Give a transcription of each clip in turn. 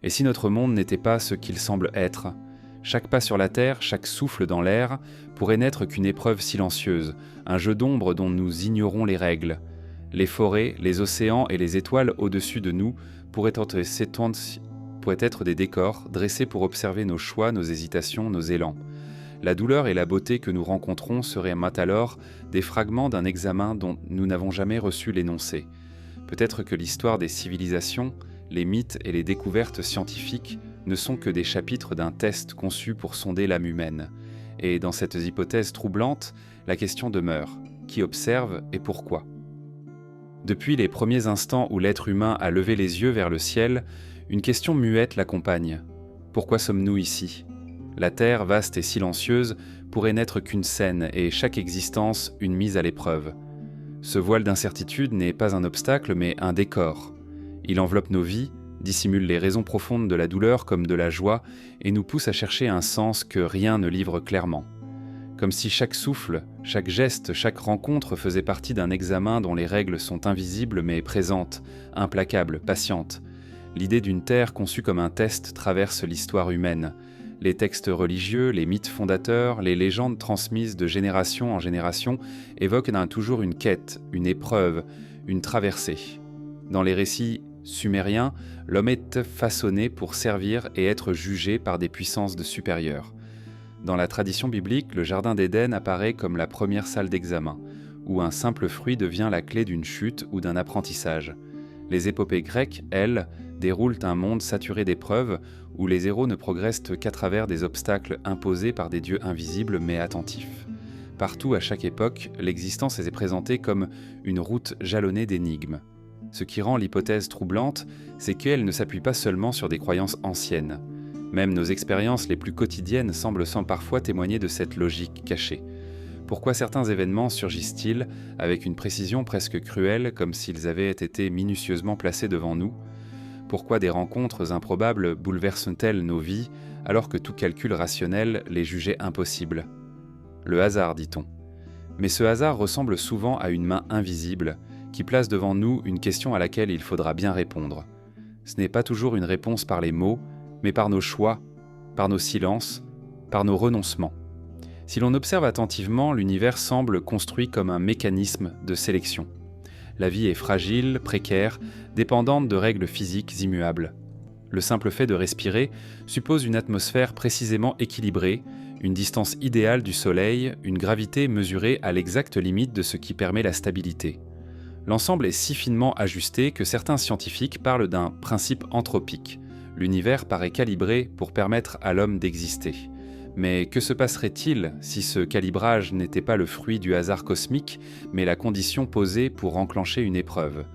Et si notre monde n'était pas ce qu'il semble être? Chaque pas sur la terre, chaque souffle dans l'air pourrait n'être qu'une épreuve silencieuse, un jeu d'ombre dont nous ignorons les règles. Les forêts, les océans et les étoiles au-dessus de nous pourraient être des décors dressés pour observer nos choix, nos hésitations, nos élans. La douleur et la beauté que nous rencontrons seraient alors des fragments d'un examen dont nous n'avons jamais reçu l'énoncé. Peut-être que l'histoire des civilisations, les mythes et les découvertes scientifiques ne sont que des chapitres d'un test conçu pour sonder l'âme humaine. Et dans cette hypothèse troublante, la question demeure: qui observe et pourquoi? Depuis les premiers instants où l'être humain a levé les yeux vers le ciel, une question muette l'accompagne. Pourquoi sommes-nous ici? La terre, vaste et silencieuse, pourrait n'être qu'une scène et chaque existence une mise à l'épreuve. Ce voile d'incertitude n'est pas un obstacle mais un décor. Il enveloppe nos vies, dissimule les raisons profondes de la douleur comme de la joie et nous pousse à chercher un sens que rien ne livre clairement. Comme si chaque souffle, chaque geste, chaque rencontre faisait partie d'un examen dont les règles sont invisibles mais présentes, implacables, patientes. L'idée d'une terre conçue comme un test traverse l'histoire humaine. Les textes religieux, les mythes fondateurs, les légendes transmises de génération en génération évoquent toujours une quête, une épreuve, une traversée. Dans les récits sumériens, l'homme est façonné pour servir et être jugé par des puissances supérieures. Dans la tradition biblique, le jardin d'Éden apparaît comme la première salle d'examen, où un simple fruit devient la clé d'une chute ou d'un apprentissage. Les épopées grecques, elles, déroulent un monde saturé d'épreuves, où les héros ne progressent qu'à travers des obstacles imposés par des dieux invisibles mais attentifs. Partout, à chaque époque, l'existence est présentée comme une route jalonnée d'énigmes. Ce qui rend l'hypothèse troublante, c'est qu'elle ne s'appuie pas seulement sur des croyances anciennes. Même nos expériences les plus quotidiennes semblent parfois témoigner de cette logique cachée. Pourquoi certains événements surgissent-ils avec une précision presque cruelle, comme s'ils avaient été minutieusement placés devant nous? Pourquoi des rencontres improbables bouleversent-elles nos vies, alors que tout calcul rationnel les jugeait impossibles? Le hasard, dit-on. Mais ce hasard ressemble souvent à une main invisible, qui place devant nous une question à laquelle il faudra bien répondre. Ce n'est pas toujours une réponse par les mots, mais par nos choix, par nos silences, par nos renoncements. Si l'on observe attentivement, l'univers semble construit comme un mécanisme de sélection. La vie est fragile, précaire, dépendante de règles physiques immuables. Le simple fait de respirer suppose une atmosphère précisément équilibrée, une distance idéale du Soleil, une gravité mesurée à l'exacte limite de ce qui permet la stabilité. L'ensemble est si finement ajusté que certains scientifiques parlent d'un principe anthropique. L'univers paraît calibré pour permettre à l'homme d'exister. Mais que se passerait-il si ce calibrage n'était pas le fruit du hasard cosmique, mais la condition posée pour enclencher une épreuve,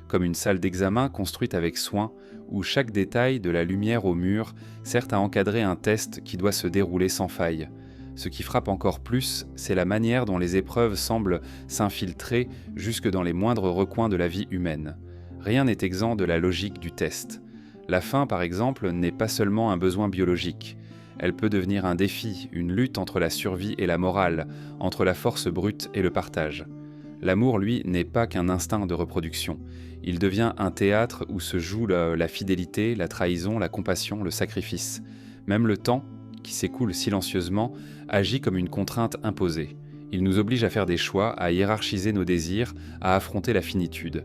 comme une salle d'examen construite avec soin, où chaque détail, de la lumière au mur, sert à encadrer un test qui doit se dérouler sans faille. Ce qui frappe encore plus, c'est la manière dont les épreuves semblent s'infiltrer jusque dans les moindres recoins de la vie humaine. Rien n'est exempt de la logique du test. La faim, par exemple, n'est pas seulement un besoin biologique. Elle peut devenir un défi, une lutte entre la survie et la morale, entre la force brute et le partage. L'amour, lui, n'est pas qu'un instinct de reproduction. Il devient un théâtre où se joue la fidélité, la trahison, la compassion, le sacrifice. Même le temps, qui s'écoule silencieusement, agit comme une contrainte imposée. Il nous oblige à faire des choix, à hiérarchiser nos désirs, à affronter la finitude.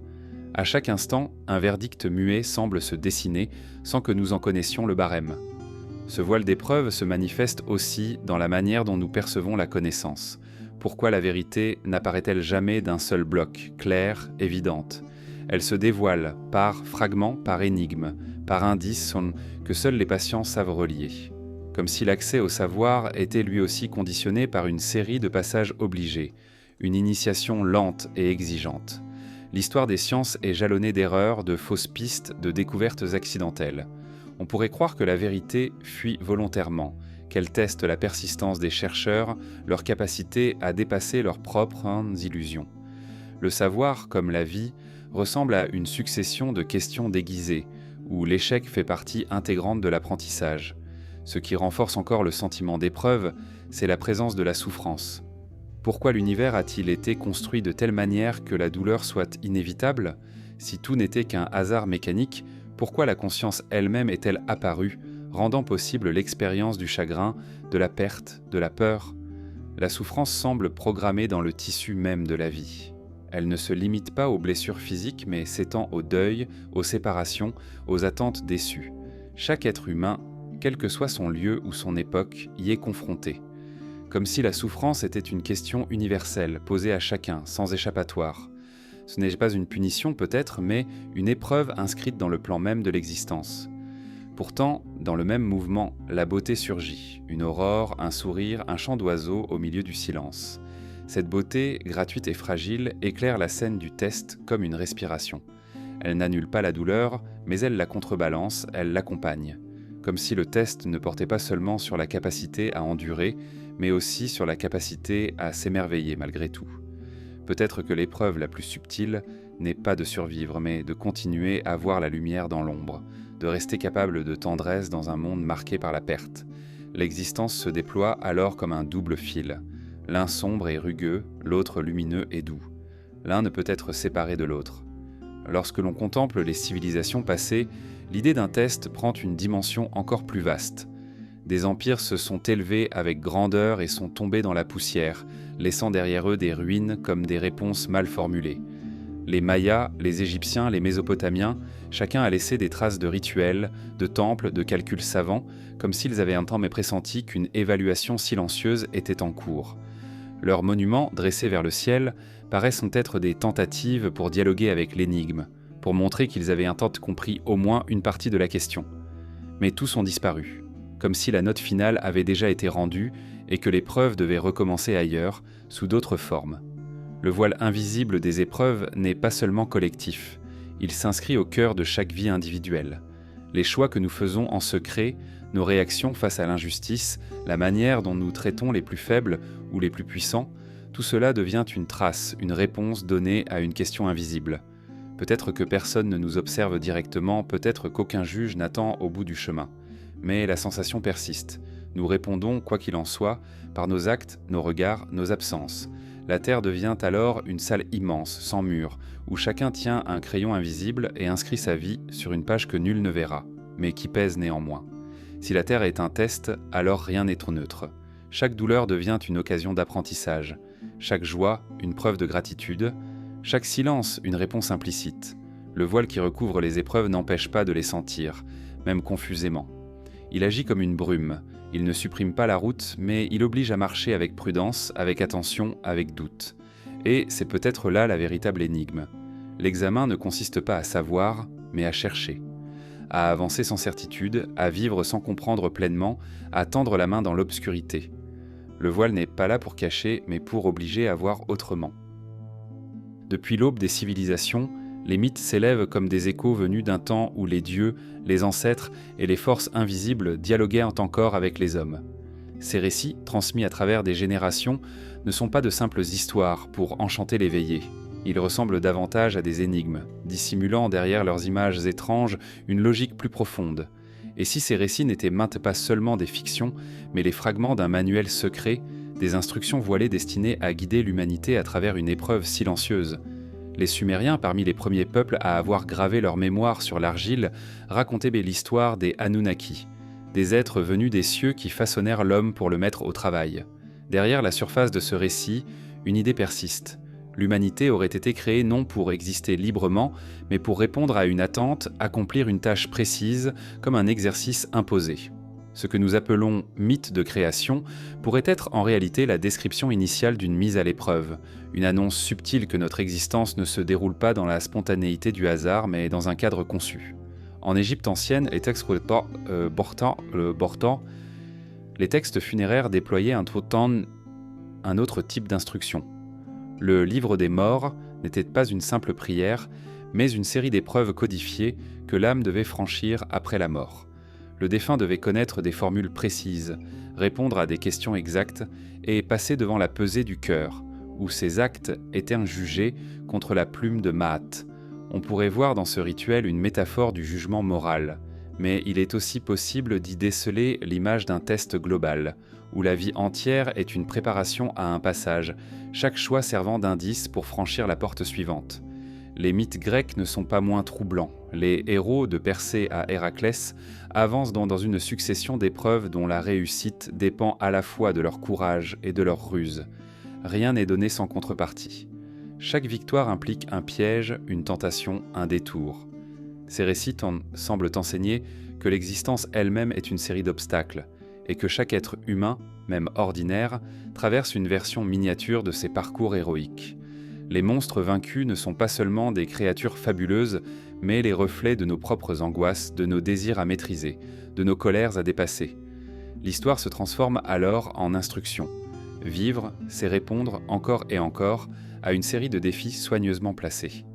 À chaque instant, un verdict muet semble se dessiner sans que nous en connaissions le barème. Ce voile d'épreuve se manifeste aussi dans la manière dont nous percevons la connaissance. Pourquoi la vérité n'apparaît-elle jamais d'un seul bloc, claire, évidente? Elle se dévoile par fragments, par énigmes, par indices que seuls les patients savent relier. Comme si l'accès au savoir était lui aussi conditionné par une série de passages obligés, une initiation lente et exigeante. L'histoire des sciences est jalonnée d'erreurs, de fausses pistes, de découvertes accidentelles. On pourrait croire que la vérité fuit volontairement, qu'elle teste la persistance des chercheurs, leur capacité à dépasser leurs propres illusions. Le savoir, comme la vie, ressemble à une succession de questions déguisées, où l'échec fait partie intégrante de l'apprentissage. Ce qui renforce encore le sentiment d'épreuve, c'est la présence de la souffrance. Pourquoi l'univers a-t-il été construit de telle manière que la douleur soit inévitable? Si tout n'était qu'un hasard mécanique, Pourquoi la conscience elle-même est-elle apparue, rendant possible l'expérience du chagrin, de la perte, de la peur? La souffrance semble programmée dans le tissu même de la vie. Elle ne se limite pas aux blessures physiques, mais s'étend au deuil, aux séparations, aux attentes déçues. Chaque être humain, quel que soit son lieu ou son époque, y est confronté. Comme si la souffrance était une question universelle, posée à chacun, sans échappatoire. Ce n'est pas une punition peut-être, mais une épreuve inscrite dans le plan même de l'existence. Pourtant, dans le même mouvement, la beauté surgit, une aurore, un sourire, un chant d'oiseau au milieu du silence. Cette beauté, gratuite et fragile, éclaire la scène du test comme une respiration. Elle n'annule pas la douleur, mais elle la contrebalance, elle l'accompagne. Comme si le test ne portait pas seulement sur la capacité à endurer, mais aussi sur la capacité à s'émerveiller malgré tout. Peut-être que l'épreuve la plus subtile n'est pas de survivre, mais de continuer à voir la lumière dans l'ombre, de rester capable de tendresse dans un monde marqué par la perte. L'existence se déploie alors comme un double fil. L'un sombre et rugueux, l'autre lumineux et doux. L'un ne peut être séparé de l'autre. Lorsque l'on contemple les civilisations passées, l'idée d'un test prend une dimension encore plus vaste. Des empires se sont élevés avec grandeur et sont tombés dans la poussière, laissant derrière eux des ruines comme des réponses mal formulées. Les Mayas, les Égyptiens, les Mésopotamiens, chacun a laissé des traces de rituels, de temples, de calculs savants, comme s'ils avaient un temps pressenti qu'une évaluation silencieuse était en cours. Leurs monuments, dressés vers le ciel, paraissent être des tentatives pour dialoguer avec l'énigme, pour montrer qu'ils avaient un temps compris au moins une partie de la question. Mais tous ont disparu, comme si la note finale avait déjà été rendue et que l'épreuve devait recommencer ailleurs, sous d'autres formes. Le voile invisible des épreuves n'est pas seulement collectif, il s'inscrit au cœur de chaque vie individuelle. Les choix que nous faisons en secret, nos réactions face à l'injustice, la manière dont nous traitons les plus faibles ou les plus puissants, tout cela devient une trace, une réponse donnée à une question invisible. Peut-être que personne ne nous observe directement, peut-être qu'aucun juge n'attend au bout du chemin. Mais la sensation persiste. Nous répondons, quoi qu'il en soit, par nos actes, nos regards, nos absences. La Terre devient alors une salle immense, sans murs, où chacun tient un crayon invisible et inscrit sa vie sur une page que nul ne verra, mais qui pèse néanmoins. Si la Terre est un test, alors rien n'est trop neutre. Chaque douleur devient une occasion d'apprentissage, chaque joie une preuve de gratitude, chaque silence une réponse implicite. Le voile qui recouvre les épreuves n'empêche pas de les sentir, même confusément. Il agit comme une brume, il ne supprime pas la route, mais il oblige à marcher avec prudence, avec attention, avec doute. Et c'est peut-être là la véritable énigme. L'examen ne consiste pas à savoir, mais à chercher. À avancer sans certitude, à vivre sans comprendre pleinement, à tendre la main dans l'obscurité. Le voile n'est pas là pour cacher, mais pour obliger à voir autrement. Depuis l'aube des civilisations, les mythes s'élèvent comme des échos venus d'un temps où les dieux, les ancêtres et les forces invisibles dialoguaient encore avec les hommes. Ces récits, transmis à travers des générations, ne sont pas de simples histoires pour enchanter l'éveillé. Ils ressemblent davantage à des énigmes, dissimulant derrière leurs images étranges une logique plus profonde. Et si ces récits n'étaient maintes pas seulement des fictions, mais les fragments d'un manuel secret, des instructions voilées destinées à guider l'humanité à travers une épreuve silencieuse. Les Sumériens, parmi les premiers peuples à avoir gravé leur mémoire sur l'argile, racontaient l'histoire des Anunnaki, des êtres venus des cieux qui façonnèrent l'homme pour le mettre au travail. Derrière la surface de ce récit, une idée persiste. L'humanité aurait été créée non pour exister librement, mais pour répondre à une attente, accomplir une tâche précise, comme un exercice imposé. Ce que nous appelons mythe de création pourrait être en réalité la description initiale d'une mise à l'épreuve, une annonce subtile que notre existence ne se déroule pas dans la spontanéité du hasard, mais dans un cadre conçu. En Égypte ancienne, les textes funéraires déployaient un autre type d'instruction. Le livre des morts n'était pas une simple prière, mais une série d'épreuves codifiées que l'âme devait franchir après la mort. Le défunt devait connaître des formules précises, répondre à des questions exactes et passer devant la pesée du cœur, où ses actes étaient jugés contre la plume de Maat. On pourrait voir dans ce rituel une métaphore du jugement moral, mais il est aussi possible d'y déceler l'image d'un test global, où la vie entière est une préparation à un passage, chaque choix servant d'indice pour franchir la porte suivante. Les mythes grecs ne sont pas moins troublants. Les héros, de Persée à Héraclès, avancent dans une succession d'épreuves dont la réussite dépend à la fois de leur courage et de leur ruse. Rien n'est donné sans contrepartie. Chaque victoire implique un piège, une tentation, un détour. Ces récits semblent enseigner que l'existence elle-même est une série d'obstacles, et que chaque être humain, même ordinaire, traverse une version miniature de ses parcours héroïques. Les monstres vaincus ne sont pas seulement des créatures fabuleuses, mais les reflets de nos propres angoisses, de nos désirs à maîtriser, de nos colères à dépasser. L'histoire se transforme alors en instruction. Vivre, c'est répondre encore et encore à une série de défis soigneusement placés.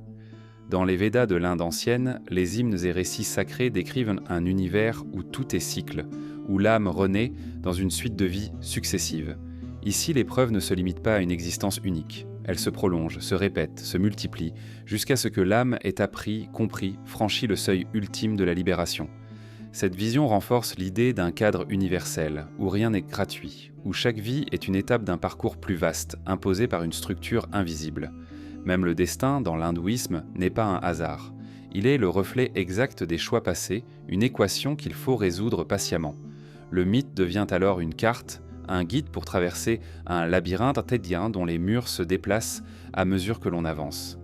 Dans les Védas de l'Inde ancienne, les hymnes et récits sacrés décrivent un univers où tout est cycle, où l'âme renaît dans une suite de vies successives. Ici, l'épreuve ne se limite pas à une existence unique. Elle se prolonge, se répète, se multiplie, jusqu'à ce que l'âme ait appris, compris, franchi le seuil ultime de la libération. Cette vision renforce l'idée d'un cadre universel, où rien n'est gratuit, où chaque vie est une étape d'un parcours plus vaste, imposé par une structure invisible. Même le destin, dans l'hindouisme, n'est pas un hasard. Il est le reflet exact des choix passés, une équation qu'il faut résoudre patiemment. Le mythe devient alors une carte, un guide pour traverser un labyrinthe tédien dont les murs se déplacent à mesure que l'on avance.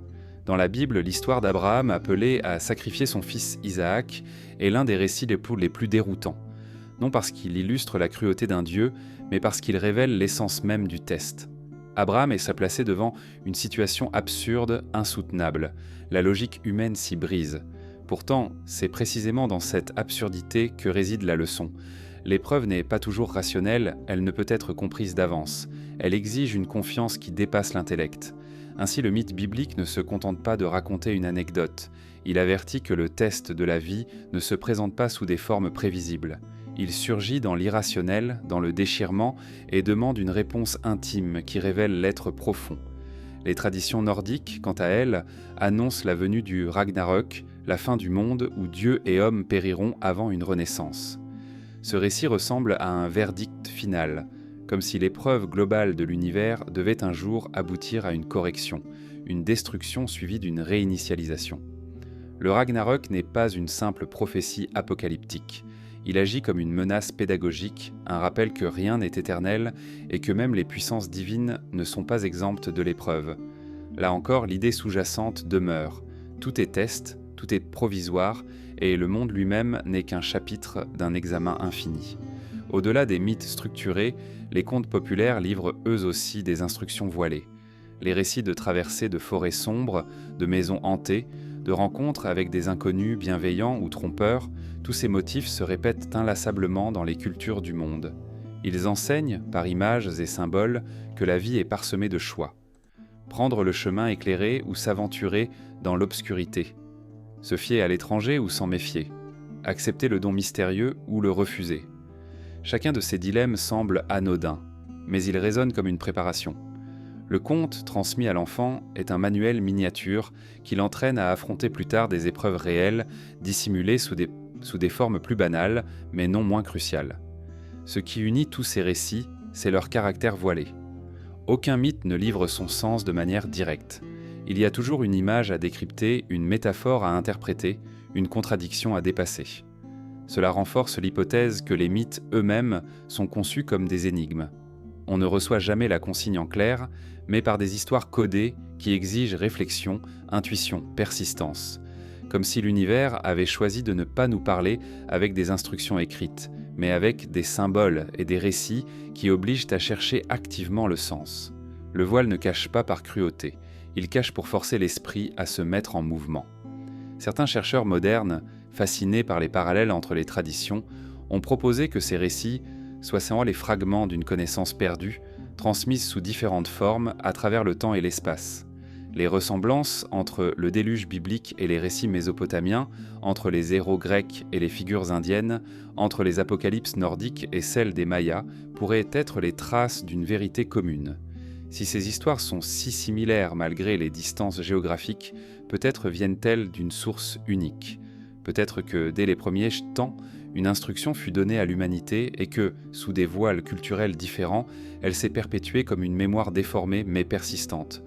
Dans la Bible, l'histoire d'Abraham appelé à sacrifier son fils Isaac est l'un des récits les plus déroutants. Non parce qu'il illustre la cruauté d'un Dieu, mais parce qu'il révèle l'essence même du test. Abraham est placé devant une situation absurde, insoutenable. La logique humaine s'y brise. Pourtant, c'est précisément dans cette absurdité que réside la leçon. L'épreuve n'est pas toujours rationnelle, elle ne peut être comprise d'avance. Elle exige une confiance qui dépasse l'intellect. Ainsi, le mythe biblique ne se contente pas de raconter une anecdote. Il avertit que le test de la vie ne se présente pas sous des formes prévisibles. Il surgit dans l'irrationnel, dans le déchirement, et demande une réponse intime qui révèle l'être profond. Les traditions nordiques, quant à elles, annoncent la venue du Ragnarök, la fin du monde où Dieu et homme périront avant une renaissance. Ce récit ressemble à un verdict final, comme si l'épreuve globale de l'univers devait un jour aboutir à une correction, une destruction suivie d'une réinitialisation. Le Ragnarök n'est pas une simple prophétie apocalyptique. Il agit comme une menace pédagogique, un rappel que rien n'est éternel et que même les puissances divines ne sont pas exemptes de l'épreuve. Là encore, l'idée sous-jacente demeure. Tout est test, tout est provisoire, et le monde lui-même n'est qu'un chapitre d'un examen infini. Au-delà des mythes structurés, les contes populaires livrent eux aussi des instructions voilées. Les récits de traversées de forêts sombres, de maisons hantées, de rencontres avec des inconnus bienveillants ou trompeurs, tous ces motifs se répètent inlassablement dans les cultures du monde. Ils enseignent, par images et symboles, que la vie est parsemée de choix. Prendre le chemin éclairé ou s'aventurer dans l'obscurité. Se fier à l'étranger ou s'en méfier. Accepter le don mystérieux ou le refuser. Chacun de ces dilemmes semble anodin, mais il résonne comme une préparation. Le conte, transmis à l'enfant, est un manuel miniature qui l'entraîne à affronter plus tard des épreuves réelles, dissimulées sous des formes plus banales, mais non moins cruciales. Ce qui unit tous ces récits, c'est leur caractère voilé. Aucun mythe ne livre son sens de manière directe. Il y a toujours une image à décrypter, une métaphore à interpréter, une contradiction à dépasser. Cela renforce l'hypothèse que les mythes eux-mêmes sont conçus comme des énigmes. On ne reçoit jamais la consigne en clair, mais par des histoires codées qui exigent réflexion, intuition, persistance. Comme si l'univers avait choisi de ne pas nous parler avec des instructions écrites, mais avec des symboles et des récits qui obligent à chercher activement le sens. Le voile ne cache pas par cruauté, il cache pour forcer l'esprit à se mettre en mouvement. Certains chercheurs modernes, fascinés par les parallèles entre les traditions, ont proposé que ces récits soient seulement les fragments d'une connaissance perdue, transmise sous différentes formes à travers le temps et l'espace. Les ressemblances entre le déluge biblique et les récits mésopotamiens, entre les héros grecs et les figures indiennes, entre les apocalypses nordiques et celles des Mayas, pourraient être les traces d'une vérité commune. Si ces histoires sont si similaires malgré les distances géographiques, peut-être viennent-elles d'une source unique. Peut-être que, dès les premiers temps, une instruction fut donnée à l'humanité et que, sous des voiles culturels différents, elle s'est perpétuée comme une mémoire déformée mais persistante.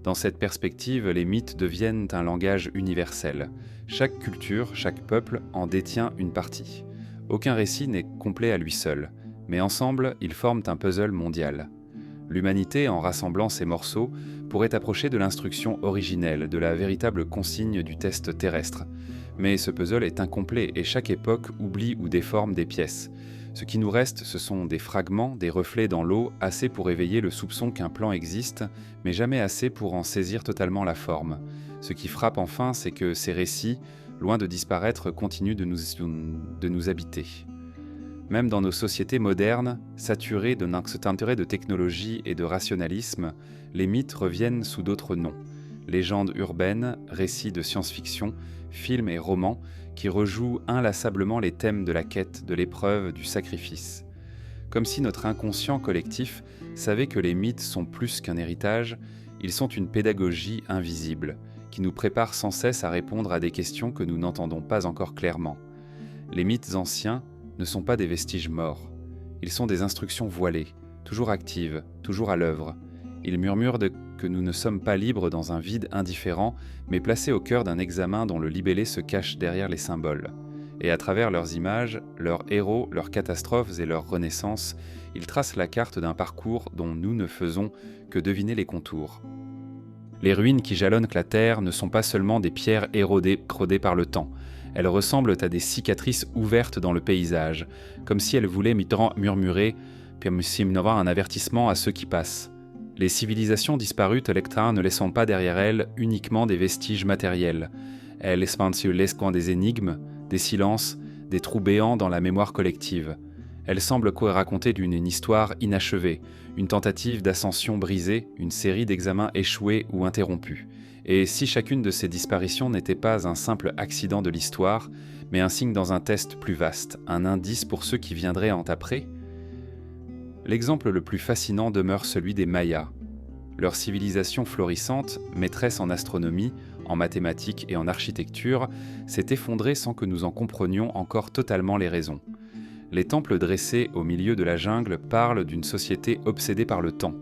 Dans cette perspective, les mythes deviennent un langage universel. Chaque culture, chaque peuple en détient une partie. Aucun récit n'est complet à lui seul, mais ensemble, ils forment un puzzle mondial. L'humanité, en rassemblant ces morceaux, pourrait approcher de l'instruction originelle, de la véritable consigne du test terrestre. Mais ce puzzle est incomplet et chaque époque oublie ou déforme des pièces. Ce qui nous reste, ce sont des fragments, des reflets dans l'eau, assez pour éveiller le soupçon qu'un plan existe, mais jamais assez pour en saisir totalement la forme. Ce qui frappe enfin, c'est que ces récits, loin de disparaître, continuent de nous habiter. Même dans nos sociétés modernes, saturées de technologie et de rationalisme, les mythes reviennent sous d'autres noms. Légendes urbaines, récits de science-fiction, films et romans qui rejouent inlassablement les thèmes de la quête, de l'épreuve, du sacrifice. Comme si notre inconscient collectif savait que les mythes sont plus qu'un héritage, ils sont une pédagogie invisible, qui nous prépare sans cesse à répondre à des questions que nous n'entendons pas encore clairement. Les mythes anciens ne sont pas des vestiges morts. Ils sont des instructions voilées, toujours actives, toujours à l'œuvre. Ils murmurent que nous ne sommes pas libres dans un vide indifférent, mais placés au cœur d'un examen dont le libellé se cache derrière les symboles. Et à travers leurs images, leurs héros, leurs catastrophes et leurs renaissances, ils tracent la carte d'un parcours dont nous ne faisons que deviner les contours. Les ruines qui jalonnent la terre ne sont pas seulement des pierres érodées, crodées par le temps. Elles ressemblent à des cicatrices ouvertes dans le paysage, comme si elles voulaient murmurer, comme si avoir un avertissement à ceux qui passent. Les civilisations disparues ne laissant pas derrière elles uniquement des vestiges matériels. Elles laissent des énigmes, des silences, des trous béants dans la mémoire collective. Elles semblent raconter une histoire inachevée, une tentative d'ascension brisée, une série d'examens échoués ou interrompus. Et si chacune de ces disparitions n'était pas un simple accident de l'histoire, mais un signe dans un test plus vaste, un indice pour ceux qui viendraient après? L'exemple le plus fascinant demeure celui des Mayas. Leur civilisation florissante, maîtresse en astronomie, en mathématiques et en architecture, s'est effondrée sans que nous en comprenions encore totalement les raisons. Les temples dressés au milieu de la jungle parlent d'une société obsédée par le temps,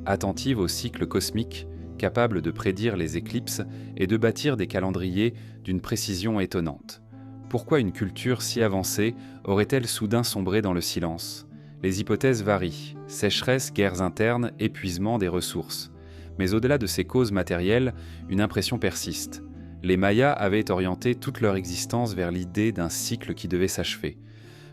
attentive au cycle cosmique, capable de prédire les éclipses et de bâtir des calendriers d'une précision étonnante. Pourquoi une culture si avancée aurait-elle soudain sombré dans le silence? Les hypothèses varient, sécheresse, guerres internes, épuisement des ressources. Mais au-delà de ces causes matérielles, une impression persiste. Les Mayas avaient orienté toute leur existence vers l'idée d'un cycle qui devait s'achever.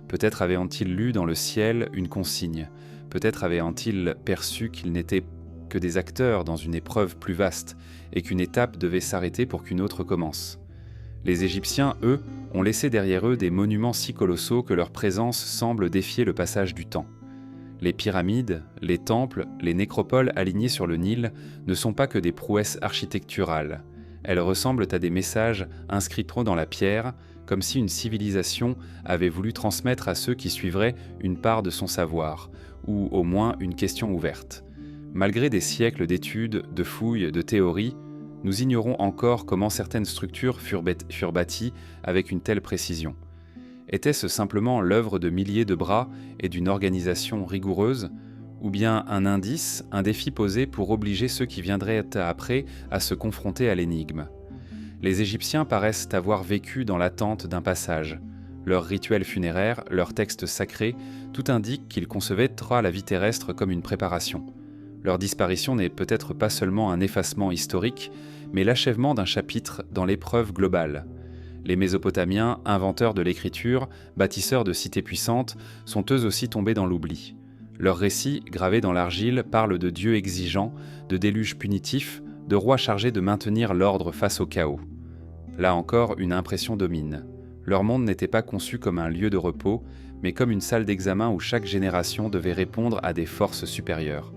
Peut-être avaient-ils lu dans le ciel une consigne, peut-être avaient-ils perçu qu'ils n'étaient que des acteurs dans une épreuve plus vaste et qu'une étape devait s'arrêter pour qu'une autre commence. Les Égyptiens, eux, ont laissé derrière eux des monuments si colossaux que leur présence semble défier le passage du temps. Les pyramides, les temples, les nécropoles alignés sur le Nil ne sont pas que des prouesses architecturales. Elles ressemblent à des messages inscrits trop dans la pierre, comme si une civilisation avait voulu transmettre à ceux qui suivraient une part de son savoir, ou au moins une question ouverte. Malgré des siècles d'études, de fouilles, de théories, nous ignorons encore comment certaines structures furent bâties avec une telle précision. Était-ce simplement l'œuvre de milliers de bras et d'une organisation rigoureuse, ou bien un indice, un défi posé pour obliger ceux qui viendraient après à se confronter à l'énigme? Les Égyptiens paraissent avoir vécu dans l'attente d'un passage. Leurs rituels funéraires, leurs textes sacrés, tout indique qu'ils concevaient la vie terrestre comme une préparation. Leur disparition n'est peut-être pas seulement un effacement historique, mais l'achèvement d'un chapitre dans l'épreuve globale. Les Mésopotamiens, inventeurs de l'écriture, bâtisseurs de cités puissantes, sont eux aussi tombés dans l'oubli. Leurs récits, gravés dans l'argile, parlent de dieux exigeants, de déluges punitifs, de rois chargés de maintenir l'ordre face au chaos. Là encore, une impression domine. Leur monde n'était pas conçu comme un lieu de repos, mais comme une salle d'examen où chaque génération devait répondre à des forces supérieures.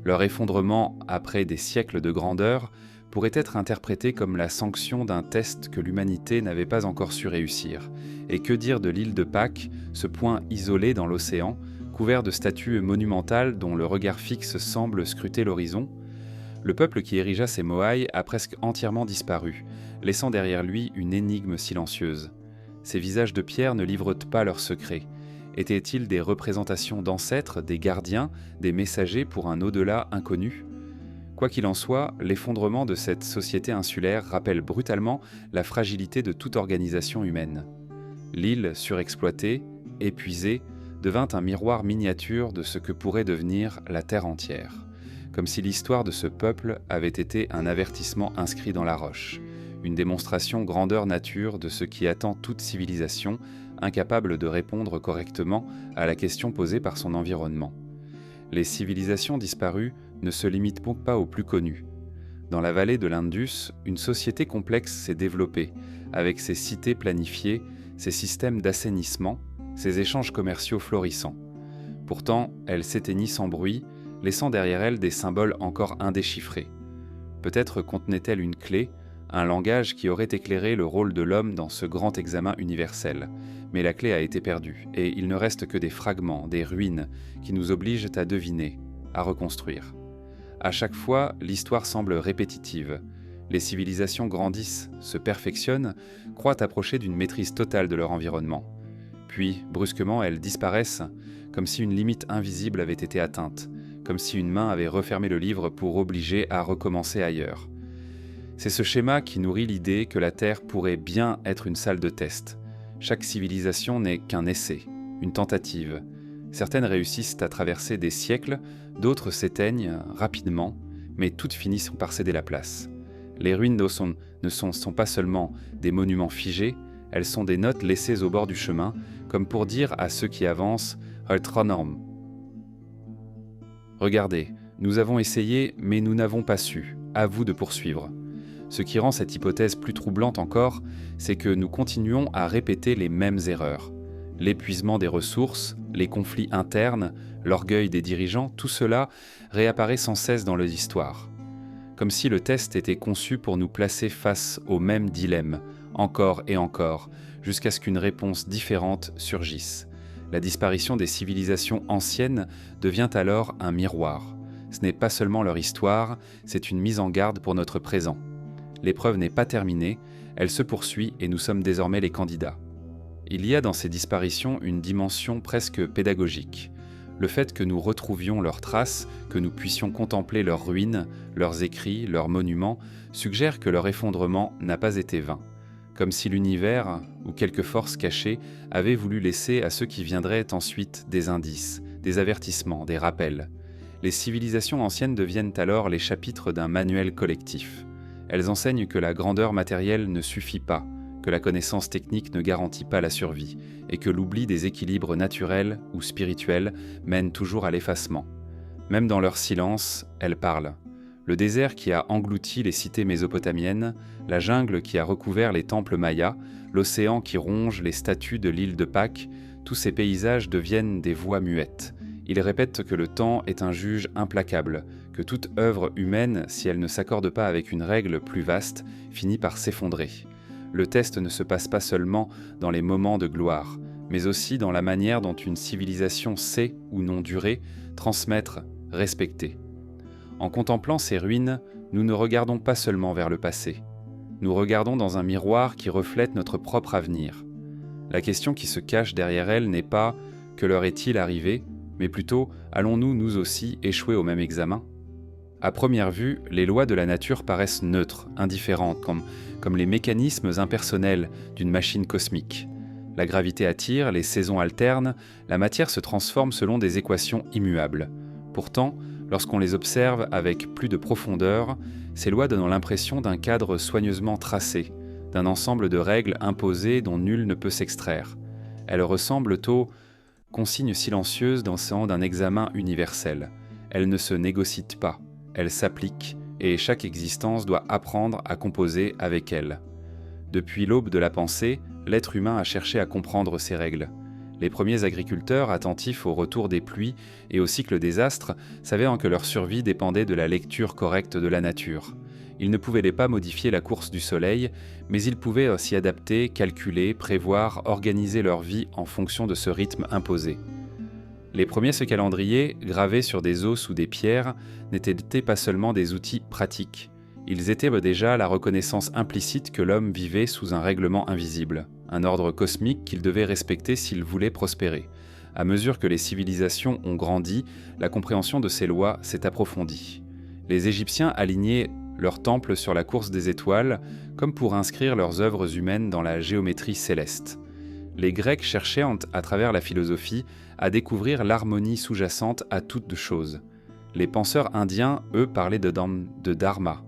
Leur effondrement, après des siècles de grandeur, pourrait être interprété comme la sanction d'un test que l'humanité n'avait pas encore su réussir. Et que dire de l'île de Pâques, ce point isolé dans l'océan, couvert de statues monumentales dont le regard fixe semble scruter l'horizon? Le peuple qui érigea ces moailles a presque entièrement disparu, laissant derrière lui une énigme silencieuse. Ces visages de pierre ne livrent pas leurs secrets, Étaient-ils des représentations d'ancêtres, des gardiens, des messagers pour un au-delà inconnu ? Quoi qu'il en soit, l'effondrement de cette société insulaire rappelle brutalement la fragilité de toute organisation humaine. L'île surexploitée, épuisée, devint un miroir miniature de ce que pourrait devenir la Terre entière, comme si l'histoire de ce peuple avait été un avertissement inscrit dans la roche, une démonstration grandeur nature de ce qui attend toute civilisation, incapable de répondre correctement à la question posée par son environnement. Les civilisations disparues ne se limitent donc pas aux plus connues. Dans la vallée de l'Indus, une société complexe s'est développée, avec ses cités planifiées, ses systèmes d'assainissement, ses échanges commerciaux florissants. Pourtant, elle s'éteignit sans bruit, laissant derrière elle des symboles encore indéchiffrés. Peut-être contenait-elle une clé, un langage qui aurait éclairé le rôle de l'homme dans ce grand examen universel. Mais la clé a été perdue, et il ne reste que des fragments, des ruines, qui nous obligent à deviner, à reconstruire. À chaque fois, l'histoire semble répétitive. Les civilisations grandissent, se perfectionnent, croient approcher d'une maîtrise totale de leur environnement. Puis, brusquement, elles disparaissent, comme si une limite invisible avait été atteinte, comme si une main avait refermé le livre pour obliger à recommencer ailleurs. C'est ce schéma qui nourrit l'idée que la Terre pourrait bien être une salle de test. Chaque civilisation n'est qu'un essai, une tentative. Certaines réussissent à traverser des siècles, d'autres s'éteignent rapidement, mais toutes finissent par céder la place. Les ruines ne sont pas seulement des monuments figés, elles sont des notes laissées au bord du chemin, comme pour dire à ceux qui avancent « Ultranorm ». Regardez, nous avons essayé, mais nous n'avons pas su. À vous de poursuivre. Ce qui rend cette hypothèse plus troublante encore, c'est que nous continuons à répéter les mêmes erreurs. L'épuisement des ressources, les conflits internes, l'orgueil des dirigeants, tout cela réapparaît sans cesse dans l'histoire. Comme si le test était conçu pour nous placer face au même dilemme, encore et encore, jusqu'à ce qu'une réponse différente surgisse. La disparition des civilisations anciennes devient alors un miroir. Ce n'est pas seulement leur histoire, c'est une mise en garde pour notre présent. L'épreuve n'est pas terminée, elle se poursuit et nous sommes désormais les candidats. Il y a dans ces disparitions une dimension presque pédagogique. Le fait que nous retrouvions leurs traces, que nous puissions contempler leurs ruines, leurs écrits, leurs monuments, suggère que leur effondrement n'a pas été vain. Comme si l'univers, ou quelque force cachée, avait voulu laisser à ceux qui viendraient ensuite des indices, des avertissements, des rappels. Les civilisations anciennes deviennent alors les chapitres d'un manuel collectif. Elles enseignent que la grandeur matérielle ne suffit pas, que la connaissance technique ne garantit pas la survie, et que l'oubli des équilibres naturels ou spirituels mène toujours à l'effacement. Même dans leur silence, elles parlent. Le désert qui a englouti les cités mésopotamiennes, la jungle qui a recouvert les temples mayas, l'océan qui ronge les statues de l'île de Pâques, tous ces paysages deviennent des voix muettes. Ils répètent que le temps est un juge implacable, que toute œuvre humaine, si elle ne s'accorde pas avec une règle plus vaste, finit par s'effondrer. Le test ne se passe pas seulement dans les moments de gloire, mais aussi dans la manière dont une civilisation sait ou non durer, transmettre, respecter. En contemplant ces ruines, nous ne regardons pas seulement vers le passé. Nous regardons dans un miroir qui reflète notre propre avenir. La question qui se cache derrière elle n'est pas « que leur est-il arrivé ?», mais plutôt « allons-nous nous aussi échouer au même examen ?» À première vue, les lois de la nature paraissent neutres, indifférentes, comme les mécanismes impersonnels d'une machine cosmique. La gravité attire, les saisons alternent, la matière se transforme selon des équations immuables. Pourtant, lorsqu'on les observe avec plus de profondeur, ces lois donnent l'impression d'un cadre soigneusement tracé, d'un ensemble de règles imposées dont nul ne peut s'extraire. Elles ressemblent aux consignes silencieuses d'un examen universel. Elles ne se négocient pas, elles s'appliquent, et chaque existence doit apprendre à composer avec elles. Depuis l'aube de la pensée, l'être humain a cherché à comprendre ces règles. Les premiers agriculteurs, attentifs au retour des pluies et au cycle des astres, savaient que leur survie dépendait de la lecture correcte de la nature. Ils ne pouvaient pas modifier la course du soleil, mais ils pouvaient s'y adapter, calculer, prévoir, organiser leur vie en fonction de ce rythme imposé. Les premiers calendriers, gravés sur des os ou des pierres, n'étaient pas seulement des outils pratiques. Ils étaient déjà la reconnaissance implicite que l'homme vivait sous un règlement invisible, un ordre cosmique qu'il devait respecter s'il voulait prospérer, À mesure que les civilisations ont grandi, la compréhension de ces lois s'est approfondie. Les Égyptiens alignaient leurs temples sur la course des étoiles, comme pour inscrire leurs œuvres humaines dans la géométrie céleste. Les Grecs cherchaient, à travers la philosophie, à découvrir l'harmonie sous-jacente à toutes choses. Les penseurs indiens, eux, parlaient de dharma,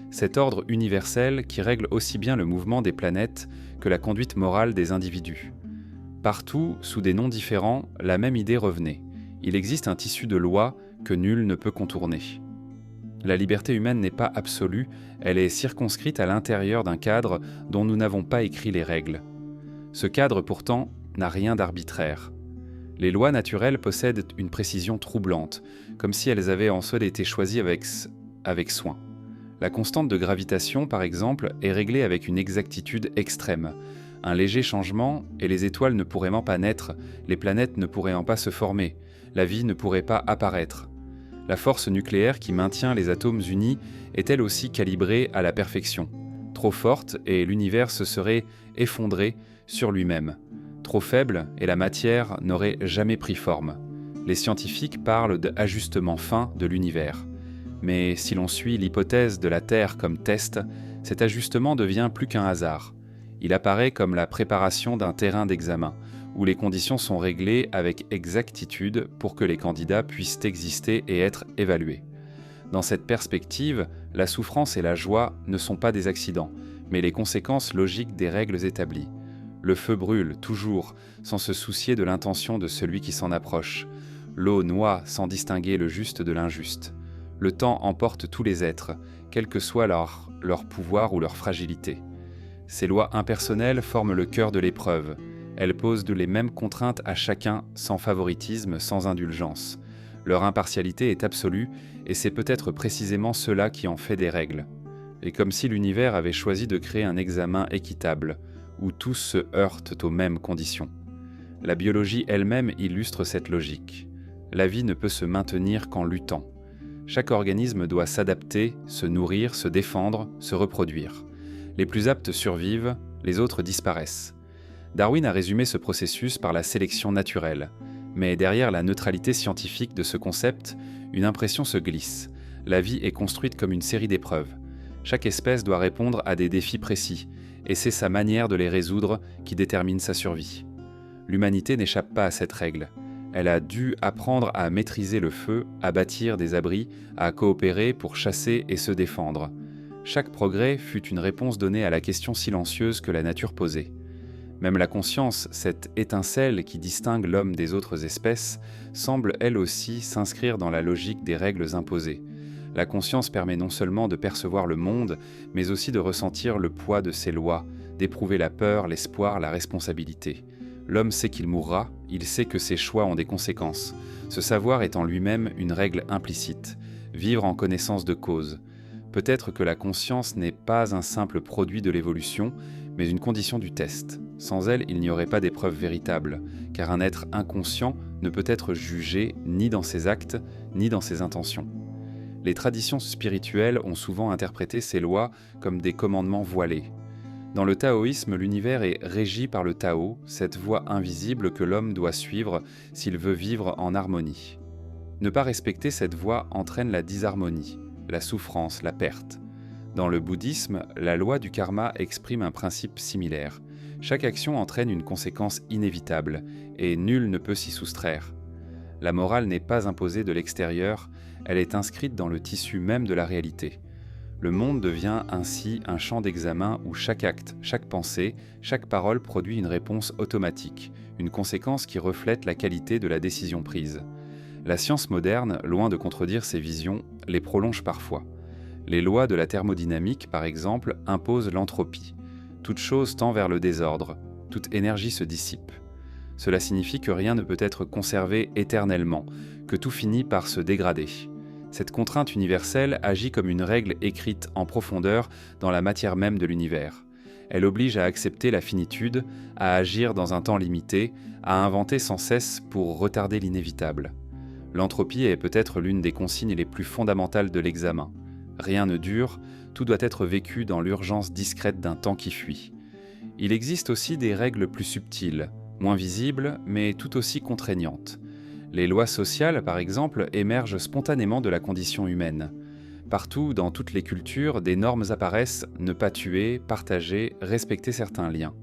cet ordre universel qui règle aussi bien le mouvement des planètes que la conduite morale des individus. Partout, sous des noms différents, la même idée revenait. Il existe un tissu de lois que nul ne peut contourner. La liberté humaine n'est pas absolue, elle est circonscrite à l'intérieur d'un cadre dont nous n'avons pas écrit les règles. Ce cadre, pourtant, n'a rien d'arbitraire. Les lois naturelles possèdent une précision troublante, comme si elles avaient en soi été choisies avec soin. La constante de gravitation, par exemple, est réglée avec une exactitude extrême. Un léger changement et les étoiles ne pourraient pas naître, les planètes ne pourraient pas se former, la vie ne pourrait pas apparaître. La force nucléaire qui maintient les atomes unis est elle aussi calibrée à la perfection. Trop forte et l'univers se serait effondré sur lui-même. Trop faible et la matière n'aurait jamais pris forme. Les scientifiques parlent d'ajustement fin de l'univers. Mais si l'on suit l'hypothèse de la Terre comme test, cet ajustement devient plus qu'un hasard. Il apparaît comme la préparation d'un terrain d'examen, où les conditions sont réglées avec exactitude pour que les candidats puissent exister et être évalués. Dans cette perspective, la souffrance et la joie ne sont pas des accidents, mais les conséquences logiques des règles établies. Le feu brûle, toujours, sans se soucier de l'intention de celui qui s'en approche. L'eau noie sans distinguer le juste de l'injuste. Le temps emporte tous les êtres, quel que soit leur pouvoir ou leur fragilité. Ces lois impersonnelles forment le cœur de l'épreuve. Elles posent les mêmes contraintes à chacun, sans favoritisme, sans indulgence. Leur impartialité est absolue, et c'est peut-être précisément cela qui en fait des règles. Et comme si l'univers avait choisi de créer un examen équitable, où tous se heurtent aux mêmes conditions. La biologie elle-même illustre cette logique. La vie ne peut se maintenir qu'en luttant. Chaque organisme doit s'adapter, se nourrir, se défendre, se reproduire. Les plus aptes survivent, les autres disparaissent. Darwin a résumé ce processus par la sélection naturelle. Mais derrière la neutralité scientifique de ce concept, une impression se glisse. La vie est construite comme une série d'épreuves. Chaque espèce doit répondre à des défis précis, et c'est sa manière de les résoudre qui détermine sa survie. L'humanité n'échappe pas à cette règle. Elle a dû apprendre à maîtriser le feu, à bâtir des abris, à coopérer pour chasser et se défendre. Chaque progrès fut une réponse donnée à la question silencieuse que la nature posait. Même la conscience, cette étincelle qui distingue l'homme des autres espèces, semble elle aussi s'inscrire dans la logique des règles imposées. La conscience permet non seulement de percevoir le monde, mais aussi de ressentir le poids de ses lois, d'éprouver la peur, l'espoir, la responsabilité. L'homme sait qu'il mourra, il sait que ses choix ont des conséquences. Ce savoir est en lui-même une règle implicite, vivre en connaissance de cause. Peut-être que la conscience n'est pas un simple produit de l'évolution, mais une condition du test. Sans elle, il n'y aurait pas d'épreuve véritable, car un être inconscient ne peut être jugé ni dans ses actes, ni dans ses intentions. Les traditions spirituelles ont souvent interprété ces lois comme des commandements voilés. Dans le taoïsme, l'univers est régi par le Tao, cette voie invisible que l'homme doit suivre s'il veut vivre en harmonie. Ne pas respecter cette voie entraîne la disharmonie, la souffrance, la perte. Dans le bouddhisme, la loi du karma exprime un principe similaire. Chaque action entraîne une conséquence inévitable, et nul ne peut s'y soustraire. La morale n'est pas imposée de l'extérieur, elle est inscrite dans le tissu même de la réalité. Le monde devient ainsi un champ d'examen où chaque acte, chaque pensée, chaque parole produit une réponse automatique, une conséquence qui reflète la qualité de la décision prise. La science moderne, loin de contredire ces visions, les prolonge parfois. Les lois de la thermodynamique, par exemple, imposent l'entropie. Toute chose tend vers le désordre, toute énergie se dissipe. Cela signifie que rien ne peut être conservé éternellement, que tout finit par se dégrader. Cette contrainte universelle agit comme une règle écrite en profondeur dans la matière même de l'univers. Elle oblige à accepter la finitude, à agir dans un temps limité, à inventer sans cesse pour retarder l'inévitable. L'entropie est peut-être l'une des consignes les plus fondamentales de l'examen. Rien ne dure, tout doit être vécu dans l'urgence discrète d'un temps qui fuit. Il existe aussi des règles plus subtiles, moins visibles, mais tout aussi contraignantes. Les lois sociales, par exemple, émergent spontanément de la condition humaine. Partout, dans toutes les cultures, des normes apparaissent: ne pas tuer, partager, respecter certains liens.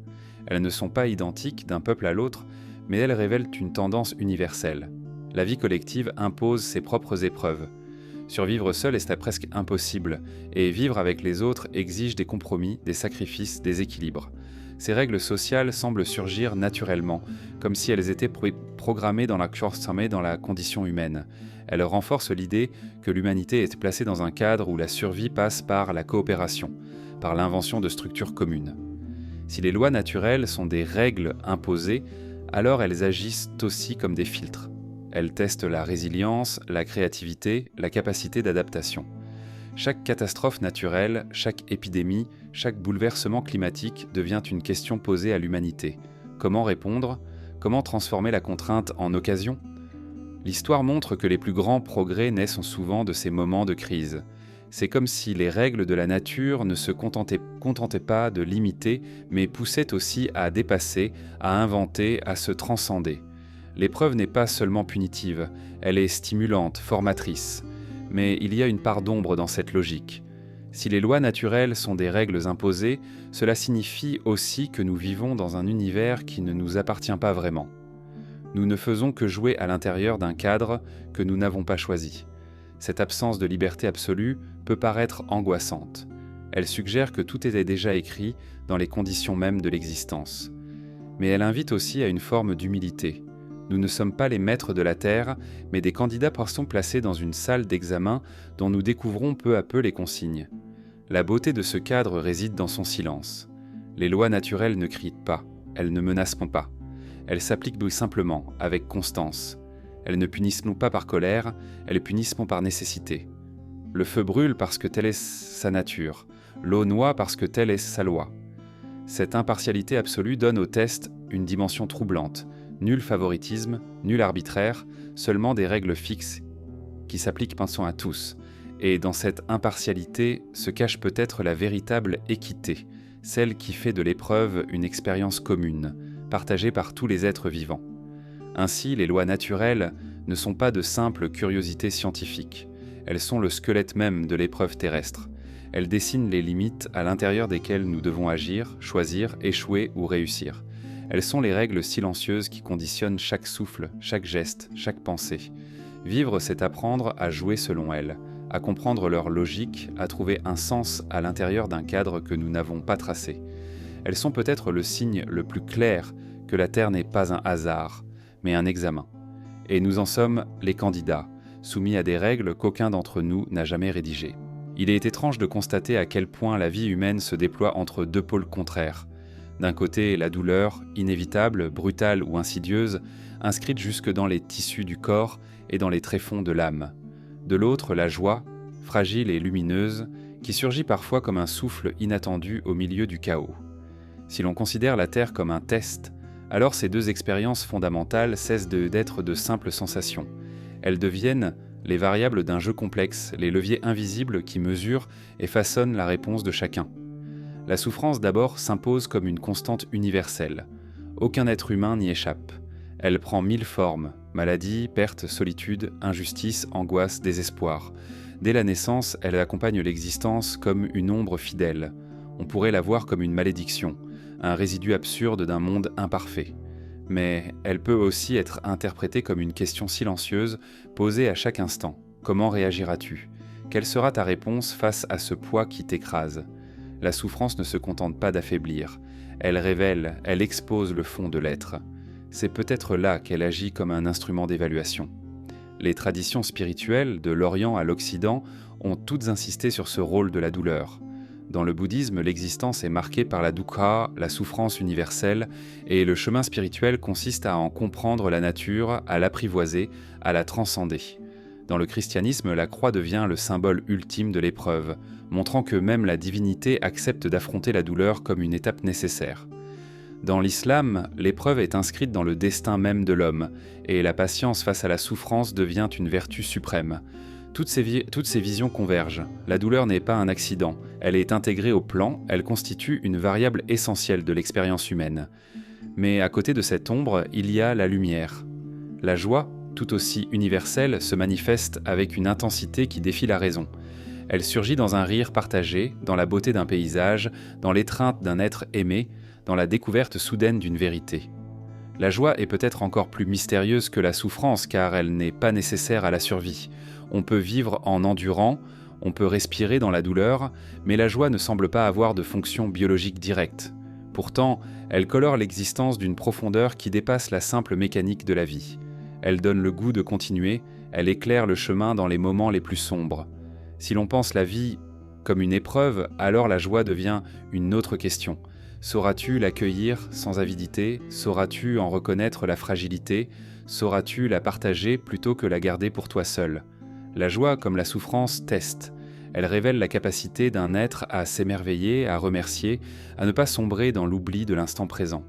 Elles ne sont pas identiques d'un peuple à l'autre, mais elles révèlent une tendance universelle. La vie collective impose ses propres épreuves. Survivre seul est presque impossible, et vivre avec les autres exige des compromis, des sacrifices, des équilibres. Ces règles sociales semblent surgir naturellement, comme si elles étaient programmées dans la condition humaine. Elles renforcent l'idée que l'humanité est placée dans un cadre où la survie passe par la coopération, par l'invention de structures communes. Si les lois naturelles sont des règles imposées, alors elles agissent aussi comme des filtres. Elles testent la résilience, la créativité, la capacité d'adaptation. Chaque catastrophe naturelle, chaque épidémie, chaque bouleversement climatique devient une question posée à l'humanité. Comment répondre? Comment transformer la contrainte en occasion? L'histoire montre que les plus grands progrès naissent souvent de ces moments de crise. C'est comme si les règles de la nature ne se contentaient pas de limiter, mais poussaient aussi à dépasser, à inventer, à se transcender. L'épreuve n'est pas seulement punitive, elle est stimulante, formatrice. Mais il y a une part d'ombre dans cette logique. Si les lois naturelles sont des règles imposées, cela signifie aussi que nous vivons dans un univers qui ne nous appartient pas vraiment. Nous ne faisons que jouer à l'intérieur d'un cadre que nous n'avons pas choisi. Cette absence de liberté absolue peut paraître angoissante. Elle suggère que tout était déjà écrit dans les conditions mêmes de l'existence. Mais elle invite aussi à une forme d'humilité. Nous ne sommes pas les maîtres de la Terre, mais des candidats sont placés dans une salle d'examen dont nous découvrons peu à peu les consignes. La beauté de ce cadre réside dans son silence. Les lois naturelles ne crient pas, elles ne menacent pas. Elles s'appliquent simplement, avec constance. Elles ne punissent pas par colère, elles punissent par nécessité. Le feu brûle parce que telle est sa nature, l'eau noie parce que telle est sa loi. Cette impartialité absolue donne au test une dimension troublante. Nul favoritisme, nul arbitraire, seulement des règles fixes qui s'appliquent à tous. Et dans cette impartialité se cache peut-être la véritable équité, celle qui fait de l'épreuve une expérience commune, partagée par tous les êtres vivants. Ainsi, les lois naturelles ne sont pas de simples curiosités scientifiques. Elles sont le squelette même de l'épreuve terrestre. Elles dessinent les limites à l'intérieur desquelles nous devons agir, choisir, échouer ou réussir. Elles sont les règles silencieuses qui conditionnent chaque souffle, chaque geste, chaque pensée. Vivre, c'est apprendre à jouer selon elles, à comprendre leur logique, à trouver un sens à l'intérieur d'un cadre que nous n'avons pas tracé. Elles sont peut-être le signe le plus clair que la Terre n'est pas un hasard, mais un examen. Et nous en sommes les candidats, soumis à des règles qu'aucun d'entre nous n'a jamais rédigées. Il est étrange de constater à quel point la vie humaine se déploie entre deux pôles contraires. D'un côté, la douleur, inévitable, brutale ou insidieuse, inscrite jusque dans les tissus du corps et dans les tréfonds de l'âme. De l'autre, la joie, fragile et lumineuse, qui surgit parfois comme un souffle inattendu au milieu du chaos. Si l'on considère la Terre comme un test, alors ces deux expériences fondamentales cessent d'être de simples sensations. Elles deviennent les variables d'un jeu complexe, les leviers invisibles qui mesurent et façonnent la réponse de chacun. La souffrance d'abord s'impose comme une constante universelle. Aucun être humain n'y échappe. Elle prend 1000 formes: maladie, perte, solitude, injustice, angoisse, désespoir. Dès la naissance, elle accompagne l'existence comme une ombre fidèle. On pourrait la voir comme une malédiction, un résidu absurde d'un monde imparfait. Mais elle peut aussi être interprétée comme une question silencieuse posée à chaque instant. Comment réagiras-tu? Quelle sera ta réponse face à ce poids qui t'écrase? La souffrance ne se contente pas d'affaiblir. Elle révèle, elle expose le fond de l'être. C'est peut-être là qu'elle agit comme un instrument d'évaluation. Les traditions spirituelles, de l'Orient à l'Occident, ont toutes insisté sur ce rôle de la douleur. Dans le bouddhisme, l'existence est marquée par la dukkha, la souffrance universelle, et le chemin spirituel consiste à en comprendre la nature, à l'apprivoiser, à la transcender. Dans le christianisme, la croix devient le symbole ultime de l'épreuve, montrant que même la divinité accepte d'affronter la douleur comme une étape nécessaire. Dans l'islam, l'épreuve est inscrite dans le destin même de l'homme, et la patience face à la souffrance devient une vertu suprême. Toutes ces visions convergent. La douleur n'est pas un accident, elle est intégrée au plan, elle constitue une variable essentielle de l'expérience humaine. Mais à côté de cette ombre, il y a la lumière. La joie, tout aussi universelle, se manifeste avec une intensité qui défie la raison. Elle surgit dans un rire partagé, dans la beauté d'un paysage, dans l'étreinte d'un être aimé, dans la découverte soudaine d'une vérité. La joie est peut-être encore plus mystérieuse que la souffrance car elle n'est pas nécessaire à la survie. On peut vivre en endurant, on peut respirer dans la douleur, mais la joie ne semble pas avoir de fonction biologique directe. Pourtant, elle colore l'existence d'une profondeur qui dépasse la simple mécanique de la vie. Elle donne le goût de continuer, elle éclaire le chemin dans les moments les plus sombres. Si l'on pense la vie comme une épreuve, alors la joie devient une autre question. Sauras-tu l'accueillir sans avidité? Sauras-tu en reconnaître la fragilité? Sauras-tu la partager plutôt que la garder pour toi seul? La joie, comme la souffrance, teste. Elle révèle la capacité d'un être à s'émerveiller, à remercier, à ne pas sombrer dans l'oubli de l'instant présent.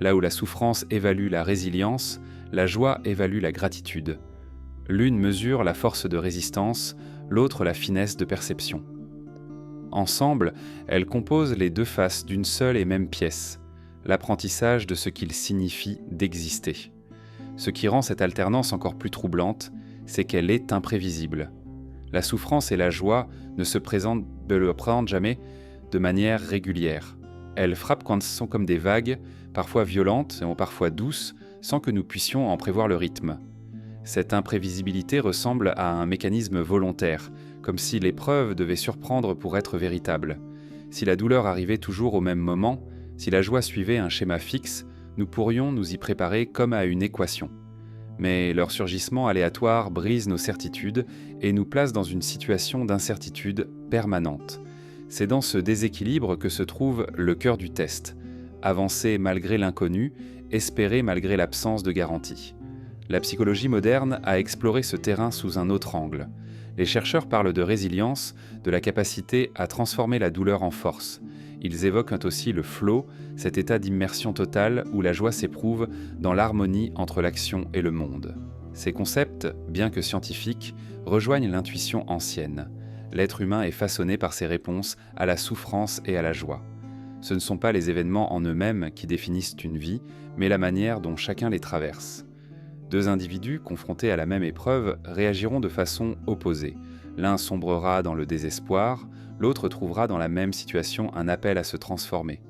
Là où la souffrance évalue la résilience, la joie évalue la gratitude. L'une mesure la force de résistance, l'autre la finesse de perception. Ensemble, elles composent les deux faces d'une seule et même pièce, l'apprentissage de ce qu'il signifie d'exister. Ce qui rend cette alternance encore plus troublante, c'est qu'elle est imprévisible. La souffrance et la joie ne se présentent jamais de manière régulière. Elles frappent quand elles sont comme des vagues, parfois violentes et parfois douces, sans que nous puissions en prévoir le rythme. Cette imprévisibilité ressemble à un mécanisme volontaire, comme si l'épreuve devait surprendre pour être véritable. Si la douleur arrivait toujours au même moment, si la joie suivait un schéma fixe, nous pourrions nous y préparer comme à une équation. Mais leur surgissement aléatoire brise nos certitudes et nous place dans une situation d'incertitude permanente. C'est dans ce déséquilibre que se trouve le cœur du test. Avancer malgré l'inconnu, espérer malgré l'absence de garantie. La psychologie moderne a exploré ce terrain sous un autre angle. Les chercheurs parlent de résilience, de la capacité à transformer la douleur en force. Ils évoquent aussi le flow, cet état d'immersion totale où la joie s'éprouve dans l'harmonie entre l'action et le monde. Ces concepts, bien que scientifiques, rejoignent l'intuition ancienne. L'être humain est façonné par ses réponses à la souffrance et à la joie. Ce ne sont pas les événements en eux-mêmes qui définissent une vie, mais la manière dont chacun les traverse. Deux individus confrontés à la même épreuve réagiront de façon opposée. L'un sombrera dans le désespoir, l'autre trouvera dans la même situation un appel à se transformer.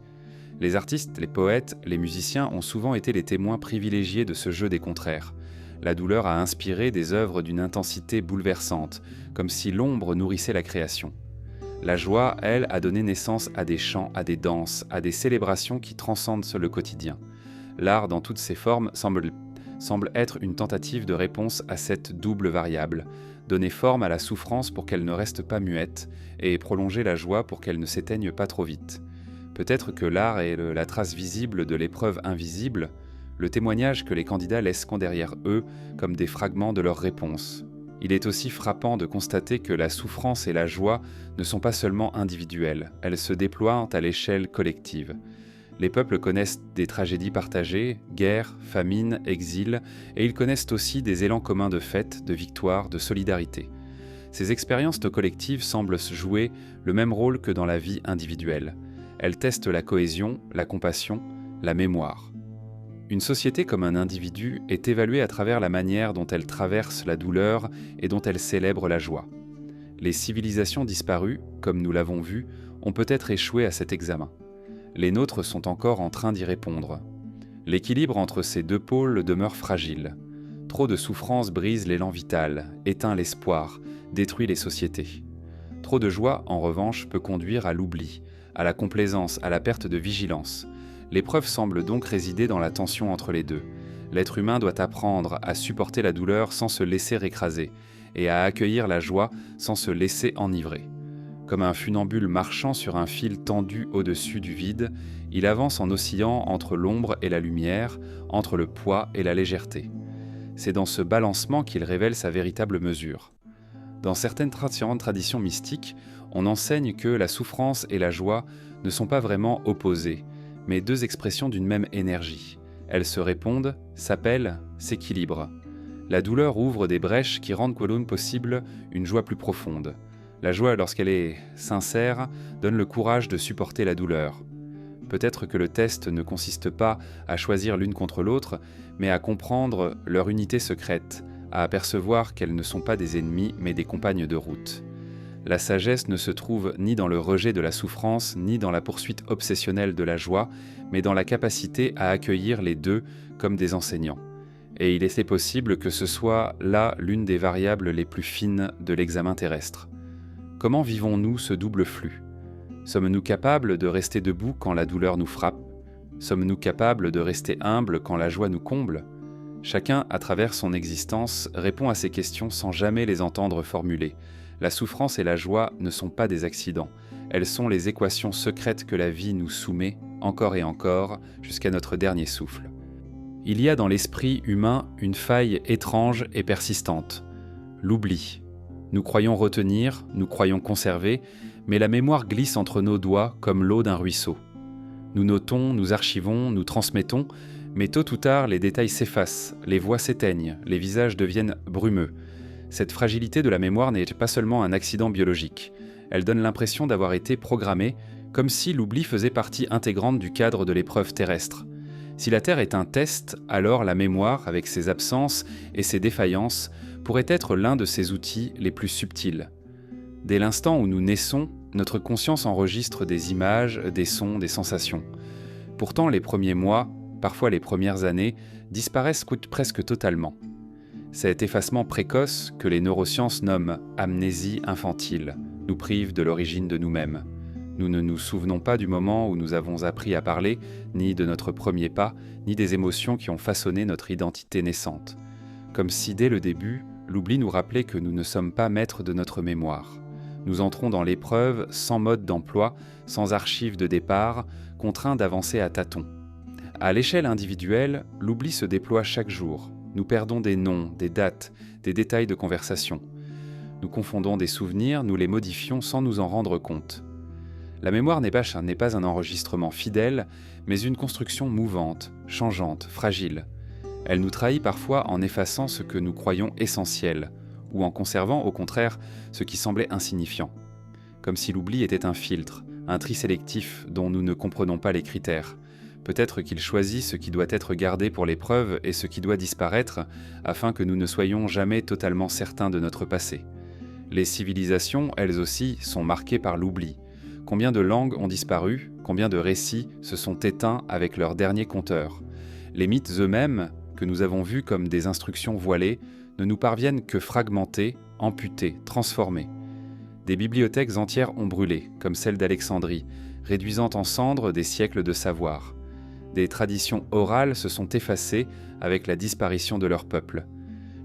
Les artistes, les poètes, les musiciens ont souvent été les témoins privilégiés de ce jeu des contraires. La douleur a inspiré des œuvres d'une intensité bouleversante, comme si l'ombre nourrissait la création. La joie, elle, a donné naissance à des chants, à des danses, à des célébrations qui transcendent le quotidien. L'art, dans toutes ses formes, semble être une tentative de réponse à cette double variable, donner forme à la souffrance pour qu'elle ne reste pas muette, et prolonger la joie pour qu'elle ne s'éteigne pas trop vite. Peut-être que l'art est la trace visible de l'épreuve invisible, le témoignage que les candidats laissent derrière eux comme des fragments de leur réponse. Il est aussi frappant de constater que la souffrance et la joie ne sont pas seulement individuelles, elles se déploient à l'échelle collective. Les peuples connaissent des tragédies partagées, guerres, famines, exil, et ils connaissent aussi des élans communs de fête, de victoire, de solidarité. Ces expériences collectives semblent jouer le même rôle que dans la vie individuelle. Elles testent la cohésion, la compassion, la mémoire. Une société comme un individu est évaluée à travers la manière dont elle traverse la douleur et dont elle célèbre la joie. Les civilisations disparues, comme nous l'avons vu, ont peut-être échoué à cet examen. Les nôtres sont encore en train d'y répondre. L'équilibre entre ces deux pôles demeure fragile. Trop de souffrance brise l'élan vital, éteint l'espoir, détruit les sociétés. Trop de joie, en revanche, peut conduire à l'oubli, à la complaisance, à la perte de vigilance. L'épreuve semble donc résider dans la tension entre les deux. L'être humain doit apprendre à supporter la douleur sans se laisser écraser, et à accueillir la joie sans se laisser enivrer. Comme un funambule marchant sur un fil tendu au-dessus du vide, il avance en oscillant entre l'ombre et la lumière, entre le poids et la légèreté. C'est dans ce balancement qu'il révèle sa véritable mesure. Dans certaines traditions mystiques, on enseigne que la souffrance et la joie ne sont pas vraiment opposées, mais deux expressions d'une même énergie. Elles se répondent, s'appellent, s'équilibrent. La douleur ouvre des brèches qui rendent possible une joie plus profonde. La joie, lorsqu'elle est sincère, donne le courage de supporter la douleur. Peut-être que le test ne consiste pas à choisir l'une contre l'autre, mais à comprendre leur unité secrète, à apercevoir qu'elles ne sont pas des ennemis, mais des compagnes de route. La sagesse ne se trouve ni dans le rejet de la souffrance, ni dans la poursuite obsessionnelle de la joie, mais dans la capacité à accueillir les deux comme des enseignants. Et il était possible que ce soit là l'une des variables les plus fines de l'examen terrestre. Comment vivons-nous ce double flux ? Sommes-nous capables de rester debout quand la douleur nous frappe ? Sommes-nous capables de rester humbles quand la joie nous comble ? Chacun, à travers son existence, répond à ces questions sans jamais les entendre formulées. La souffrance et la joie ne sont pas des accidents. Elles sont les équations secrètes que la vie nous soumet, encore et encore, jusqu'à notre dernier souffle. Il y a dans l'esprit humain une faille étrange et persistante. L'oubli. Nous croyons retenir, nous croyons conserver, mais la mémoire glisse entre nos doigts comme l'eau d'un ruisseau. Nous notons, nous archivons, nous transmettons, mais tôt ou tard, les détails s'effacent, les voix s'éteignent, les visages deviennent brumeux. Cette fragilité de la mémoire n'est pas seulement un accident biologique. Elle donne l'impression d'avoir été programmée, comme si l'oubli faisait partie intégrante du cadre de l'épreuve terrestre. Si la Terre est un test, alors la mémoire, avec ses absences et ses défaillances, pourrait être l'un de ses outils les plus subtils. Dès l'instant où nous naissons, notre conscience enregistre des images, des sons, des sensations. Pourtant, les premiers mois, parfois les premières années, disparaissent presque totalement. Cet effacement précoce, que les neurosciences nomment amnésie infantile, nous prive de l'origine de nous-mêmes. Nous ne nous souvenons pas du moment où nous avons appris à parler, ni de notre premier pas, ni des émotions qui ont façonné notre identité naissante. Comme si dès le début, l'oubli nous rappelait que nous ne sommes pas maîtres de notre mémoire. Nous entrons dans l'épreuve sans mode d'emploi, sans archives de départ, contraints d'avancer à tâtons. À l'échelle individuelle, l'oubli se déploie chaque jour. Nous perdons des noms, des dates, des détails de conversation. Nous confondons des souvenirs, nous les modifions sans nous en rendre compte. La mémoire n'est pas un enregistrement fidèle, mais une construction mouvante, changeante, fragile. Elle nous trahit parfois en effaçant ce que nous croyons essentiel, ou en conservant au contraire ce qui semblait insignifiant. Comme si l'oubli était un filtre, un tri sélectif dont nous ne comprenons pas les critères. Peut-être qu'il choisit ce qui doit être gardé pour l'épreuve et ce qui doit disparaître, afin que nous ne soyons jamais totalement certains de notre passé. Les civilisations, elles aussi, sont marquées par l'oubli. Combien de langues ont disparu, combien de récits se sont éteints avec leur dernier conteur. Les mythes eux-mêmes, que nous avons vus comme des instructions voilées, ne nous parviennent que fragmentés, amputés, transformés. Des bibliothèques entières ont brûlé, comme celle d'Alexandrie, réduisant en cendres des siècles de savoir. Des traditions orales se sont effacées avec la disparition de leur peuple.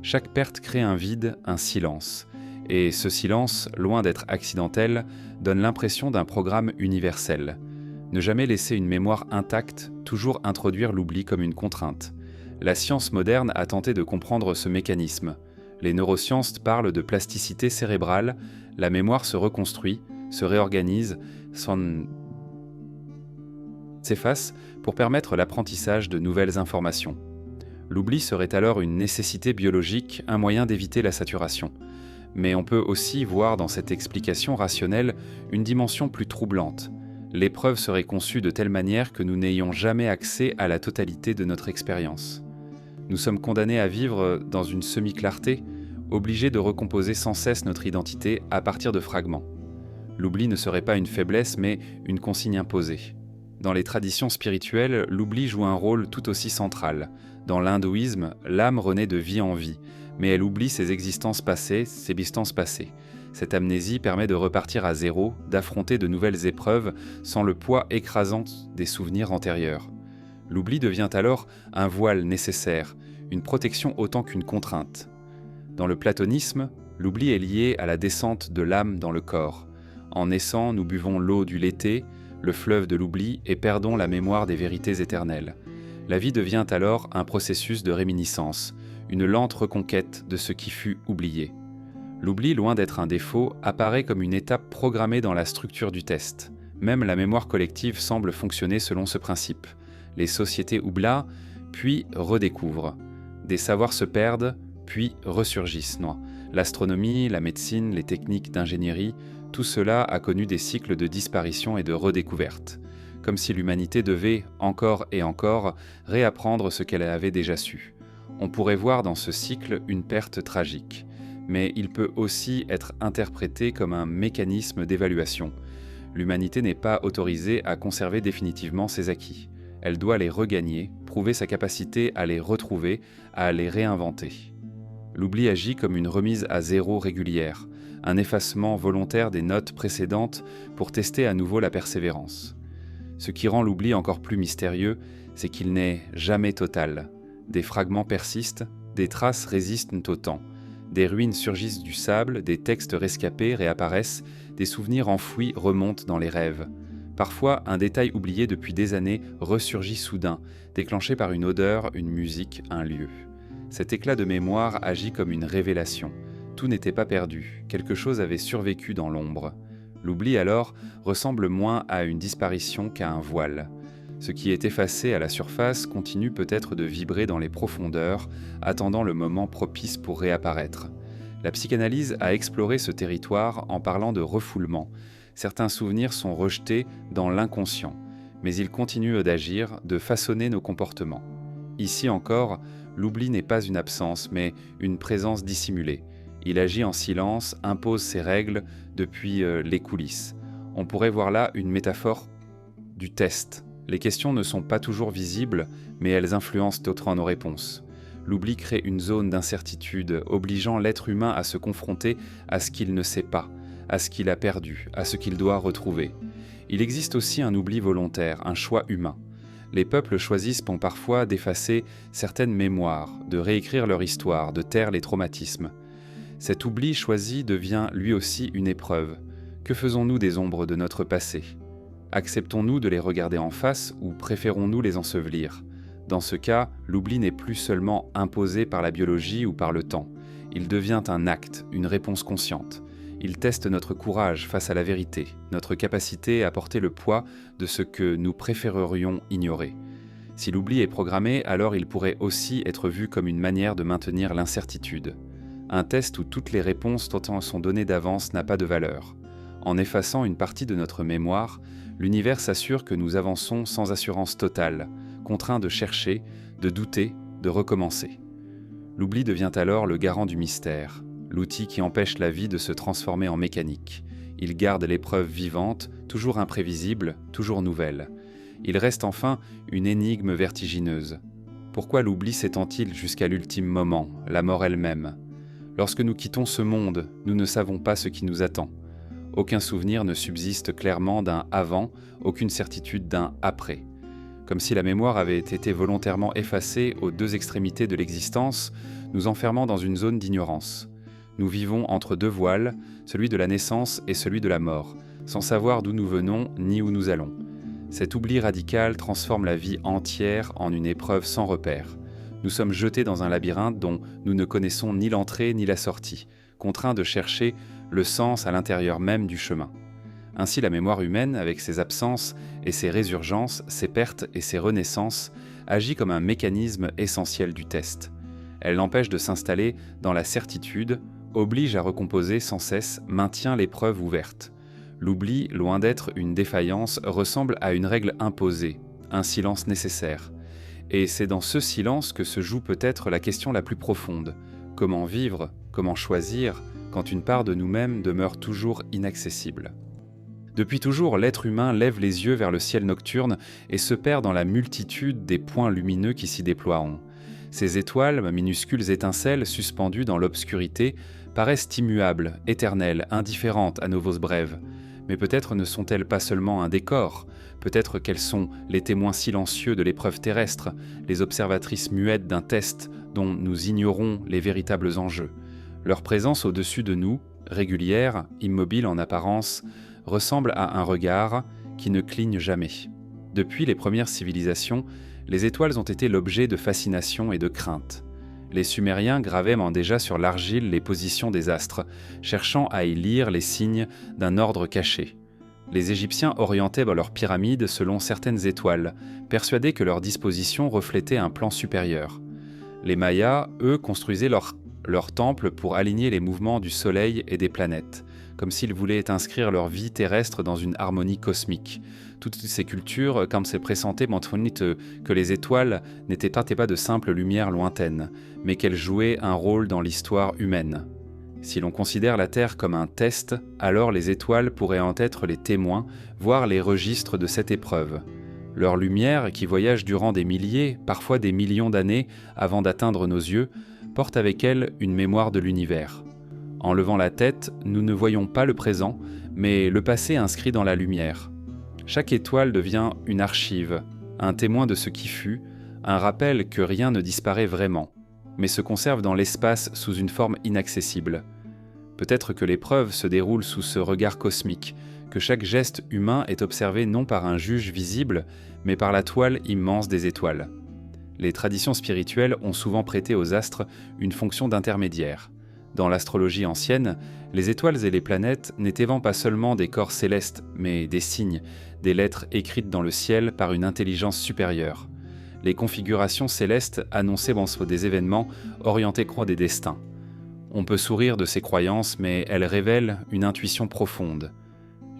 Chaque perte crée un vide, un silence. Et ce silence, loin d'être accidentel, donne l'impression d'un programme universel. Ne jamais laisser une mémoire intacte, toujours introduire l'oubli comme une contrainte. La science moderne a tenté de comprendre ce mécanisme. Les neurosciences parlent de plasticité cérébrale, la mémoire se reconstruit, se réorganise, s'efface pour permettre l'apprentissage de nouvelles informations. L'oubli serait alors une nécessité biologique, un moyen d'éviter la saturation. Mais on peut aussi voir dans cette explication rationnelle une dimension plus troublante. L'épreuve serait conçue de telle manière que nous n'ayons jamais accès à la totalité de notre expérience. Nous sommes condamnés à vivre dans une semi-clarté, obligés de recomposer sans cesse notre identité à partir de fragments. L'oubli ne serait pas une faiblesse, mais une consigne imposée. Dans les traditions spirituelles, l'oubli joue un rôle tout aussi central. Dans l'hindouisme, l'âme renaît de vie en vie, mais elle oublie ses existences passées, ses distances passées. Cette amnésie permet de repartir à zéro, d'affronter de nouvelles épreuves sans le poids écrasant des souvenirs antérieurs. L'oubli devient alors un voile nécessaire, une protection autant qu'une contrainte. Dans le platonisme, l'oubli est lié à la descente de l'âme dans le corps. En naissant, nous buvons l'eau du Léthé, le fleuve de l'oubli, et perdons la mémoire des vérités éternelles. La vie devient alors un processus de réminiscence, une lente reconquête de ce qui fut oublié. L'oubli, loin d'être un défaut, apparaît comme une étape programmée dans la structure du test. Même la mémoire collective semble fonctionner selon ce principe. Les sociétés oublient, puis redécouvrent. Des savoirs se perdent, puis ressurgissent. L'astronomie, la médecine, les techniques d'ingénierie, tout cela a connu des cycles de disparition et de redécouverte. comme si l'humanité devait, encore et encore, réapprendre ce qu'elle avait déjà su. On pourrait voir dans ce cycle une perte tragique, mais il peut aussi être interprété comme un mécanisme d'évaluation. L'humanité n'est pas autorisée à conserver définitivement ses acquis. Elle doit les regagner, prouver sa capacité à les retrouver, à les réinventer. L'oubli agit comme une remise à zéro régulière, un effacement volontaire des notes précédentes pour tester à nouveau la persévérance. Ce qui rend l'oubli encore plus mystérieux, c'est qu'il n'est jamais total. Des fragments persistent, des traces résistent au temps. Des ruines surgissent du sable, des textes rescapés réapparaissent, des souvenirs enfouis remontent dans les rêves. Parfois, un détail oublié depuis des années ressurgit soudain, déclenché par une odeur, une musique, un lieu. Cet éclat de mémoire agit comme une révélation. Tout n'était pas perdu, quelque chose avait survécu dans l'ombre. L'oubli alors ressemble moins à une disparition qu'à un voile. Ce qui est effacé à la surface continue peut-être de vibrer dans les profondeurs, attendant le moment propice pour réapparaître. La psychanalyse a exploré ce territoire en parlant de refoulement. Certains souvenirs sont rejetés dans l'inconscient, mais ils continuent d'agir, de façonner nos comportements. Ici encore, l'oubli n'est pas une absence, mais une présence dissimulée. Il agit en silence, impose ses règles depuis les coulisses. On pourrait voir là une métaphore du test. Les questions ne sont pas toujours visibles, mais elles influencent autrement nos réponses. L'oubli crée une zone d'incertitude, obligeant l'être humain à se confronter à ce qu'il ne sait pas, à ce qu'il a perdu, à ce qu'il doit retrouver. Il existe aussi un oubli volontaire, un choix humain. Les peuples choisissent parfois d'effacer certaines mémoires, de réécrire leur histoire, de taire les traumatismes. Cet oubli choisi devient lui aussi une épreuve. Que faisons-nous des ombres de notre passé ? Acceptons-nous de les regarder en face ou préférons-nous les ensevelir ? Dans ce cas, l'oubli n'est plus seulement imposé par la biologie ou par le temps. Il devient un acte, une réponse consciente. Il teste notre courage face à la vérité, notre capacité à porter le poids de ce que nous préférerions ignorer. Si l'oubli est programmé, alors il pourrait aussi être vu comme une manière de maintenir l'incertitude. Un test où toutes les réponses sont données d'avance n'a pas de valeur. En effaçant une partie de notre mémoire, l'univers s'assure que nous avançons sans assurance totale, contraints de chercher, de douter, de recommencer. L'oubli devient alors le garant du mystère, l'outil qui empêche la vie de se transformer en mécanique. Il garde l'épreuve vivante, toujours imprévisible, toujours nouvelle. Il reste enfin une énigme vertigineuse. Pourquoi l'oubli s'étend-il jusqu'à l'ultime moment, la mort elle-même ? Lorsque nous quittons ce monde, nous ne savons pas ce qui nous attend. Aucun souvenir ne subsiste clairement d'un avant, aucune certitude d'un après. Comme si la mémoire avait été volontairement effacée aux deux extrémités de l'existence, nous enfermant dans une zone d'ignorance. Nous vivons entre deux voiles, celui de la naissance et celui de la mort, sans savoir d'où nous venons ni où nous allons. Cet oubli radical transforme la vie entière en une épreuve sans repère. Nous sommes jetés dans un labyrinthe dont nous ne connaissons ni l'entrée ni la sortie, contraints de chercher le sens à l'intérieur même du chemin. Ainsi, la mémoire humaine, avec ses absences et ses résurgences, ses pertes et ses renaissances, agit comme un mécanisme essentiel du test. Elle l'empêche de s'installer dans la certitude, oblige à recomposer sans cesse, maintient l'épreuve ouverte. L'oubli, loin d'être une défaillance, ressemble à une règle imposée, un silence nécessaire. Et c'est dans ce silence que se joue peut-être la question la plus profonde. Comment vivre, comment choisir, quand une part de nous-mêmes demeure toujours inaccessible ? Depuis toujours, l'être humain lève les yeux vers le ciel nocturne et se perd dans la multitude des points lumineux qui s'y déploieront. Ces étoiles, minuscules étincelles suspendues dans l'obscurité, paraissent immuables, éternelles, indifférentes à nos voses brèves. Mais peut-être ne sont-elles pas seulement un décor, peut-être qu'elles sont les témoins silencieux de l'épreuve terrestre, les observatrices muettes d'un test dont nous ignorons les véritables enjeux. Leur présence au-dessus de nous, régulière, immobile en apparence, ressemble à un regard qui ne cligne jamais. Depuis les premières civilisations, les étoiles ont été l'objet de fascination et de crainte. Les Sumériens gravaient déjà sur l'argile les positions des astres, cherchant à y lire les signes d'un ordre caché. Les Égyptiens orientaient leurs pyramides selon certaines étoiles, persuadés que leur disposition reflétait un plan supérieur. Les Mayas, eux, construisaient leurs temples pour aligner les mouvements du soleil et des planètes, comme s'ils voulaient inscrire leur vie terrestre dans une harmonie cosmique. Toutes ces cultures, comme c'est pressenté, montrent que les étoiles n'étaient pas de simples lumières lointaines, mais qu'elles jouaient un rôle dans l'histoire humaine. Si l'on considère la Terre comme un test, alors les étoiles pourraient en être les témoins, voire les registres de cette épreuve. Leur lumière, qui voyage durant des milliers, parfois des millions d'années avant d'atteindre nos yeux, porte avec elle une mémoire de l'univers. En levant la tête, nous ne voyons pas le présent, mais le passé inscrit dans la lumière. Chaque étoile devient une archive, un témoin de ce qui fut, un rappel que rien ne disparaît vraiment, mais se conserve dans l'espace sous une forme inaccessible. Peut-être que l'épreuve se déroule sous ce regard cosmique, que chaque geste humain est observé non par un juge visible, mais par la toile immense des étoiles. Les traditions spirituelles ont souvent prêté aux astres une fonction d'intermédiaire. Dans l'astrologie ancienne, les étoiles et les planètes n'étaient pas seulement des corps célestes, mais des signes, des lettres écrites dans le ciel par une intelligence supérieure. Les configurations célestes annonçaient des événements orientés croix des destins. On peut sourire de ces croyances, mais elles révèlent une intuition profonde.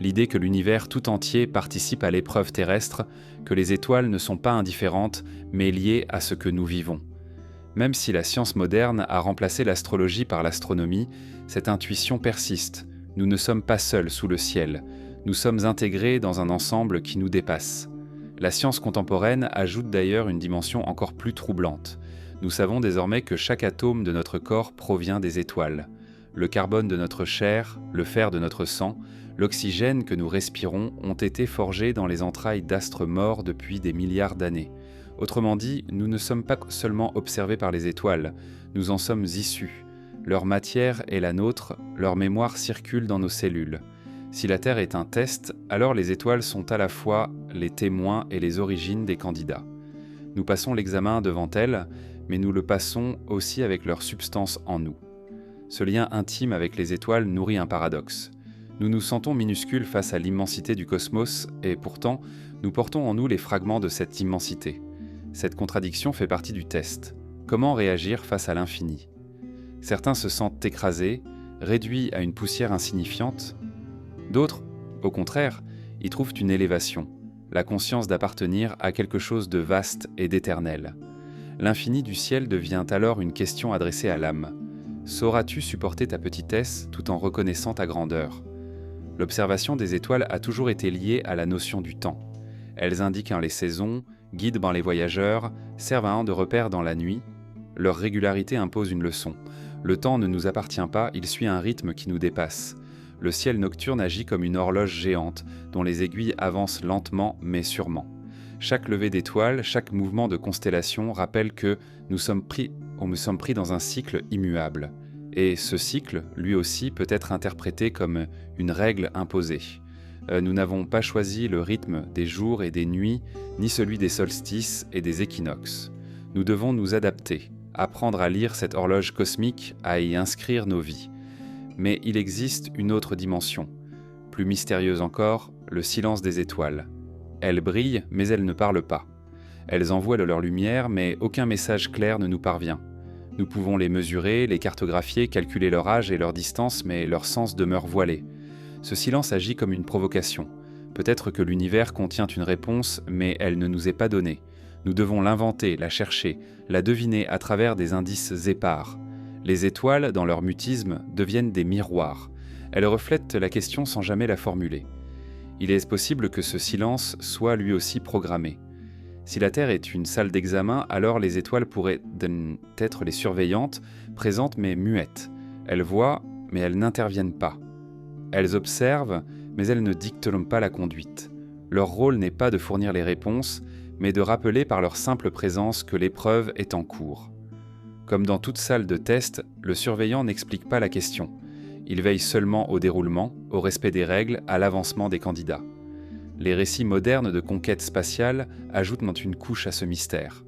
L'idée que l'univers tout entier participe à l'épreuve terrestre, que les étoiles ne sont pas indifférentes, mais liées à ce que nous vivons. Même si la science moderne a remplacé l'astrologie par l'astronomie, cette intuition persiste. Nous ne sommes pas seuls sous le ciel. Nous sommes intégrés dans un ensemble qui nous dépasse. La science contemporaine ajoute d'ailleurs une dimension encore plus troublante. Nous savons désormais que chaque atome de notre corps provient des étoiles. Le carbone de notre chair, le fer de notre sang, l'oxygène que nous respirons ont été forgés dans les entrailles d'astres morts depuis des milliards d'années. Autrement dit, nous ne sommes pas seulement observés par les étoiles, nous en sommes issus. Leur matière est la nôtre, leur mémoire circule dans nos cellules. Si la Terre est un test, alors les étoiles sont à la fois les témoins et les origines des candidats. Nous passons l'examen devant elles, mais nous le passons aussi avec leur substance en nous. Ce lien intime avec les étoiles nourrit un paradoxe. Nous nous sentons minuscules face à l'immensité du cosmos et pourtant, nous portons en nous les fragments de cette immensité. Cette contradiction fait partie du test. Comment réagir face à l'infini ? Certains se sentent écrasés, réduits à une poussière insignifiante. D'autres, au contraire, y trouvent une élévation, la conscience d'appartenir à quelque chose de vaste et d'éternel. L'infini du ciel devient alors une question adressée à l'âme. Sauras-tu supporter ta petitesse tout en reconnaissant ta grandeur ? L'observation des étoiles a toujours été liée à la notion du temps. Elles indiquent les saisons, guident les voyageurs, servent de repère dans la nuit. Leur régularité impose une leçon. Le temps ne nous appartient pas, il suit un rythme qui nous dépasse. Le ciel nocturne agit comme une horloge géante, dont les aiguilles avancent lentement mais sûrement. Chaque lever d'étoiles, chaque mouvement de constellation rappelle que nous sommes pris dans un cycle immuable. Et ce cycle, lui aussi, peut être interprété comme une règle imposée. Nous n'avons pas choisi le rythme des jours et des nuits, ni celui des solstices et des équinoxes. Nous devons nous adapter, apprendre à lire cette horloge cosmique, à y inscrire nos vies. Mais il existe une autre dimension, plus mystérieuse encore, le silence des étoiles. Elles brillent, mais elles ne parlent pas. Elles envoient de leur lumière, mais aucun message clair ne nous parvient. Nous pouvons les mesurer, les cartographier, calculer leur âge et leur distance, mais leur sens demeure voilé. Ce silence agit comme une provocation. Peut-être que l'univers contient une réponse, mais elle ne nous est pas donnée. Nous devons l'inventer, la chercher, la deviner à travers des indices épars. Les étoiles, dans leur mutisme, deviennent des miroirs. Elles reflètent la question sans jamais la formuler. Il est possible que ce silence soit lui aussi programmé. Si la Terre est une salle d'examen, alors les étoiles pourraient être les surveillantes, présentes mais muettes. Elles voient, mais elles n'interviennent pas. Elles observent, mais elles ne dictent pas la conduite. Leur rôle n'est pas de fournir les réponses, mais de rappeler par leur simple présence que l'épreuve est en cours. Comme dans toute salle de test, le surveillant n'explique pas la question. Il veille seulement au déroulement, au respect des règles, à l'avancement des candidats. Les récits modernes de conquête spatiale ajoutent une couche à ce mystère.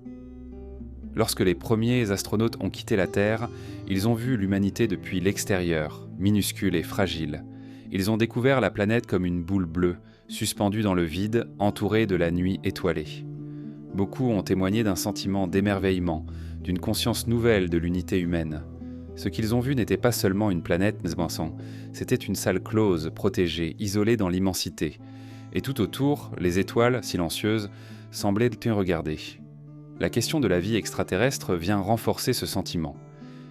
Lorsque les premiers astronautes ont quitté la Terre, ils ont vu l'humanité depuis l'extérieur, minuscule et fragile. Ils ont découvert la planète comme une boule bleue, suspendue dans le vide, entourée de la nuit étoilée. Beaucoup ont témoigné d'un sentiment d'émerveillement, d'une conscience nouvelle de l'unité humaine. Ce qu'ils ont vu n'était pas seulement une planète, c'était une salle close, protégée, isolée dans l'immensité. Et tout autour, les étoiles, silencieuses, semblaient les regarder. La question de la vie extraterrestre vient renforcer ce sentiment.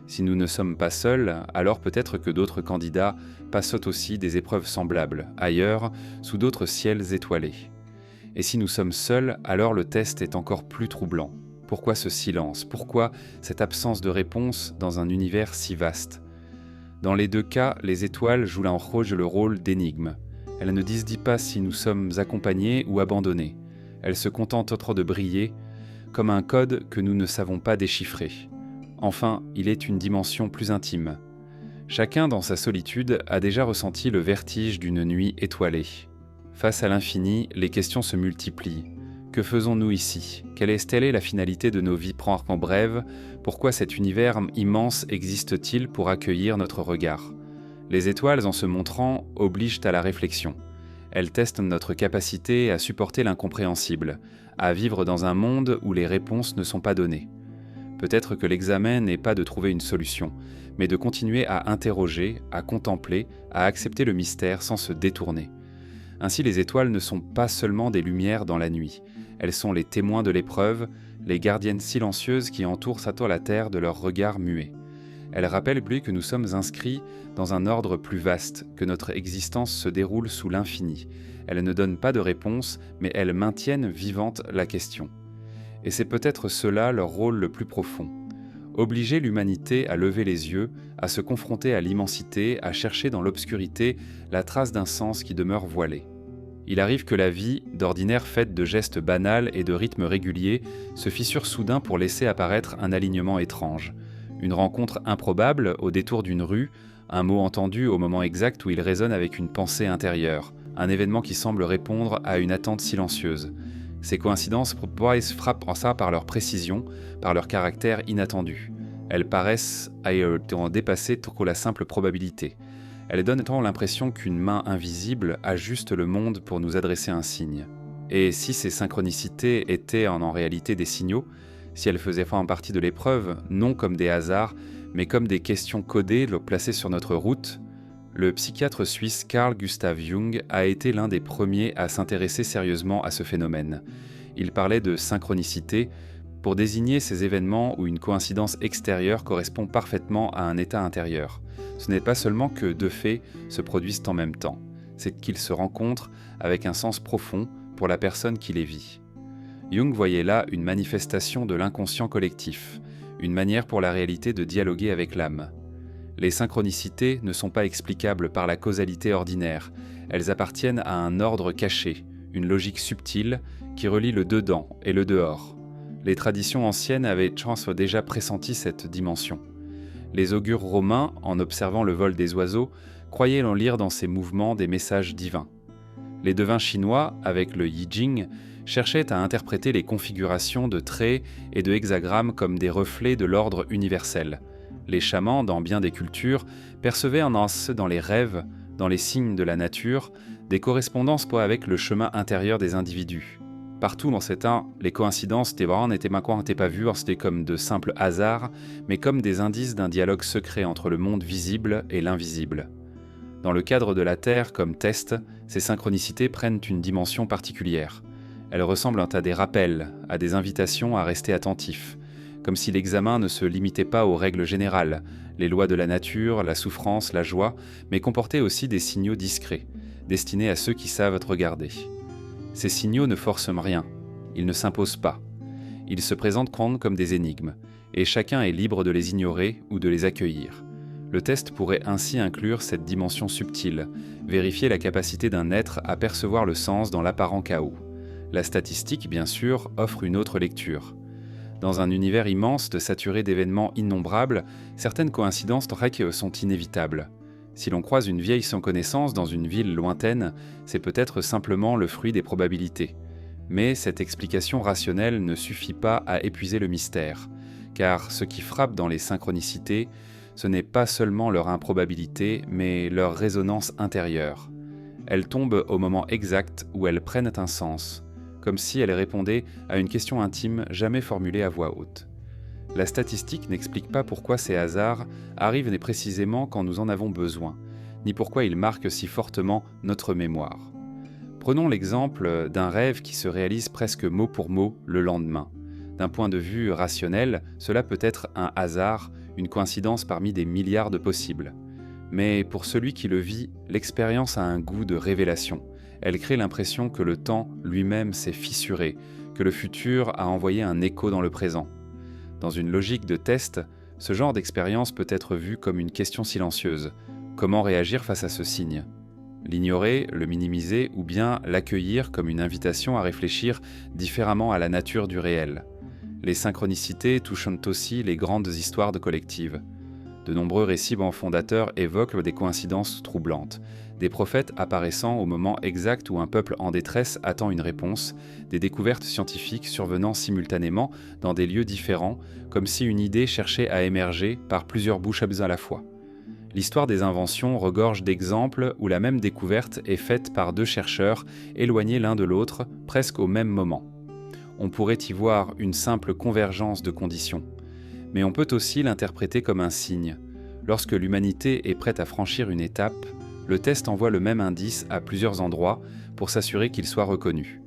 Si nous ne sommes pas seuls, alors peut-être que d'autres candidats passent aussi des épreuves semblables, ailleurs, sous d'autres ciels étoilés. Et si nous sommes seuls, alors le test est encore plus troublant. Pourquoi ce silence? Pourquoi cette absence de réponse dans un univers si vaste? Dans les deux cas, les étoiles jouent le rôle d'énigme. Elles ne disent pas si nous sommes accompagnés ou abandonnés. Elles se contentent trop de briller, comme un code que nous ne savons pas déchiffrer. Enfin, il est une dimension plus intime. Chacun, dans sa solitude, a déjà ressenti le vertige d'une nuit étoilée. Face à l'infini, les questions se multiplient. Que faisons-nous ici? Quelle est la finalité de nos vies en brève? Pourquoi cet univers immense existe-t-il pour accueillir notre regard? Les étoiles, en se montrant, obligent à la réflexion. Elles testent notre capacité à supporter l'incompréhensible, à vivre dans un monde où les réponses ne sont pas données. Peut-être que l'examen n'est pas de trouver une solution, mais de continuer à interroger, à contempler, à accepter le mystère sans se détourner. Ainsi, les étoiles ne sont pas seulement des lumières dans la nuit. Elles sont les témoins de l'épreuve, les gardiennes silencieuses qui entourent la Terre de leur regard muet. Elles rappellent que nous sommes inscrits dans un ordre plus vaste, que notre existence se déroule sous l'infini. Elles ne donnent pas de réponse, mais elles maintiennent vivante la question. Et c'est peut-être cela leur rôle le plus profond. Obliger l'humanité à lever les yeux, à se confronter à l'immensité, à chercher dans l'obscurité la trace d'un sens qui demeure voilé. Il arrive que la vie, d'ordinaire faite de gestes banals et de rythmes réguliers, se fissure soudain pour laisser apparaître un alignement étrange. Une rencontre improbable au détour d'une rue, un mot entendu au moment exact où il résonne avec une pensée intérieure, un événement qui semble répondre à une attente silencieuse. Ces coïncidences frappent par leur précision, par leur caractère inattendu. Elles paraissent ayant dépassé la simple probabilité. Elles donnent l'impression qu'une main invisible ajuste le monde pour nous adresser un signe. Et si ces synchronicités étaient en réalité des signaux, si elles faisaient partie de l'épreuve, non comme des hasards, mais comme des questions codées placées sur notre route, le psychiatre suisse Carl Gustav Jung a été l'un des premiers à s'intéresser sérieusement à ce phénomène. Il parlait de synchronicité pour désigner ces événements où une coïncidence extérieure correspond parfaitement à un état intérieur. Ce n'est pas seulement que deux faits se produisent en même temps, c'est qu'ils se rencontrent avec un sens profond pour la personne qui les vit. Jung voyait là une manifestation de l'inconscient collectif, une manière pour la réalité de dialoguer avec l'âme. Les synchronicités ne sont pas explicables par la causalité ordinaire, elles appartiennent à un ordre caché, une logique subtile qui relie le dedans et le dehors. Les traditions anciennes avaient déjà pressenti cette dimension. Les augures romains, en observant le vol des oiseaux, croyaient en lire dans ces mouvements des messages divins. Les devins chinois, avec le I Ching, cherchaient à interpréter les configurations de traits et de hexagrammes comme des reflets de l'ordre universel. Les chamans, dans bien des cultures, percevaient dans les rêves, dans les signes de la nature, des correspondances avec le chemin intérieur des individus. Partout dans cet les coïncidences n'étaient pas vues, c'était comme de simples hasards, mais comme des indices d'un dialogue secret entre le monde visible et l'invisible. Dans le cadre de la Terre comme test, ces synchronicités prennent une dimension particulière. Elles ressemblent à des rappels, à des invitations à rester attentifs, comme si l'examen ne se limitait pas aux règles générales, les lois de la nature, la souffrance, la joie, mais comportait aussi des signaux discrets, destinés à ceux qui savent regarder. Ces signaux ne forcent rien, ils ne s'imposent pas. Ils se présentent comme des énigmes, et chacun est libre de les ignorer ou de les accueillir. Le test pourrait ainsi inclure cette dimension subtile, vérifier la capacité d'un être à percevoir le sens dans l'apparent chaos. La statistique, bien sûr, offre une autre lecture. Dans un univers immense saturé d'événements innombrables, certaines coïncidences sont inévitables. Si l'on croise une vieille sans connaissance dans une ville lointaine, c'est peut-être simplement le fruit des probabilités. Mais cette explication rationnelle ne suffit pas à épuiser le mystère, car ce qui frappe dans les synchronicités, ce n'est pas seulement leur improbabilité, mais leur résonance intérieure. Elles tombent au moment exact où elles prennent un sens, comme si elles répondaient à une question intime jamais formulée à voix haute. La statistique n'explique pas pourquoi ces hasards arrivent précisément quand nous en avons besoin, ni pourquoi ils marquent si fortement notre mémoire. Prenons l'exemple d'un rêve qui se réalise presque mot pour mot le lendemain. D'un point de vue rationnel, cela peut être un hasard, une coïncidence parmi des milliards de possibles. Mais pour celui qui le vit, l'expérience a un goût de révélation. Elle crée l'impression que le temps lui-même s'est fissuré, que le futur a envoyé un écho dans le présent. Dans une logique de test, ce genre d'expérience peut être vu comme une question silencieuse. Comment réagir face à ce signe ? L'ignorer, le minimiser ou bien l'accueillir comme une invitation à réfléchir différemment à la nature du réel. Les synchronicités touchent aussi les grandes histoires de collectives. De nombreux récits fondateurs évoquent des coïncidences troublantes, des prophètes apparaissant au moment exact où un peuple en détresse attend une réponse, des découvertes scientifiques survenant simultanément dans des lieux différents, comme si une idée cherchait à émerger par plusieurs bouches à la fois. L'histoire des inventions regorge d'exemples où la même découverte est faite par deux chercheurs éloignés l'un de l'autre, presque au même moment. On pourrait y voir une simple convergence de conditions. Mais on peut aussi l'interpréter comme un signe. Lorsque l'humanité est prête à franchir une étape, le test envoie le même indice à plusieurs endroits pour s'assurer qu'il soit reconnu.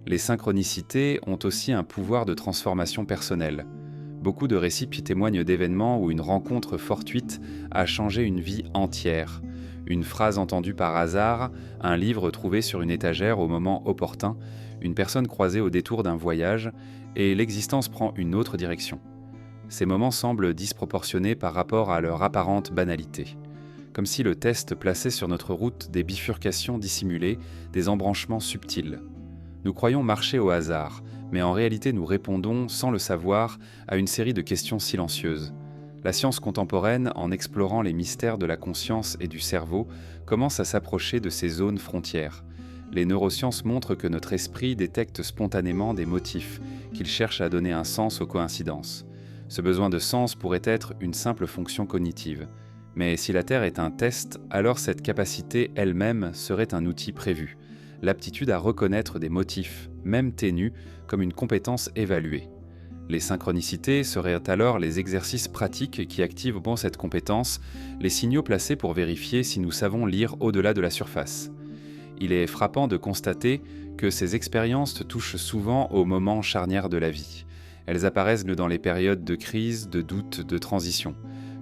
Les synchronicités ont aussi un pouvoir de transformation personnelle. Beaucoup de récits témoignent d'événements où une rencontre fortuite a changé une vie entière. Une phrase entendue par hasard, un livre trouvé sur une étagère au moment opportun, une personne croisée au détour d'un voyage, et l'existence prend une autre direction. Ces moments semblent disproportionnés par rapport à leur apparente banalité. Comme si le test plaçait sur notre route des bifurcations dissimulées, des embranchements subtils. Nous croyons marcher au hasard, mais en réalité nous répondons, sans le savoir, à une série de questions silencieuses. La science contemporaine, en explorant les mystères de la conscience et du cerveau, commence à s'approcher de ces zones frontières. Les neurosciences montrent que notre esprit détecte spontanément des motifs, qu'il cherche à donner un sens aux coïncidences. Ce besoin de sens pourrait être une simple fonction cognitive. Mais si la Terre est un test, alors cette capacité elle-même serait un outil prévu. L'aptitude à reconnaître des motifs, même ténus, comme une compétence évaluée. Les synchronicités seraient alors les exercices pratiques qui activent cette compétence, les signaux placés pour vérifier si nous savons lire au-delà de la surface. Il est frappant de constater que ces expériences touchent souvent aux moments charnières de la vie. Elles apparaissent dans les périodes de crise, de doute, de transition,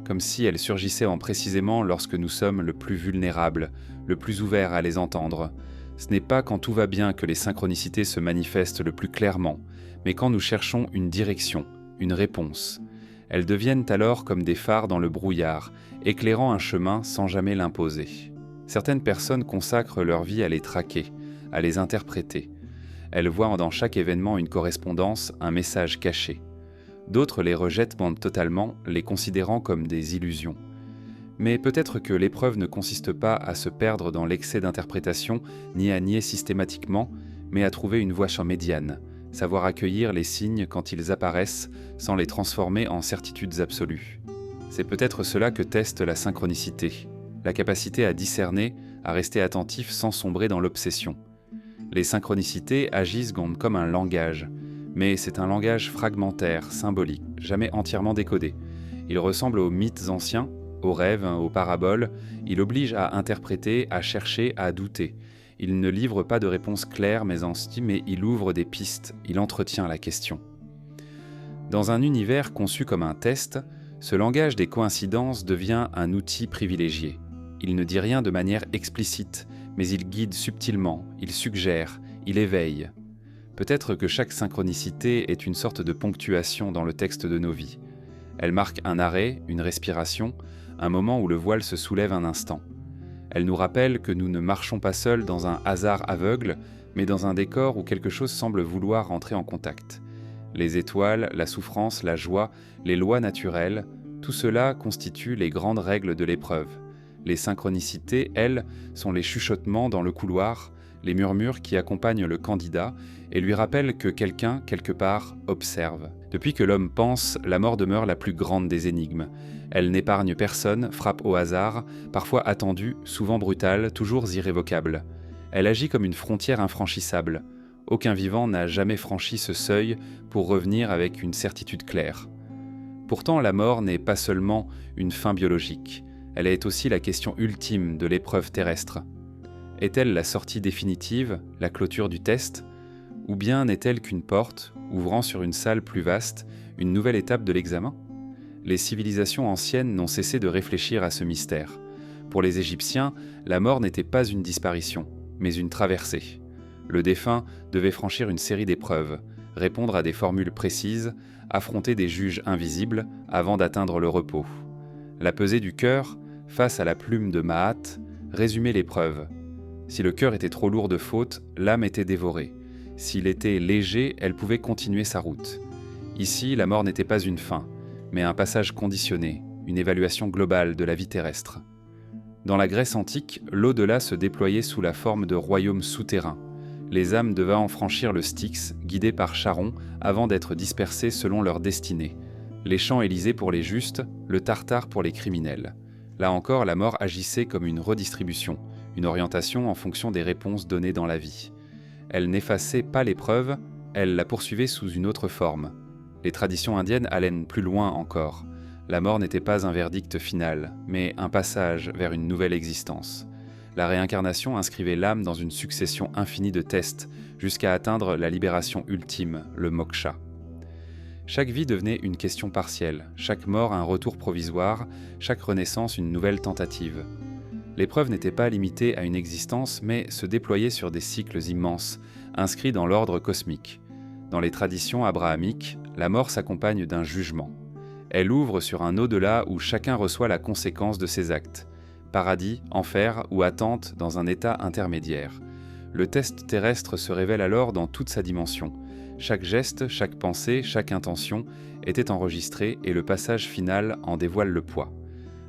comme si elles surgissaient précisément lorsque nous sommes le plus vulnérables, le plus ouverts à les entendre. Ce n'est pas quand tout va bien que les synchronicités se manifestent le plus clairement, mais quand nous cherchons une direction, une réponse. Elles deviennent alors comme des phares dans le brouillard, éclairant un chemin sans jamais l'imposer. Certaines personnes consacrent leur vie à les traquer, à les interpréter. Elles voient dans chaque événement une correspondance, un message caché. D'autres les rejettent totalement, les considérant comme des illusions. Mais peut-être que l'épreuve ne consiste pas à se perdre dans l'excès d'interprétation, ni à nier systématiquement, mais à trouver une voie médiane, savoir accueillir les signes quand ils apparaissent, sans les transformer en certitudes absolues. C'est peut-être cela que teste la synchronicité, la capacité à discerner, à rester attentif sans sombrer dans l'obsession. Les synchronicités agissent comme un langage, mais c'est un langage fragmentaire, symbolique, jamais entièrement décodé. Il ressemble aux mythes anciens, aux rêves, aux paraboles. Il oblige à interpréter, à chercher, à douter. Il ne livre pas de réponse claire, mais il ouvre des pistes, il entretient la question. Dans un univers conçu comme un test, ce langage des coïncidences devient un outil privilégié. Il ne dit rien de manière explicite, mais il guide subtilement, il suggère, il éveille. Peut-être que chaque synchronicité est une sorte de ponctuation dans le texte de nos vies. Elle marque un arrêt, une respiration, un moment où le voile se soulève un instant. Elle nous rappelle que nous ne marchons pas seuls dans un hasard aveugle, mais dans un décor où quelque chose semble vouloir entrer en contact. Les étoiles, la souffrance, la joie, les lois naturelles, tout cela constitue les grandes règles de l'épreuve. Les synchronicités, elles, sont les chuchotements dans le couloir, les murmures qui accompagnent le candidat et lui rappellent que quelqu'un, quelque part, observe. Depuis que l'homme pense, la mort demeure la plus grande des énigmes. Elle n'épargne personne, frappe au hasard, parfois attendue, souvent brutale, toujours irrévocable. Elle agit comme une frontière infranchissable. Aucun vivant n'a jamais franchi ce seuil pour revenir avec une certitude claire. Pourtant, la mort n'est pas seulement une fin biologique, elle est aussi la question ultime de l'épreuve terrestre. Est-elle la sortie définitive, la clôture du test, ou bien n'est-elle qu'une porte, ouvrant sur une salle plus vaste, une nouvelle étape de l'examen ? Les civilisations anciennes n'ont cessé de réfléchir à ce mystère. Pour les Égyptiens, la mort n'était pas une disparition, mais une traversée. Le défunt devait franchir une série d'épreuves, répondre à des formules précises, affronter des juges invisibles avant d'atteindre le repos. La pesée du cœur, face à la plume de Maat, résumait l'épreuve. Si le cœur était trop lourd de fautes, l'âme était dévorée. S'il était léger, elle pouvait continuer sa route. Ici, la mort n'était pas une fin, mais un passage conditionné, une évaluation globale de la vie terrestre. Dans la Grèce antique, l'au-delà se déployait sous la forme de royaumes souterrains. Les âmes devaient en franchir le Styx, guidées par Charon, avant d'être dispersées selon leur destinée. Les Champs-Élysées pour les justes, le Tartare pour les criminels. Là encore, la mort agissait comme une redistribution, une orientation en fonction des réponses données dans la vie. Elle n'effaçait pas l'épreuve, elle la poursuivait sous une autre forme. Les traditions indiennes allaient plus loin encore. La mort n'était pas un verdict final, mais un passage vers une nouvelle existence. La réincarnation inscrivait l'âme dans une succession infinie de tests, jusqu'à atteindre la libération ultime, le moksha. Chaque vie devenait une question partielle, chaque mort un retour provisoire, chaque renaissance une nouvelle tentative. L'épreuve n'était pas limitée à une existence, mais se déployait sur des cycles immenses, inscrits dans l'ordre cosmique. Dans les traditions abrahamiques, la mort s'accompagne d'un jugement. Elle ouvre sur un au-delà où chacun reçoit la conséquence de ses actes. Paradis, enfer ou attente dans un état intermédiaire. Le test terrestre se révèle alors dans toute sa dimension. Chaque geste, chaque pensée, chaque intention était enregistré et le passage final en dévoile le poids.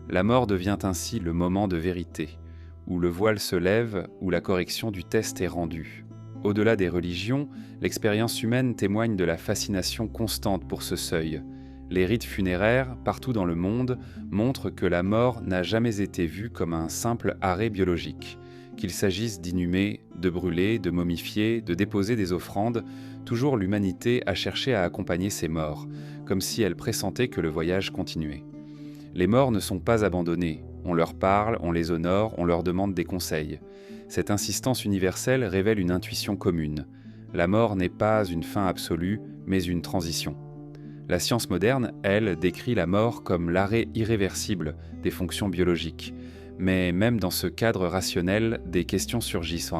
La mort devient ainsi le moment de vérité, où le voile se lève, où la correction du test est rendue. Au-delà des religions, l'expérience humaine témoigne de la fascination constante pour ce seuil. Les rites funéraires, partout dans le monde, montrent que la mort n'a jamais été vue comme un simple arrêt biologique. Qu'il s'agisse d'inhumer, de brûler, de momifier, de déposer des offrandes, toujours l'humanité a cherché à accompagner ces morts, comme si elle pressentait que le voyage continuait. Les morts ne sont pas abandonnés, on leur parle, on les honore, on leur demande des conseils. Cette insistance universelle révèle une intuition commune. La mort n'est pas une fin absolue, mais une transition. La science moderne, elle, décrit la mort comme l'arrêt irréversible des fonctions biologiques. Mais même dans ce cadre rationnel, des questions surgissent.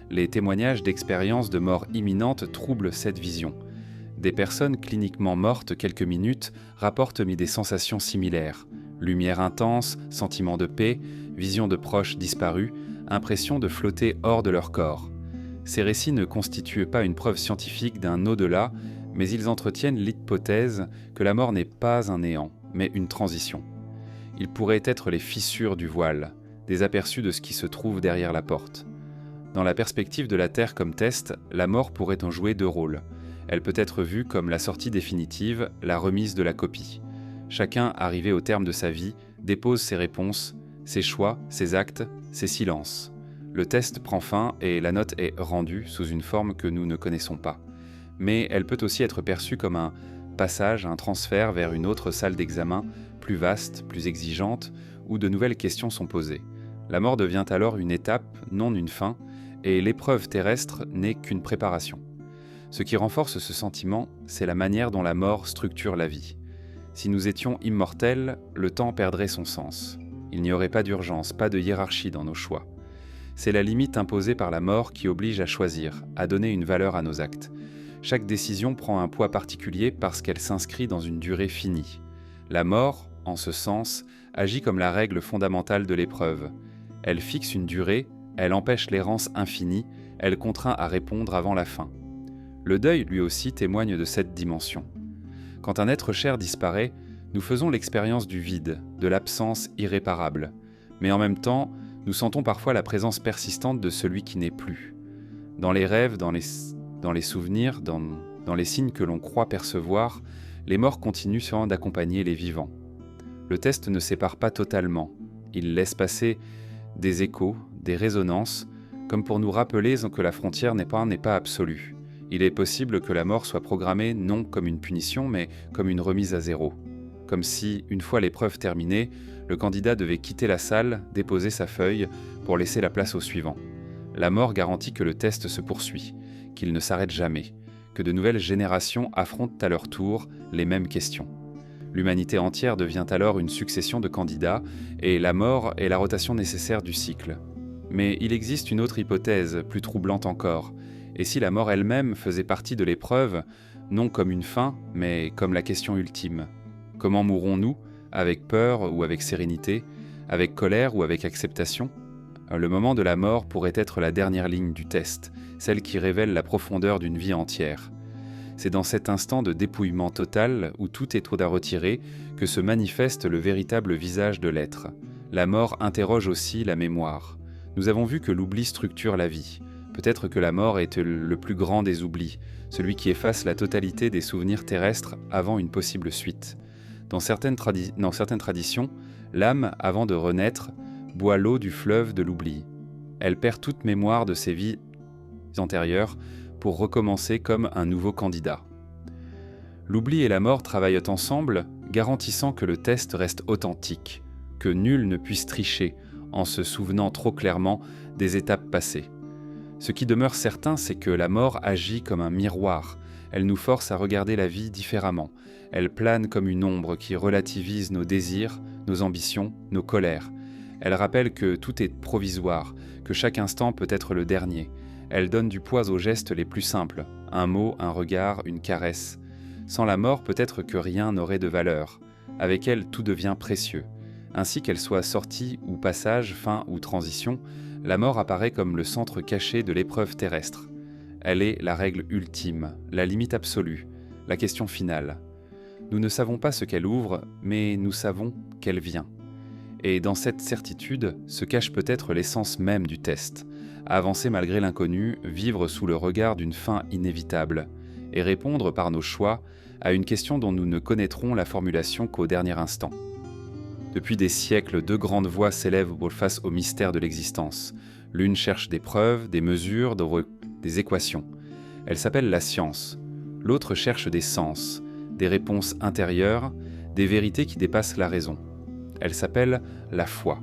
Les témoignages d'expériences de mort imminente troublent cette vision. Des personnes cliniquement mortes quelques minutes rapportent des sensations similaires. Lumière intense, sentiment de paix, vision de proches disparus, impression de flotter hors de leur corps. Ces récits ne constituent pas une preuve scientifique d'un au-delà, mais ils entretiennent l'hypothèse que la mort n'est pas un néant, mais une transition. Ils pourraient être les fissures du voile, des aperçus de ce qui se trouve derrière la porte. Dans la perspective de la Terre comme test, la mort pourrait en jouer deux rôles. Elle peut être vue comme la sortie définitive, la remise de la copie. Chacun, arrivé au terme de sa vie, dépose ses réponses, ses choix, ses actes, ses silences. Le test prend fin et la note est rendue sous une forme que nous ne connaissons pas. Mais elle peut aussi être perçue comme un passage, un transfert vers une autre salle d'examen, plus vaste, plus exigeante, où de nouvelles questions sont posées. La mort devient alors une étape, non une fin, et l'épreuve terrestre n'est qu'une préparation. Ce qui renforce ce sentiment, c'est la manière dont la mort structure la vie. Si nous étions immortels, le temps perdrait son sens. Il n'y aurait pas d'urgence, pas de hiérarchie dans nos choix. C'est la limite imposée par la mort qui oblige à choisir, à donner une valeur à nos actes. Chaque décision prend un poids particulier parce qu'elle s'inscrit dans une durée finie. La mort, en ce sens, agit comme la règle fondamentale de l'épreuve. Elle fixe une durée, elle empêche l'errance infinie, elle contraint à répondre avant la fin. Le deuil, lui aussi, témoigne de cette dimension. Quand un être cher disparaît, nous faisons l'expérience du vide, de l'absence irréparable. Mais en même temps, nous sentons parfois la présence persistante de celui qui n'est plus. Dans les rêves, dans les souvenirs, dans les signes que l'on croit percevoir, les morts continuent souvent d'accompagner les vivants. Le test ne sépare pas totalement. Il laisse passer des échos, des résonances, comme pour nous rappeler que la frontière n'est pas absolue. Il est possible que la mort soit programmée non comme une punition, mais comme une remise à zéro. comme si, une fois l'épreuve terminée, le candidat devait quitter la salle, déposer sa feuille, pour laisser la place au suivant. La mort garantit que le test se poursuit, qu'il ne s'arrête jamais, que de nouvelles générations affrontent à leur tour les mêmes questions. L'humanité entière devient alors une succession de candidats, et la mort est la rotation nécessaire du cycle. Mais il existe une autre hypothèse, plus troublante encore. Et si la mort elle-même faisait partie de l'épreuve, non comme une fin, mais comme la question ultime? Comment mourrons-nous? Avec peur ou avec sérénité? Avec colère ou avec acceptation? Le moment de la mort pourrait être la dernière ligne du test, celle qui révèle la profondeur d'une vie entière. C'est dans cet instant de dépouillement total, où tout est trop à retirer, que se manifeste le véritable visage de l'être. La mort interroge aussi la mémoire. Nous avons vu que l'oubli structure la vie. Peut-être que la mort est le plus grand des oublis, celui qui efface la totalité des souvenirs terrestres avant une possible suite. Dans certaines traditions, l'âme, avant de renaître, boit l'eau du fleuve de l'oubli. Elle perd toute mémoire de ses vies antérieures pour recommencer comme un nouveau candidat. L'oubli et la mort travaillent ensemble, garantissant que le test reste authentique, que nul ne puisse tricher en se souvenant trop clairement des étapes passées. Ce qui demeure certain, c'est que la mort agit comme un miroir. Elle nous force à regarder la vie différemment. Elle plane comme une ombre qui relativise nos désirs, nos ambitions, nos colères. Elle rappelle que tout est provisoire, que chaque instant peut être le dernier. Elle donne du poids aux gestes les plus simples, un mot, un regard, une caresse. Sans la mort, peut-être que rien n'aurait de valeur. Avec elle, tout devient précieux. Ainsi qu'elle soit sortie ou passage, fin ou transition, la mort apparaît comme le centre caché de l'épreuve terrestre. Elle est la règle ultime, la limite absolue, la question finale. Nous ne savons pas ce qu'elle ouvre, mais nous savons qu'elle vient. Et dans cette certitude se cache peut-être l'essence même du test. Avancer malgré l'inconnu, vivre sous le regard d'une fin inévitable, et répondre par nos choix à une question dont nous ne connaîtrons la formulation qu'au dernier instant. Depuis des siècles, deux grandes voix s'élèvent face au mystère de l'existence. L'une cherche des preuves, des mesures, des équations. Elle s'appelle la science. L'autre cherche des sens, des réponses intérieures, des vérités qui dépassent la raison. Elle s'appelle la foi.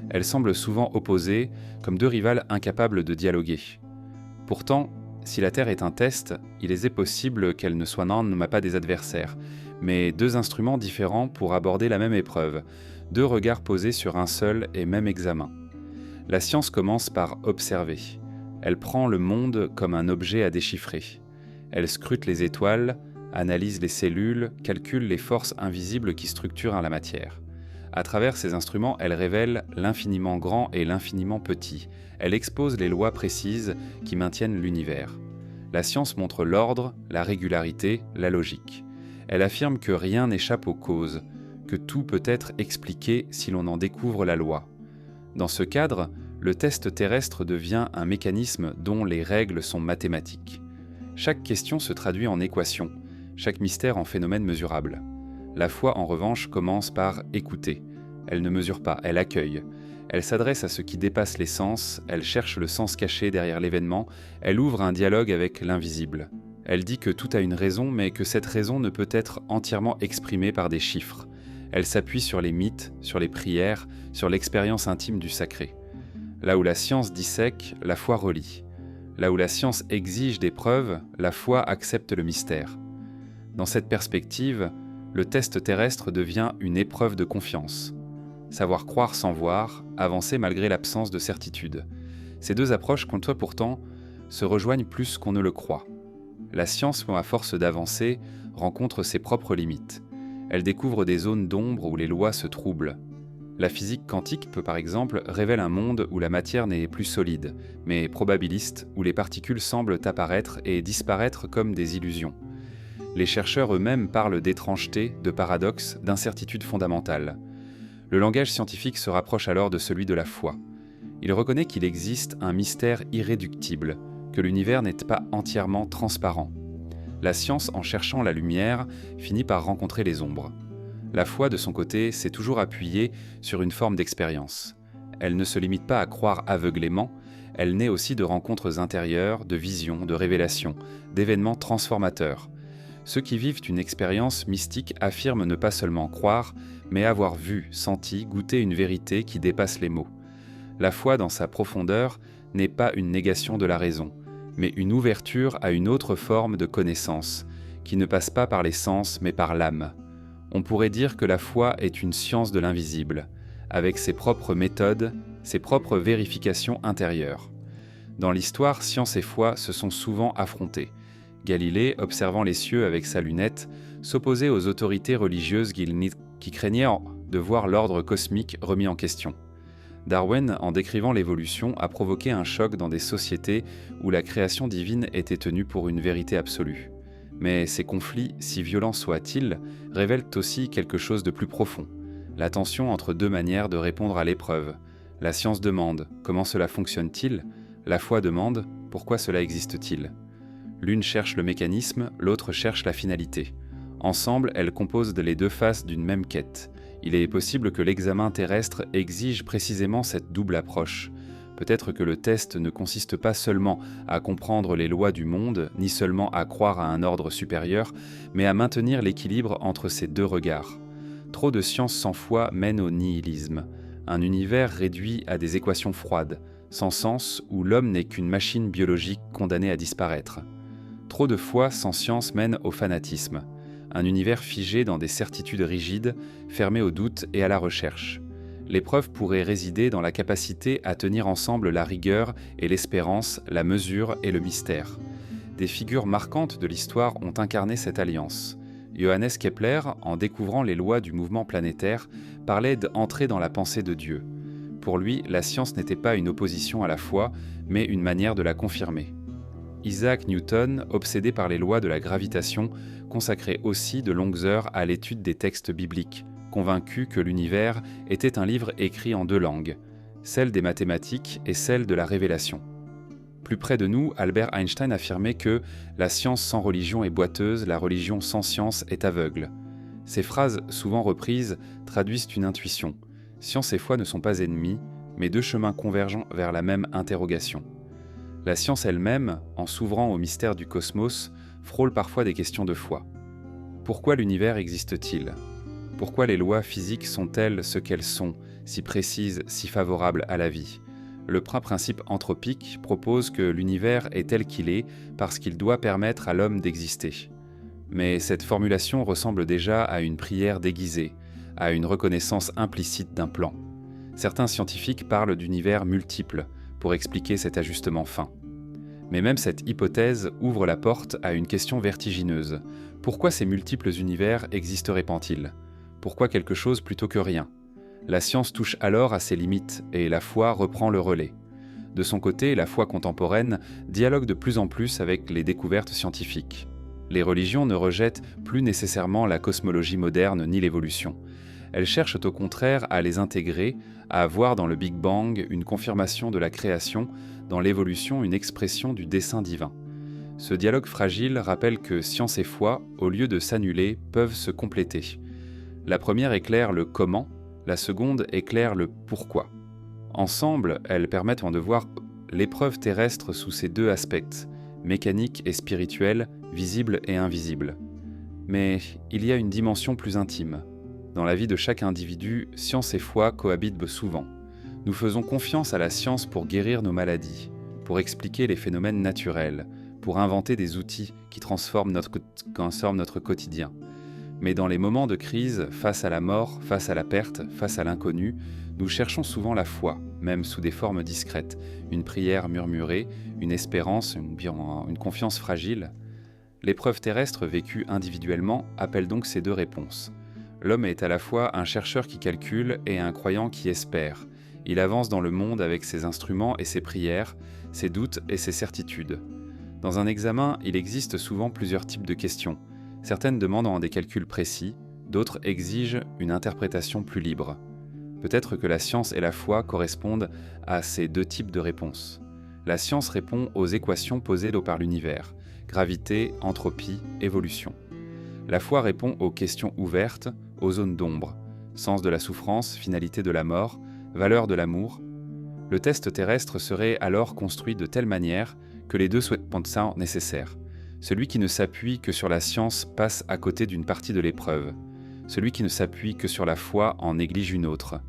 Elles semblent souvent opposées, comme deux rivales incapables de dialoguer. Pourtant, si la Terre est un test, il est possible qu'elle ne soit pas des adversaires, mais deux instruments différents pour aborder la même épreuve, deux regards posés sur un seul et même examen. La science commence par observer. Elle prend le monde comme un objet à déchiffrer. Elle scrute les étoiles, analyse les cellules, calcule les forces invisibles qui structurent la matière. À travers ces instruments, elle révèle l'infiniment grand et l'infiniment petit. Elle expose les lois précises qui maintiennent l'univers. La science montre l'ordre, la régularité, la logique. Elle affirme que rien n'échappe aux causes, que tout peut être expliqué si l'on en découvre la loi. Dans ce cadre, le test terrestre devient un mécanisme dont les règles sont mathématiques. Chaque question se traduit en équation, chaque mystère en phénomène mesurable. La foi, en revanche, commence par écouter. Elle ne mesure pas, elle accueille. Elle s'adresse à ce qui dépasse les sens, elle cherche le sens caché derrière l'événement, elle ouvre un dialogue avec l'invisible. Elle dit que tout a une raison, mais que cette raison ne peut être entièrement exprimée par des chiffres. Elle s'appuie sur les mythes, sur les prières, sur l'expérience intime du sacré. Là où la science dissèque, la foi relie. Là où la science exige des preuves, la foi accepte le mystère. Dans cette perspective, le test terrestre devient une épreuve de confiance. Savoir croire sans voir, avancer malgré l'absence de certitude. Ces deux approches côtoient pourtant, se rejoignent plus qu'on ne le croit. La science, à force d'avancer, rencontre ses propres limites. Elle découvre des zones d'ombre où les lois se troublent. La physique quantique peut par exemple révéler un monde où la matière n'est plus solide, mais probabiliste, où les particules semblent apparaître et disparaître comme des illusions. Les chercheurs eux-mêmes parlent d'étrangeté, de paradoxes, d'incertitudes fondamentales. Le langage scientifique se rapproche alors de celui de la foi. Il reconnaît qu'il existe un mystère irréductible, que l'univers n'est pas entièrement transparent. La science, en cherchant la lumière, finit par rencontrer les ombres. La foi, de son côté, s'est toujours appuyée sur une forme d'expérience. Elle ne se limite pas à croire aveuglément, elle naît aussi de rencontres intérieures, de visions, de révélations, d'événements transformateurs. Ceux qui vivent une expérience mystique affirment ne pas seulement croire, mais avoir vu, senti, goûté une vérité qui dépasse les mots. La foi dans sa profondeur n'est pas une négation de la raison, mais une ouverture à une autre forme de connaissance, qui ne passe pas par les sens mais par l'âme. On pourrait dire que la foi est une science de l'invisible, avec ses propres méthodes, ses propres vérifications intérieures. Dans l'histoire, science et foi se sont souvent affrontées. Galilée, observant les cieux avec sa lunette, s'opposait aux autorités religieuses qui craignaient de voir l'ordre cosmique remis en question. Darwin, en décrivant l'évolution, a provoqué un choc dans des sociétés où la création divine était tenue pour une vérité absolue. Mais ces conflits, si violents soient-ils, révèlent aussi quelque chose de plus profond. La tension entre deux manières de répondre à l'épreuve. La science demande « Comment cela fonctionne-t-il ?» La foi demande « Pourquoi cela existe-t-il ?» L'une cherche le mécanisme, l'autre cherche la finalité. Ensemble, elles composent les deux faces d'une même quête. Il est possible que l'examen terrestre exige précisément cette double approche. Peut-être que le test ne consiste pas seulement à comprendre les lois du monde, ni seulement à croire à un ordre supérieur, mais à maintenir l'équilibre entre ces deux regards. Trop de science sans foi mène au nihilisme, un univers réduit à des équations froides, sans sens où l'homme n'est qu'une machine biologique condamnée à disparaître. Trop de foi sans science mène au fanatisme, un univers figé dans des certitudes rigides, fermé au doute et à la recherche. L'épreuve pourrait résider dans la capacité à tenir ensemble la rigueur et l'espérance, la mesure et le mystère. Des figures marquantes de l'histoire ont incarné cette alliance. Johannes Kepler, en découvrant les lois du mouvement planétaire, parlait d'entrer dans la pensée de Dieu. Pour lui, la science n'était pas une opposition à la foi, mais une manière de la confirmer. Isaac Newton, obsédé par les lois de la gravitation, consacrait aussi de longues heures à l'étude des textes bibliques, convaincu que l'univers était un livre écrit en deux langues, celle des mathématiques et celle de la révélation. Plus près de nous, Albert Einstein affirmait que « la science sans religion est boiteuse, la religion sans science est aveugle ». Ces phrases, souvent reprises, traduisent une intuition. Science et foi ne sont pas ennemis, mais deux chemins convergent vers la même interrogation. La science elle-même, en s'ouvrant au mystère du cosmos, frôle parfois des questions de foi. Pourquoi l'univers existe-t-il ? Pourquoi les lois physiques sont-elles ce qu'elles sont, si précises, si favorables à la vie ? Le principe anthropique propose que l'univers est tel qu'il est parce qu'il doit permettre à l'homme d'exister. Mais cette formulation ressemble déjà à une prière déguisée, à une reconnaissance implicite d'un plan. Certains scientifiques parlent d'univers multiples pour expliquer cet ajustement fin. Mais même cette hypothèse ouvre la porte à une question vertigineuse. Pourquoi ces multiples univers existeraient-ils ? Pourquoi quelque chose plutôt que rien ? La science touche alors à ses limites et la foi reprend le relais. De son côté, la foi contemporaine dialogue de plus en plus avec les découvertes scientifiques. Les religions ne rejettent plus nécessairement la cosmologie moderne ni l'évolution. Elles cherchent au contraire à les intégrer, à voir dans le Big Bang une confirmation de la création, dans l'évolution une expression du dessein divin. Ce dialogue fragile rappelle que science et foi, au lieu de s'annuler, peuvent se compléter. La première éclaire le comment, la seconde éclaire le pourquoi. Ensemble, elles permettent de voir l'épreuve terrestre sous ces deux aspects, mécanique et spirituel, visible et invisible. Mais il y a une dimension plus intime. Dans la vie de chaque individu, science et foi cohabitent souvent. Nous faisons confiance à la science pour guérir nos maladies, pour expliquer les phénomènes naturels, pour inventer des outils qui transforment notre quotidien. Mais dans les moments de crise, face à la mort, face à la perte, face à l'inconnu, nous cherchons souvent la foi, même sous des formes discrètes, une prière murmurée, une espérance, une confiance fragile. L'épreuve terrestre vécue individuellement appelle donc ces deux réponses. L'homme est à la fois un chercheur qui calcule et un croyant qui espère. Il avance dans le monde avec ses instruments et ses prières, ses doutes et ses certitudes. Dans un examen, il existe souvent plusieurs types de questions. Certaines demandent des calculs précis, d'autres exigent une interprétation plus libre. Peut-être que la science et la foi correspondent à ces deux types de réponses. La science répond aux équations posées par l'univers, gravité, entropie, évolution. La foi répond aux questions ouvertes, aux zones d'ombre, sens de la souffrance, finalité de la mort, valeur de l'amour. Le test terrestre serait alors construit de telle manière que les deux soient nécessaires. Celui qui ne s'appuie que sur la science passe à côté d'une partie de l'épreuve. Celui qui ne s'appuie que sur la foi en néglige une autre.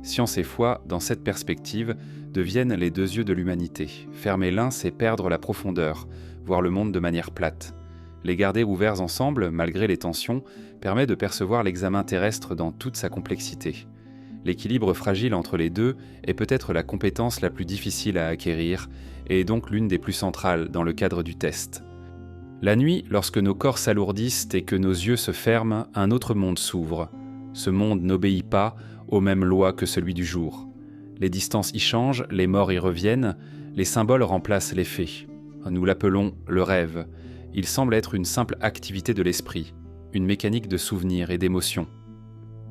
Science et foi, dans cette perspective, deviennent les deux yeux de l'humanité. Fermer l'un, c'est perdre la profondeur, voir le monde de manière plate. Les garder ouverts ensemble, malgré les tensions, permet de percevoir l'examen terrestre dans toute sa complexité. L'équilibre fragile entre les deux est peut-être la compétence la plus difficile à acquérir, et est donc l'une des plus centrales dans le cadre du test. La nuit, lorsque nos corps s'alourdissent et que nos yeux se ferment, un autre monde s'ouvre. Ce monde n'obéit pas aux mêmes lois que celui du jour. Les distances y changent, les morts y reviennent, les symboles remplacent les faits. Nous l'appelons le rêve. Il semble être une simple activité de l'esprit, une mécanique de souvenirs et d'émotions.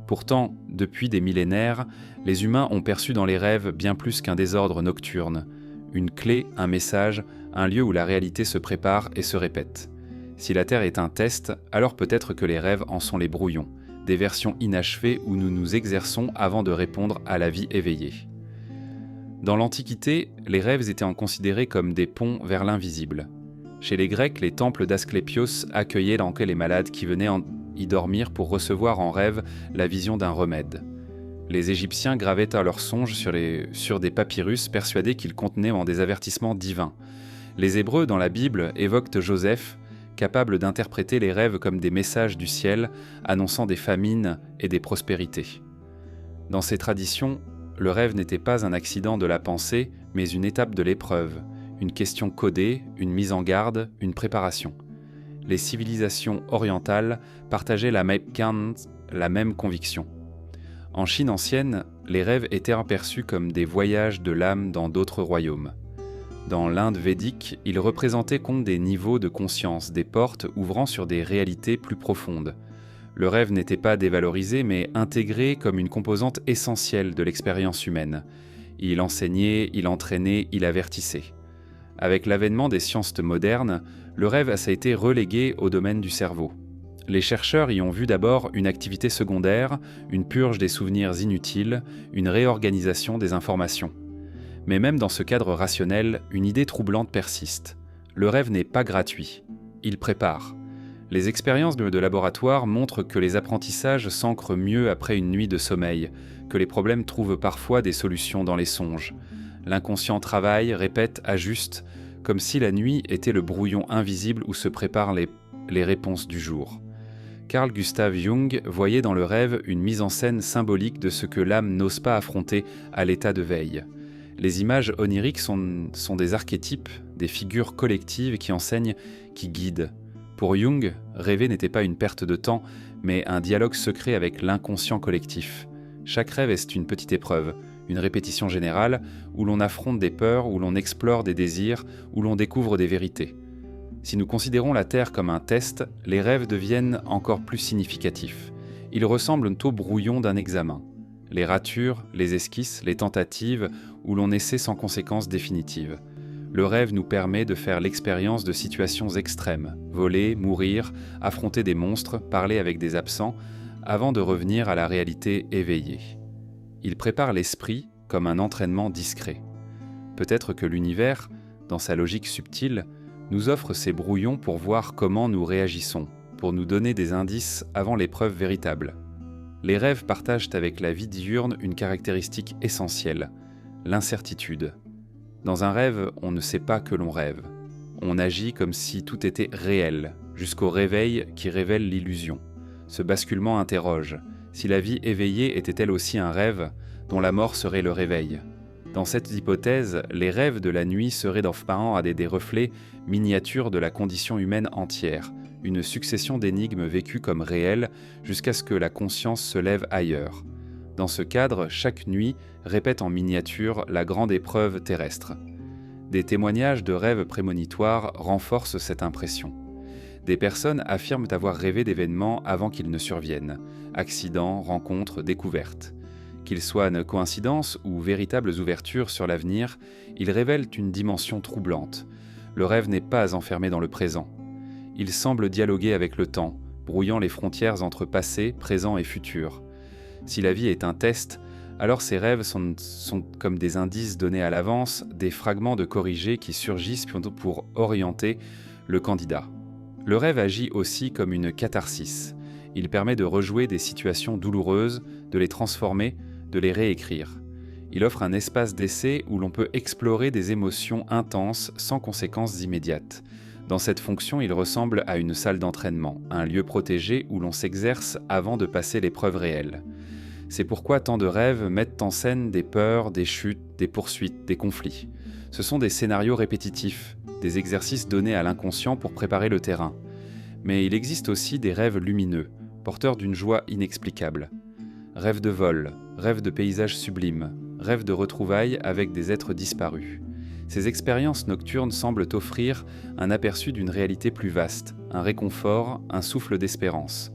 Pourtant, depuis des millénaires, les humains ont perçu dans les rêves bien plus qu'un désordre nocturne, une clé, un message, un lieu où la réalité se prépare et se répète. Si la Terre est un test, alors peut-être que les rêves en sont les brouillons, des versions inachevées où nous nous exerçons avant de répondre à la vie éveillée. Dans l'Antiquité, les rêves étaient considérés comme des ponts vers l'invisible. Chez les Grecs, les temples d'Asclépios accueillaient les malades qui venaient y dormir pour recevoir en rêve la vision d'un remède. Les Égyptiens gravaient à leurs songes sur des papyrus persuadés qu'ils contenaient des avertissements divins. Les Hébreux, dans la Bible, évoquent Joseph, capable d'interpréter les rêves comme des messages du ciel annonçant des famines et des prospérités. Dans ces traditions, le rêve n'était pas un accident de la pensée, mais une étape de l'épreuve, une question codée, une mise en garde, une préparation. Les civilisations orientales partageaient la même conviction. En Chine ancienne, les rêves étaient aperçus comme des voyages de l'âme dans d'autres royaumes. Dans l'Inde védique, ils représentaient comme des niveaux de conscience, des portes ouvrant sur des réalités plus profondes. Le rêve n'était pas dévalorisé, mais intégré comme une composante essentielle de l'expérience humaine. Il enseignait, il entraînait, il avertissait. Avec l'avènement des sciences modernes, le rêve a été relégué au domaine du cerveau. Les chercheurs y ont vu d'abord une activité secondaire, une purge des souvenirs inutiles, une réorganisation des informations. Mais même dans ce cadre rationnel, une idée troublante persiste. Le rêve n'est pas gratuit. Il prépare. Les expériences de laboratoire montrent que les apprentissages s'ancrent mieux après une nuit de sommeil, que les problèmes trouvent parfois des solutions dans les songes. L'inconscient travaille, répète, ajuste, comme si la nuit était le brouillon invisible où se préparent les réponses du jour. Carl Gustav Jung voyait dans le rêve une mise en scène symbolique de ce que l'âme n'ose pas affronter à l'état de veille. Les images oniriques sont des archétypes, des figures collectives qui enseignent, qui guident. Pour Jung, rêver n'était pas une perte de temps, mais un dialogue secret avec l'inconscient collectif. Chaque rêve est une petite épreuve, une répétition générale, où l'on affronte des peurs, où l'on explore des désirs, où l'on découvre des vérités. Si nous considérons la Terre comme un test, les rêves deviennent encore plus significatifs. Ils ressemblent au brouillon d'un examen. Les ratures, les esquisses, les tentatives, où l'on essaie sans conséquence définitive. Le rêve nous permet de faire l'expérience de situations extrêmes, voler, mourir, affronter des monstres, parler avec des absents, avant de revenir à la réalité éveillée. Il prépare l'esprit comme un entraînement discret. Peut-être que l'univers, dans sa logique subtile, nous offre ces brouillons pour voir comment nous réagissons, pour nous donner des indices avant l'épreuve véritable. Les rêves partagent avec la vie diurne une caractéristique essentielle, l'incertitude. Dans un rêve, on ne sait pas que l'on rêve. On agit comme si tout était réel, jusqu'au réveil qui révèle l'illusion. Ce basculement interroge. Si la vie éveillée était elle aussi un rêve, dont la mort serait le réveil? Dans cette hypothèse, les rêves de la nuit seraient d'enfants à des reflets miniatures de la condition humaine entière, une succession d'énigmes vécues comme réelles jusqu'à ce que la conscience se lève ailleurs. Dans ce cadre, chaque nuit répète en miniature la grande épreuve terrestre. Des témoignages de rêves prémonitoires renforcent cette impression. Des personnes affirment avoir rêvé d'événements avant qu'ils ne surviennent, accidents, rencontres, découvertes. Qu'ils soient une coïncidence ou véritables ouvertures sur l'avenir, ils révèlent une dimension troublante. Le rêve n'est pas enfermé dans le présent. Il semble dialoguer avec le temps, brouillant les frontières entre passé, présent et futur. Si la vie est un test, alors ces rêves sont comme des indices donnés à l'avance, des fragments de corrigés qui surgissent pour orienter le candidat. Le rêve agit aussi comme une catharsis. Il permet de rejouer des situations douloureuses, de les transformer, de les réécrire. Il offre un espace d'essai où l'on peut explorer des émotions intenses sans conséquences immédiates. Dans cette fonction, il ressemble à une salle d'entraînement, un lieu protégé où l'on s'exerce avant de passer l'épreuve réelle. C'est pourquoi tant de rêves mettent en scène des peurs, des chutes, des poursuites, des conflits. Ce sont des scénarios répétitifs, des exercices donnés à l'inconscient pour préparer le terrain. Mais il existe aussi des rêves lumineux, porteurs d'une joie inexplicable. Rêves de vol, rêves de paysages sublimes, rêves de retrouvailles avec des êtres disparus. Ces expériences nocturnes semblent offrir un aperçu d'une réalité plus vaste, un réconfort, un souffle d'espérance.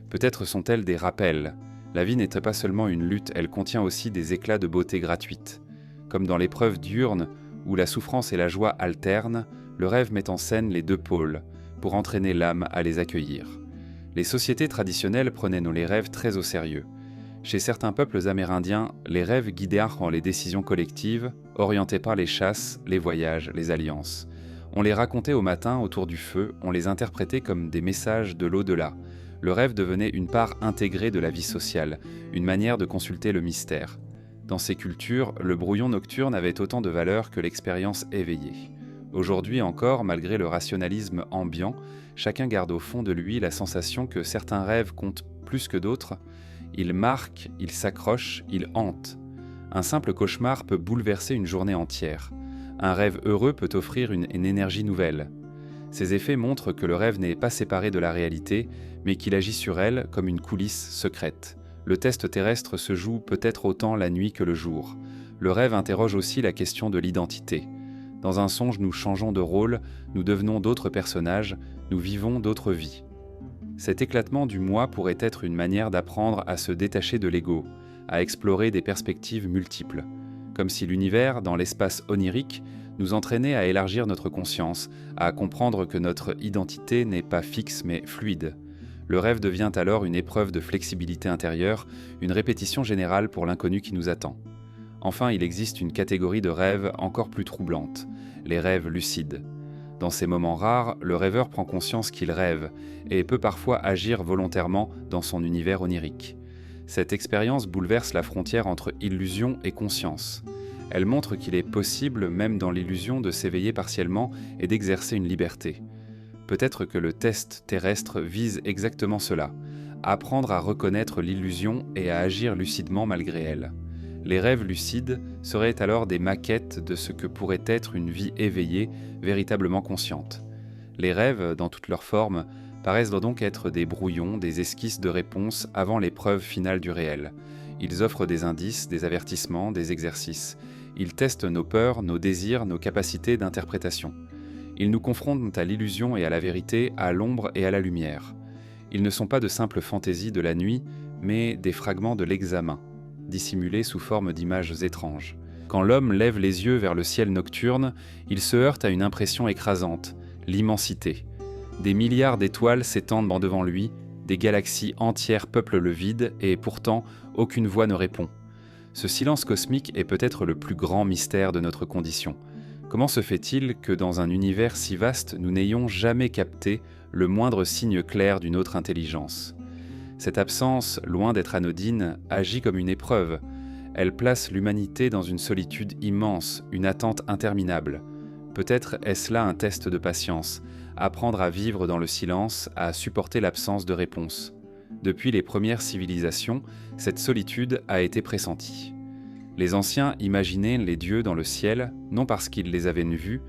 Peut-être sont-elles des rappels. La vie n'est pas seulement une lutte, elle contient aussi des éclats de beauté gratuite. Comme dans l'épreuve diurne, où la souffrance et la joie alternent, le rêve met en scène les deux pôles, pour entraîner l'âme à les accueillir. Les sociétés traditionnelles prenaient les rêves très au sérieux. Chez certains peuples amérindiens, les rêves guidaient les décisions collectives, orientés par les chasses, les voyages, les alliances. On les racontait au matin autour du feu, on les interprétait comme des messages de l'au-delà. Le rêve devenait une part intégrée de la vie sociale, une manière de consulter le mystère. Dans ces cultures, le brouillon nocturne avait autant de valeur que l'expérience éveillée. Aujourd'hui encore, malgré le rationalisme ambiant, chacun garde au fond de lui la sensation que certains rêves comptent plus que d'autres. Ils marquent, ils s'accrochent, ils hantent. Un simple cauchemar peut bouleverser une journée entière. Un rêve heureux peut offrir une énergie nouvelle. Ces effets montrent que le rêve n'est pas séparé de la réalité, mais qu'il agit sur elle comme une coulisse secrète. Le test terrestre se joue peut-être autant la nuit que le jour. Le rêve interroge aussi la question de l'identité. Dans un songe, nous changeons de rôle, nous devenons d'autres personnages, nous vivons d'autres vies. Cet éclatement du moi pourrait être une manière d'apprendre à se détacher de l'ego, à explorer des perspectives multiples. Comme si l'univers, dans l'espace onirique, nous entraînait à élargir notre conscience, à comprendre que notre identité n'est pas fixe mais fluide. Le rêve devient alors une épreuve de flexibilité intérieure, une répétition générale pour l'inconnu qui nous attend. Enfin, il existe une catégorie de rêves encore plus troublante, les rêves lucides. Dans ces moments rares, le rêveur prend conscience qu'il rêve et peut parfois agir volontairement dans son univers onirique. Cette expérience bouleverse la frontière entre illusion et conscience. Elle montre qu'il est possible, même dans l'illusion, de s'éveiller partiellement et d'exercer une liberté. Peut-être que le test terrestre vise exactement cela, apprendre à reconnaître l'illusion et à agir lucidement malgré elle. Les rêves lucides seraient alors des maquettes de ce que pourrait être une vie éveillée, véritablement consciente. Les rêves, dans toutes leurs formes, paraissent donc être des brouillons, des esquisses de réponses avant l'épreuve finale du réel. Ils offrent des indices, des avertissements, des exercices. Ils testent nos peurs, nos désirs, nos capacités d'interprétation. Ils nous confrontent à l'illusion et à la vérité, à l'ombre et à la lumière. Ils ne sont pas de simples fantaisies de la nuit, mais des fragments de l'examen, dissimulés sous forme d'images étranges. Quand l'homme lève les yeux vers le ciel nocturne, il se heurte à une impression écrasante, l'immensité. Des milliards d'étoiles s'étendent devant lui, des galaxies entières peuplent le vide, et pourtant, aucune voix ne répond. Ce silence cosmique est peut-être le plus grand mystère de notre condition. Comment se fait-il que dans un univers si vaste, nous n'ayons jamais capté le moindre signe clair d'une autre intelligence ? Cette absence, loin d'être anodine, agit comme une épreuve. Elle place l'humanité dans une solitude immense, une attente interminable. Peut-être est-ce là un test de patience, apprendre à vivre dans le silence, à supporter l'absence de réponse. Depuis les premières civilisations, cette solitude a été pressentie. Les anciens imaginaient les dieux dans le ciel, non parce qu'ils les avaient vus,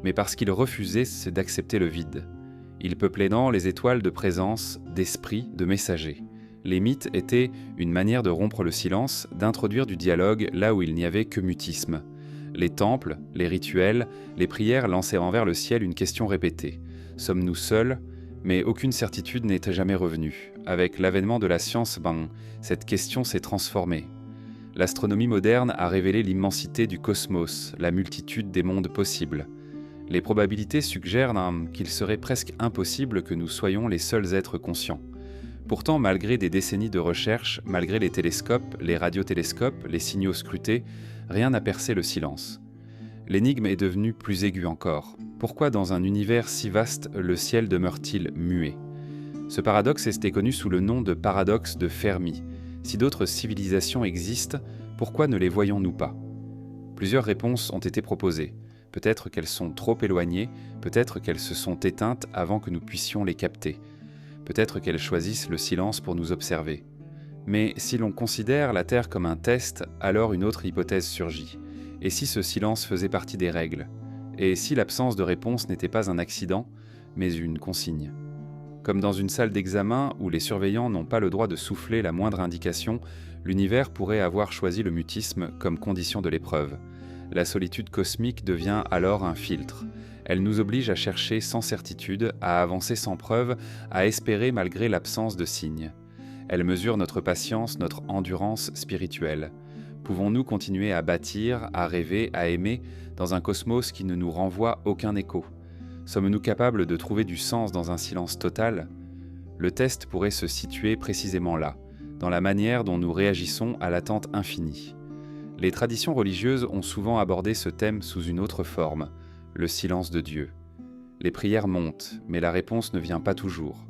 mais parce qu'ils refusaient d'accepter le vide. Ils peuplaient les étoiles de présence, d'esprit, de messagers. Les mythes étaient une manière de rompre le silence, d'introduire du dialogue là où il n'y avait que mutisme. Les temples, les rituels, les prières lançaient envers le ciel une question répétée. Sommes-nous seuls ? Mais aucune certitude n'était jamais revenue. Avec l'avènement de la science, cette question s'est transformée. L'astronomie moderne a révélé l'immensité du cosmos, la multitude des mondes possibles. Les probabilités suggèrent qu'il serait presque impossible que nous soyons les seuls êtres conscients. Pourtant, malgré des décennies de recherche, malgré les télescopes, les radiotélescopes, les signaux scrutés, rien n'a percé le silence. L'énigme est devenue plus aiguë encore. Pourquoi dans un univers si vaste, le ciel demeure-t-il muet? Ce paradoxe était connu sous le nom de paradoxe de Fermi. Si d'autres civilisations existent, pourquoi ne les voyons-nous pas? Plusieurs réponses ont été proposées. Peut-être qu'elles sont trop éloignées, peut-être qu'elles se sont éteintes avant que nous puissions les capter. Peut-être qu'elles choisissent le silence pour nous observer. Mais si l'on considère la Terre comme un test, alors une autre hypothèse surgit. Et si ce silence faisait partie des règles? Et si l'absence de réponse n'était pas un accident, mais une consigne? Comme dans une salle d'examen où les surveillants n'ont pas le droit de souffler la moindre indication, l'univers pourrait avoir choisi le mutisme comme condition de l'épreuve. La solitude cosmique devient alors un filtre. Elle nous oblige à chercher sans certitude, à avancer sans preuve, à espérer malgré l'absence de signes. Elle mesure notre patience, notre endurance spirituelle. Pouvons-nous continuer à bâtir, à rêver, à aimer dans un cosmos qui ne nous renvoie aucun écho? Sommes-nous capables de trouver du sens dans un silence total? Le test pourrait se situer précisément là, dans la manière dont nous réagissons à l'attente infinie. Les traditions religieuses ont souvent abordé ce thème sous une autre forme, le silence de Dieu. Les prières montent, mais la réponse ne vient pas toujours.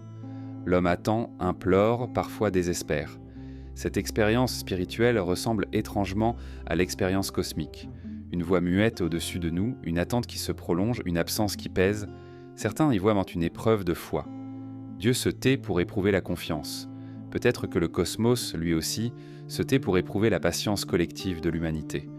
L'homme attend, implore, parfois désespère. Cette expérience spirituelle ressemble étrangement à l'expérience cosmique. Une voix muette au-dessus de nous, une attente qui se prolonge, une absence qui pèse. Certains y voient une épreuve de foi. Dieu se tait pour éprouver la confiance. Peut-être que le cosmos, lui aussi, se tait pour éprouver la patience collective de l'humanité.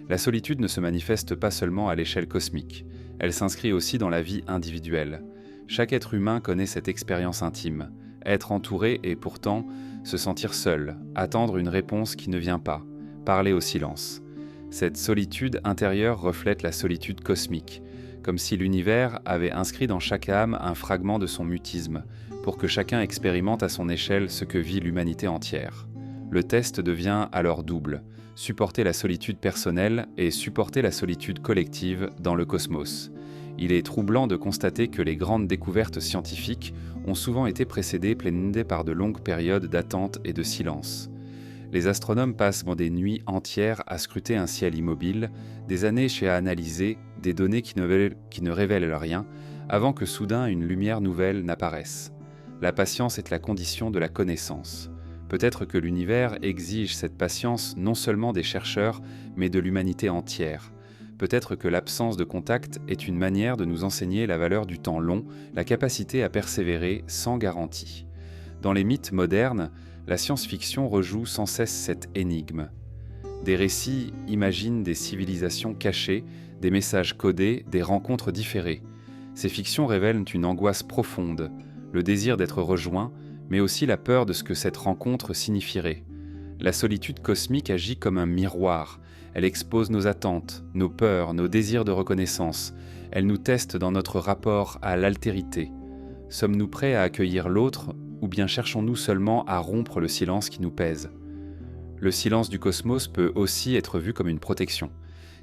La solitude ne se manifeste pas seulement à l'échelle cosmique. Elle s'inscrit aussi dans la vie individuelle. Chaque être humain connaît cette expérience intime. Être entouré et pourtant se sentir seul, attendre une réponse qui ne vient pas, parler au silence. Cette solitude intérieure reflète la solitude cosmique, comme si l'univers avait inscrit dans chaque âme un fragment de son mutisme, pour que chacun expérimente à son échelle ce que vit l'humanité entière. Le test devient alors double, supporter la solitude personnelle et supporter la solitude collective dans le cosmos. Il est troublant de constater que les grandes découvertes scientifiques ont souvent été précédées par de longues périodes d'attente et de silence. Les astronomes passent des nuits entières à scruter un ciel immobile, des années à analyser des données qui ne révèlent rien, avant que soudain une lumière nouvelle n'apparaisse. La patience est la condition de la connaissance. Peut-être que l'univers exige cette patience non seulement des chercheurs, mais de l'humanité entière. Peut-être que l'absence de contact est une manière de nous enseigner la valeur du temps long, la capacité à persévérer sans garantie. Dans les mythes modernes, la science-fiction rejoue sans cesse cette énigme. Des récits imaginent des civilisations cachées, des messages codés, des rencontres différées. Ces fictions révèlent une angoisse profonde, le désir d'être rejoint, mais aussi la peur de ce que cette rencontre signifierait. La solitude cosmique agit comme un miroir. Elle expose nos attentes, nos peurs, nos désirs de reconnaissance. Elle nous teste dans notre rapport à l'altérité. Sommes-nous prêts à accueillir l'autre, ou bien cherchons-nous seulement à rompre le silence qui nous pèse? Le silence du cosmos peut aussi être vu comme une protection.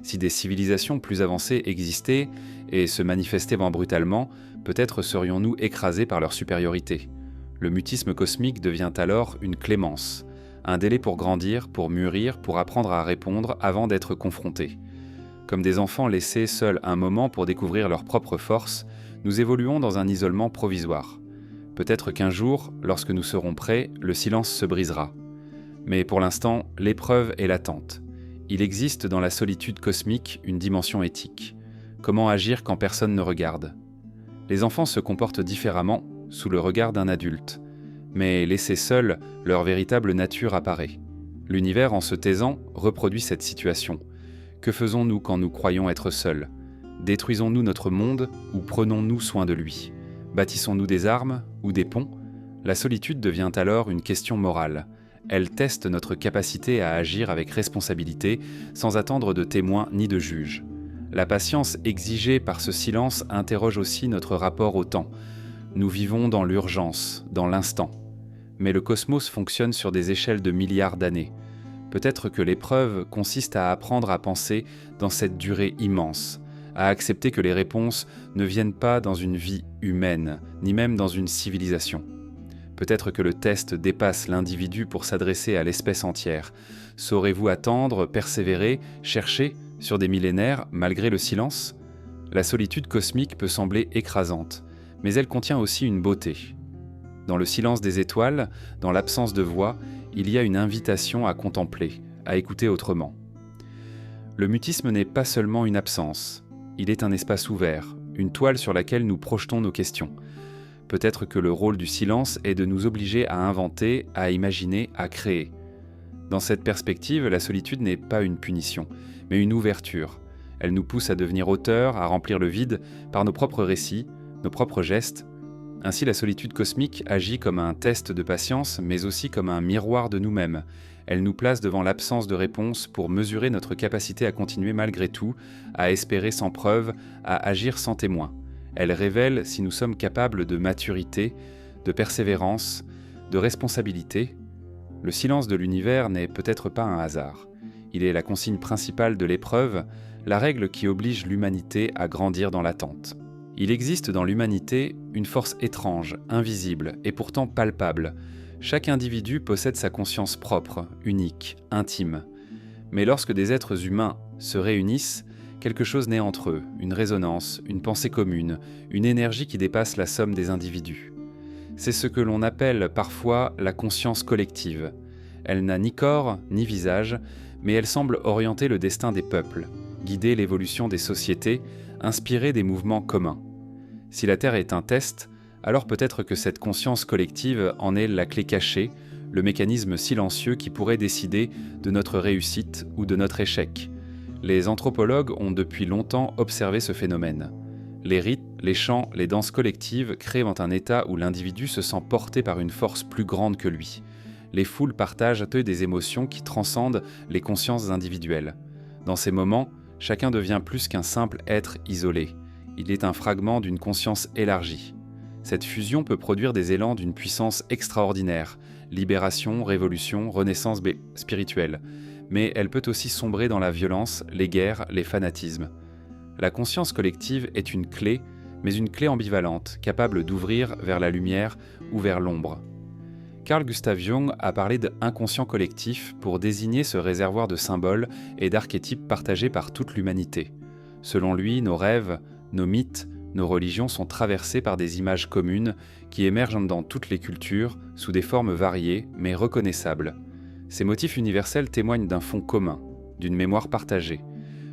Si des civilisations plus avancées existaient et se manifestaient brutalement, peut-être serions-nous écrasés par leur supériorité. Le mutisme cosmique devient alors une clémence, un délai pour grandir, pour mûrir, pour apprendre à répondre avant d'être confrontés. Comme des enfants laissés seuls un moment pour découvrir leurs propres forces, nous évoluons dans un isolement provisoire. Peut-être qu'un jour, lorsque nous serons prêts, le silence se brisera. Mais pour l'instant, l'épreuve est latente. Il existe dans la solitude cosmique une dimension éthique. Comment agir quand personne ne regarde? Les enfants se comportent différemment sous le regard d'un adulte. Mais laissés seuls, leur véritable nature apparaît. L'univers, en se taisant, reproduit cette situation. Que faisons-nous quand nous croyons être seuls? Détruisons-nous notre monde ou prenons-nous soin de lui? Bâtissons-nous des armes ou des ponts? La solitude devient alors une question morale. Elle teste notre capacité à agir avec responsabilité, sans attendre de témoins ni de juges. La patience exigée par ce silence interroge aussi notre rapport au temps. Nous vivons dans l'urgence, dans l'instant. Mais le cosmos fonctionne sur des échelles de milliards d'années. Peut-être que l'épreuve consiste à apprendre à penser dans cette durée immense, à accepter que les réponses ne viennent pas dans une vie humaine, ni même dans une civilisation. Peut-être que le test dépasse l'individu pour s'adresser à l'espèce entière. Saurez-vous attendre, persévérer, chercher, Sur des millénaires, malgré le silence, la solitude cosmique peut sembler écrasante, mais elle contient aussi une beauté. Dans le silence des étoiles, dans l'absence de voix, il y a une invitation à contempler, à écouter autrement. Le mutisme n'est pas seulement une absence, il est un espace ouvert, une toile sur laquelle nous projetons nos questions. Peut-être que le rôle du silence est de nous obliger à inventer, à imaginer, à créer. Dans cette perspective, la solitude n'est pas une punition, mais une ouverture. Elle nous pousse à devenir auteurs, à remplir le vide par nos propres récits, nos propres gestes. Ainsi, la solitude cosmique agit comme un test de patience, mais aussi comme un miroir de nous-mêmes. Elle nous place devant l'absence de réponse pour mesurer notre capacité à continuer malgré tout, à espérer sans preuve, à agir sans témoin. Elle révèle si nous sommes capables de maturité, de persévérance, de responsabilité. Le silence de l'univers n'est peut-être pas un hasard. Il est la consigne principale de l'épreuve, la règle qui oblige l'humanité à grandir dans l'attente. Il existe dans l'humanité une force étrange, invisible et pourtant palpable. Chaque individu possède sa conscience propre, unique, intime. Mais lorsque des êtres humains se réunissent, quelque chose naît entre eux, une résonance, une pensée commune, une énergie qui dépasse la somme des individus. C'est ce que l'on appelle parfois la conscience collective. Elle n'a ni corps, ni visage, mais elle semble orienter le destin des peuples, guider l'évolution des sociétés, inspirer des mouvements communs. Si la Terre est un test, alors peut-être que cette conscience collective en est la clé cachée, le mécanisme silencieux qui pourrait décider de notre réussite ou de notre échec. Les anthropologues ont depuis longtemps observé ce phénomène. Les rites, les chants, les danses collectives créent un état où l'individu se sent porté par une force plus grande que lui. Les foules partagent des émotions qui transcendent les consciences individuelles. Dans ces moments, chacun devient plus qu'un simple être isolé. Il est un fragment d'une conscience élargie. Cette fusion peut produire des élans d'une puissance extraordinaire, libération, révolution, renaissance spirituelle. Mais elle peut aussi sombrer dans la violence, les guerres, les fanatismes. La conscience collective est une clé, mais une clé ambivalente, capable d'ouvrir vers la lumière ou vers l'ombre. Carl Gustav Jung a parlé d'inconscient collectif pour désigner ce réservoir de symboles et d'archétypes partagés par toute l'humanité. Selon lui, nos rêves, nos mythes, nos religions sont traversés par des images communes qui émergent dans toutes les cultures, sous des formes variées mais reconnaissables. Ces motifs universels témoignent d'un fond commun, d'une mémoire partagée.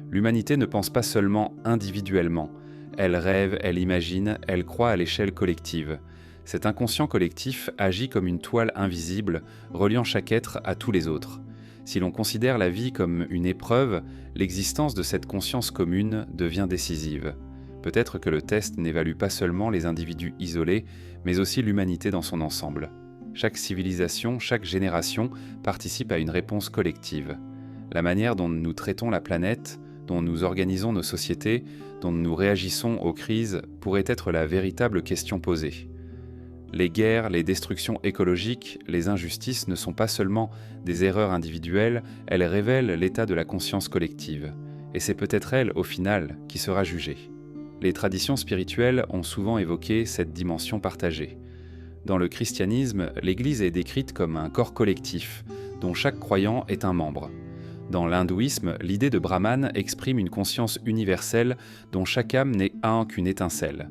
L'humanité ne pense pas seulement individuellement. Elle rêve, elle imagine, elle croit à l'échelle collective. Cet inconscient collectif agit comme une toile invisible, reliant chaque être à tous les autres. Si l'on considère la vie comme une épreuve, l'existence de cette conscience commune devient décisive. Peut-être que le test n'évalue pas seulement les individus isolés, mais aussi l'humanité dans son ensemble. Chaque civilisation, chaque génération participe à une réponse collective. La manière dont nous traitons la planète, dont nous organisons nos sociétés, dont nous réagissons aux crises pourrait être la véritable question posée. Les guerres, les destructions écologiques, les injustices ne sont pas seulement des erreurs individuelles, elles révèlent l'état de la conscience collective. Et c'est peut-être elle, au final, qui sera jugée. Les traditions spirituelles ont souvent évoqué cette dimension partagée. Dans le christianisme, l'Église est décrite comme un corps collectif, dont chaque croyant est un membre. Dans l'hindouisme, l'idée de Brahman exprime une conscience universelle dont chaque âme n'est un qu'une étincelle.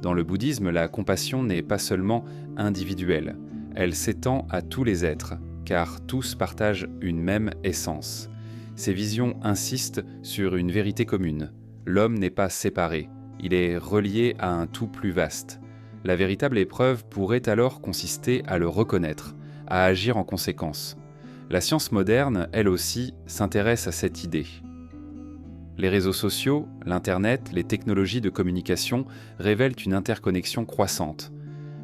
Dans le bouddhisme, la compassion n'est pas seulement individuelle, elle s'étend à tous les êtres, car tous partagent une même essence. Ces visions insistent sur une vérité commune. L'homme n'est pas séparé, il est relié à un tout plus vaste. La véritable épreuve pourrait alors consister à le reconnaître, à agir en conséquence. La science moderne, elle aussi, s'intéresse à cette idée. Les réseaux sociaux, l'Internet, les technologies de communication révèlent une interconnexion croissante.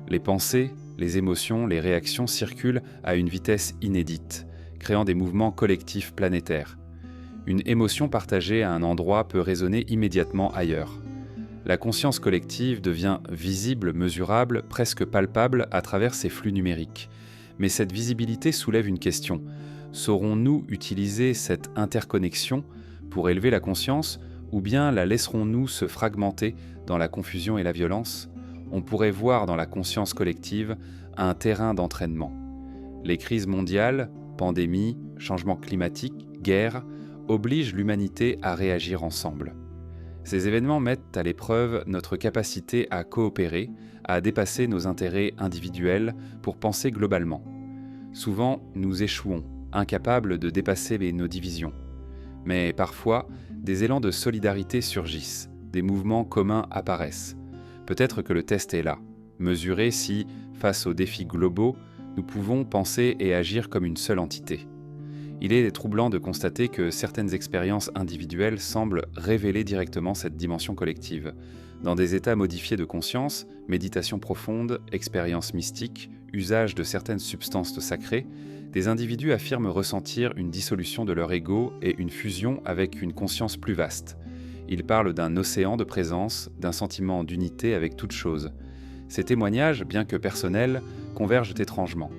Les pensées, les émotions, les réactions circulent à une vitesse inédite, créant des mouvements collectifs planétaires. Une émotion partagée à un endroit peut résonner immédiatement ailleurs. La conscience collective devient visible, mesurable, presque palpable à travers ces flux numériques. Mais cette visibilité soulève une question. Saurons-nous utiliser cette interconnexion pour élever la conscience, ou bien la laisserons-nous se fragmenter dans la confusion et la violence? On pourrait voir dans la conscience collective un terrain d'entraînement. Les crises mondiales, pandémies, changements climatiques, guerres, obligent l'humanité à réagir ensemble. Ces événements mettent à l'épreuve notre capacité à coopérer, à dépasser nos intérêts individuels pour penser globalement. Souvent, nous échouons, incapables de dépasser nos divisions. Mais parfois, des élans de solidarité surgissent, des mouvements communs apparaissent. Peut-être que le test est là, mesurer si, face aux défis globaux, nous pouvons penser et agir comme une seule entité. Il est troublant de constater que certaines expériences individuelles semblent révéler directement cette dimension collective. Dans des états modifiés de conscience, méditation profonde, expériences mystiques, usage de certaines substances sacrées, des individus affirment ressentir une dissolution de leur ego et une fusion avec une conscience plus vaste. Ils parlent d'un océan de présence, d'un sentiment d'unité avec toute chose. Ces témoignages, bien que personnels, convergent étrangement.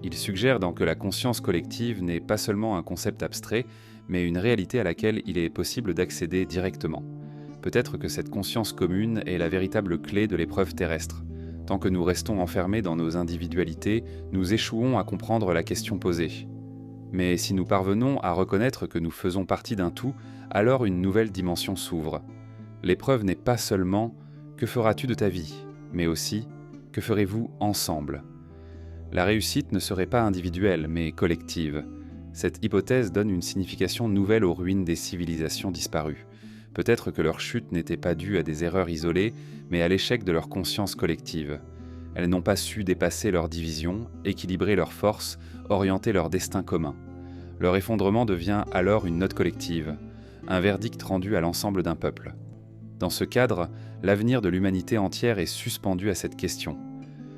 Ils suggèrent donc que la conscience collective n'est pas seulement un concept abstrait, mais une réalité à laquelle il est possible d'accéder directement. Peut-être que cette conscience commune est la véritable clé de l'épreuve terrestre. Tant que nous restons enfermés dans nos individualités, nous échouons à comprendre la question posée. Mais si nous parvenons à reconnaître que nous faisons partie d'un tout, alors une nouvelle dimension s'ouvre. L'épreuve n'est pas seulement « que feras-tu de ta vie ?», mais aussi « que ferez-vous ensemble ?» La réussite ne serait pas individuelle, mais collective. Cette hypothèse donne une signification nouvelle aux ruines des civilisations disparues. Peut-être que leur chute n'était pas due à des erreurs isolées, mais à l'échec de leur conscience collective. Elles n'ont pas su dépasser leurs divisions, équilibrer leurs forces, orienter leur destin commun. Leur effondrement devient alors une note collective, un verdict rendu à l'ensemble d'un peuple. Dans ce cadre, l'avenir de l'humanité entière est suspendu à cette question.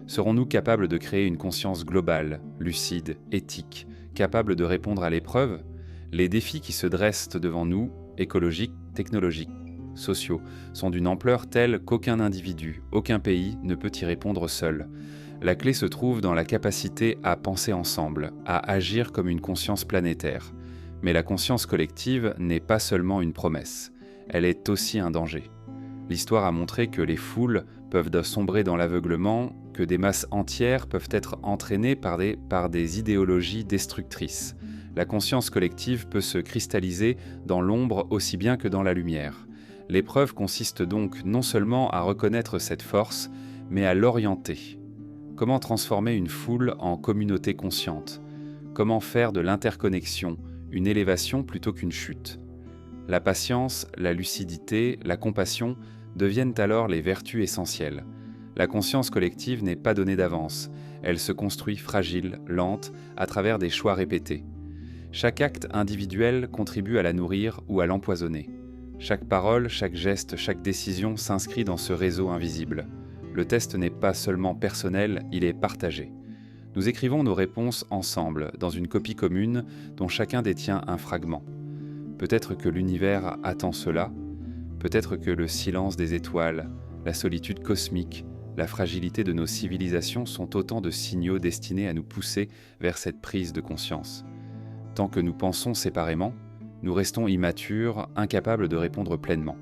Serons-nous capables de créer une conscience globale, lucide, éthique, capable de répondre à l'épreuve ? Les défis qui se dressent devant nous, écologiques, technologiques, sociaux, sont d'une ampleur telle qu'aucun individu, aucun pays ne peut y répondre seul. La clé se trouve dans la capacité à penser ensemble, à agir comme une conscience planétaire. Mais la conscience collective n'est pas seulement une promesse, elle est aussi un danger. L'histoire a montré que les foules peuvent sombrer dans l'aveuglement, que des masses entières peuvent être entraînées par des idéologies destructrices. La conscience collective peut se cristalliser dans l'ombre aussi bien que dans la lumière. L'épreuve consiste donc non seulement à reconnaître cette force, mais à l'orienter. Comment transformer une foule en communauté consciente ? Comment faire de l'interconnexion une élévation plutôt qu'une chute ? La patience, la lucidité, la compassion deviennent alors les vertus essentielles. La conscience collective n'est pas donnée d'avance, elle se construit fragile, lente, à travers des choix répétés. Chaque acte individuel contribue à la nourrir ou à l'empoisonner. Chaque parole, chaque geste, chaque décision s'inscrit dans ce réseau invisible. Le test n'est pas seulement personnel, il est partagé. Nous écrivons nos réponses ensemble, dans une copie commune dont chacun détient un fragment. Peut-être que l'univers attend cela, peut-être que le silence des étoiles, la solitude cosmique, la fragilité de nos civilisations sont autant de signaux destinés à nous pousser vers cette prise de conscience. Tant que nous pensons séparément, nous restons immatures, incapables de répondre pleinement.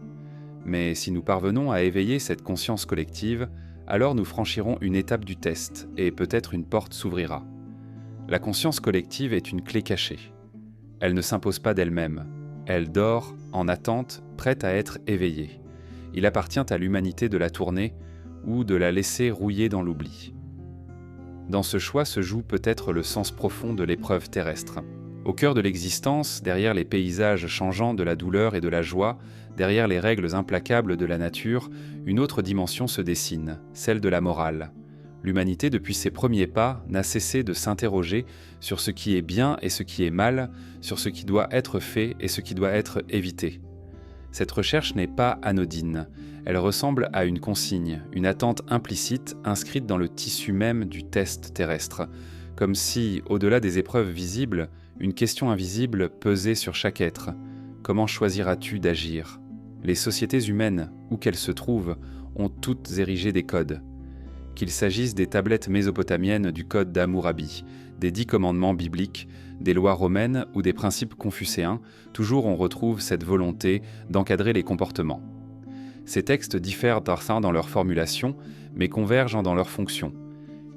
Mais si nous parvenons à éveiller cette conscience collective, alors nous franchirons une étape du test et peut-être une porte s'ouvrira. La conscience collective est une clé cachée. Elle ne s'impose pas d'elle-même. Elle dort, en attente, prête à être éveillée. Il appartient à l'humanité de la tourner ou de la laisser rouiller dans l'oubli. Dans ce choix se joue peut-être le sens profond de l'épreuve terrestre. Au cœur de l'existence, derrière les paysages changeants de la douleur et de la joie, derrière les règles implacables de la nature, une autre dimension se dessine, celle de la morale. L'humanité, depuis ses premiers pas, n'a cessé de s'interroger sur ce qui est bien et ce qui est mal, sur ce qui doit être fait et ce qui doit être évité. Cette recherche n'est pas anodine, elle ressemble à une consigne, une attente implicite inscrite dans le tissu même du test terrestre, comme si, au-delà des épreuves visibles, une question invisible pesait sur chaque être. Comment choisiras-tu d'agir ? Les sociétés humaines, où qu'elles se trouvent, ont toutes érigé des codes. Qu'il s'agisse des tablettes mésopotamiennes du code d'Hammurabi, des 10 commandements bibliques, des lois romaines ou des principes confucéens, toujours on retrouve cette volonté d'encadrer les comportements. Ces textes diffèrent dans leur formulation, mais convergent dans leur fonction.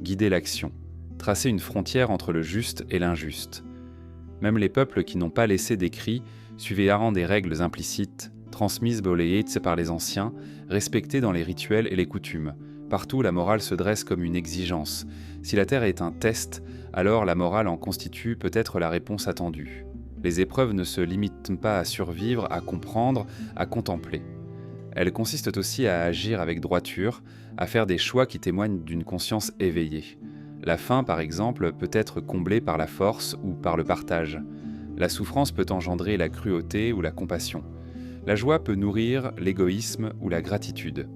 Guider l'action, tracer une frontière entre le juste et l'injuste. Même les peuples qui n'ont pas laissé d'écrit suivaient des règles implicites, transmises boléites par les anciens, respectées dans les rituels et les coutumes. Partout, la morale se dresse comme une exigence. Si la Terre est un test, alors la morale en constitue peut-être la réponse attendue. Les épreuves ne se limitent pas à survivre, à comprendre, à contempler. Elles consistent aussi à agir avec droiture, à faire des choix qui témoignent d'une conscience éveillée. La faim, par exemple, peut être comblée par la force ou par le partage. La souffrance peut engendrer la cruauté ou la compassion. La joie peut nourrir l'égoïsme ou la gratitude.